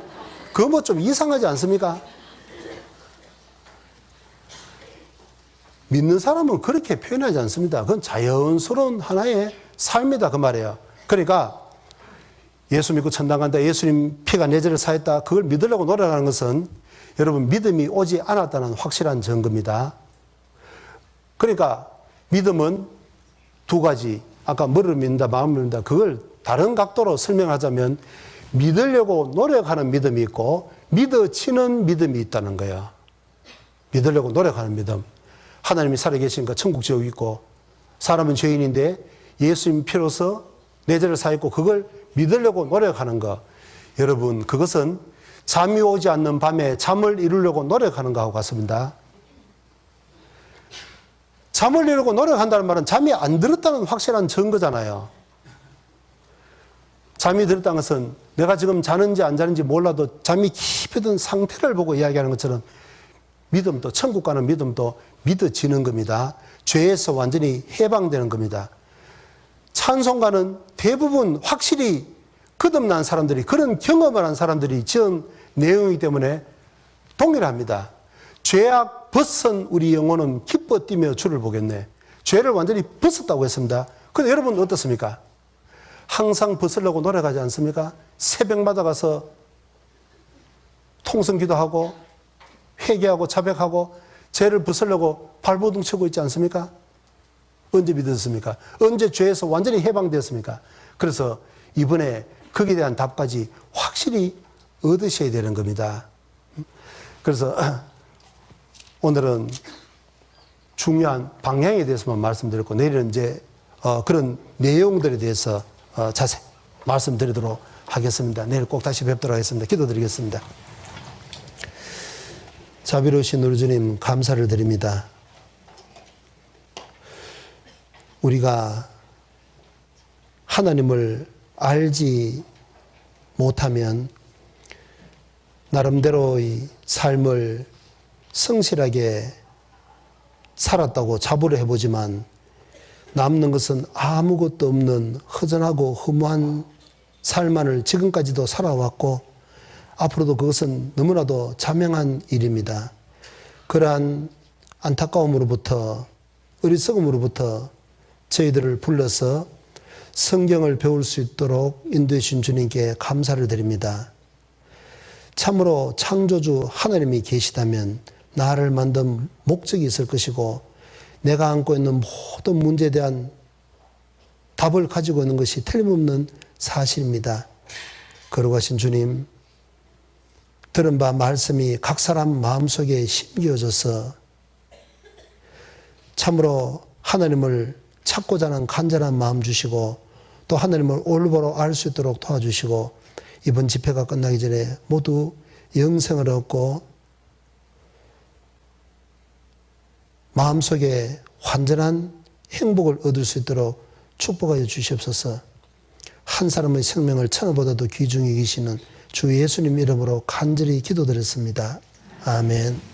그거 뭐 좀 이상하지 않습니까? 믿는 사람은 그렇게 표현하지 않습니다. 그건 자연스러운 하나의 삶이다 그 말이에요. 그러니까 예수 믿고 천당 간다, 예수님 피가 내 죄를 사했다, 그걸 믿으려고 노력하는 것은 여러분 믿음이 오지 않았다는 확실한 증거입니다. 그러니까 믿음은 두 가지, 아까 머리를 믿는다, 마음을 믿는다, 그걸 다른 각도로 설명하자면 믿으려고 노력하는 믿음이 있고 믿어지는 믿음이 있다는 거예요. 믿으려고 노력하는 믿음. 하나님이 살아계시니까 천국 지옥이 있고 사람은 죄인인데 예수님 피로서 내 죄를 사했고 그걸 믿으려고 노력하는 것. 여러분 그것은 잠이 오지 않는 밤에 잠을 이루려고 노력하는 것하고 같습니다. 잠을 이루려고 노력한다는 말은 잠이 안 들었다는 확실한 증거잖아요. 잠이 들었다는 것은 내가 지금 자는지 안 자는지 몰라도 잠이 깊이 든 상태를 보고 이야기하는 것처럼 믿음도, 천국 가는 믿음도 믿어지는 겁니다. 죄에서 완전히 해방되는 겁니다. 찬송가는 대부분 확실히 거듭난 사람들이, 그런 경험을 한 사람들이 지은 내용이기 때문에 동일합니다. 죄악 벗은 우리 영혼은 기뻐 뛰며 주를 보겠네. 죄를 완전히 벗었다고 했습니다. 근데 여러분 어떻습니까? 항상 벗으려고 노력하지 않습니까? 새벽마다 가서 통성기도 하고 회개하고 자백하고 죄를 벗으려고 발버둥 치고 있지 않습니까? 언제 믿었습니까? 언제 죄에서 완전히 해방되었습니까? 그래서 이번에 거기에 대한 답까지 확실히 얻으셔야 되는 겁니다. 그래서 오늘은 중요한 방향에 대해서만 말씀드렸고 내일은 이제 그런 내용들에 대해서 자세히 말씀드리도록 하겠습니다. 내일 꼭 다시 뵙도록 하겠습니다. 기도드리겠습니다. 자비로우신 우리 주님 감사를 드립니다. 우리가 하나님을 알지 못하면 나름대로의 삶을 성실하게 살았다고 자부를 해보지만 남는 것은 아무것도 없는 허전하고 허무한 삶만을 지금까지도 살아왔고 앞으로도 그것은 너무나도 자명한 일입니다. 그러한 안타까움으로부터 어리석음으로부터 저희들을 불러서 성경을 배울 수 있도록 인도해 주신 주님께 감사를 드립니다. 참으로 창조주 하나님이 계시다면 나를 만든 목적이 있을 것이고 내가 안고 있는 모든 문제에 대한 답을 가지고 있는 것이 틀림없는 사실입니다. 거룩하신 주님, 들은 바 말씀이 각 사람 마음속에 심겨져서 참으로 하나님을 찾고자 하는 간절한 마음 주시고 또 하나님을 올바로 알 수 있도록 도와주시고 이번 집회가 끝나기 전에 모두 영생을 얻고 마음속에 완전한 행복을 얻을 수 있도록 축복하여 주시옵소서. 한 사람의 생명을 천하보다도 귀중히 여기시는 주 예수님 이름으로 간절히 기도드렸습니다. 아멘.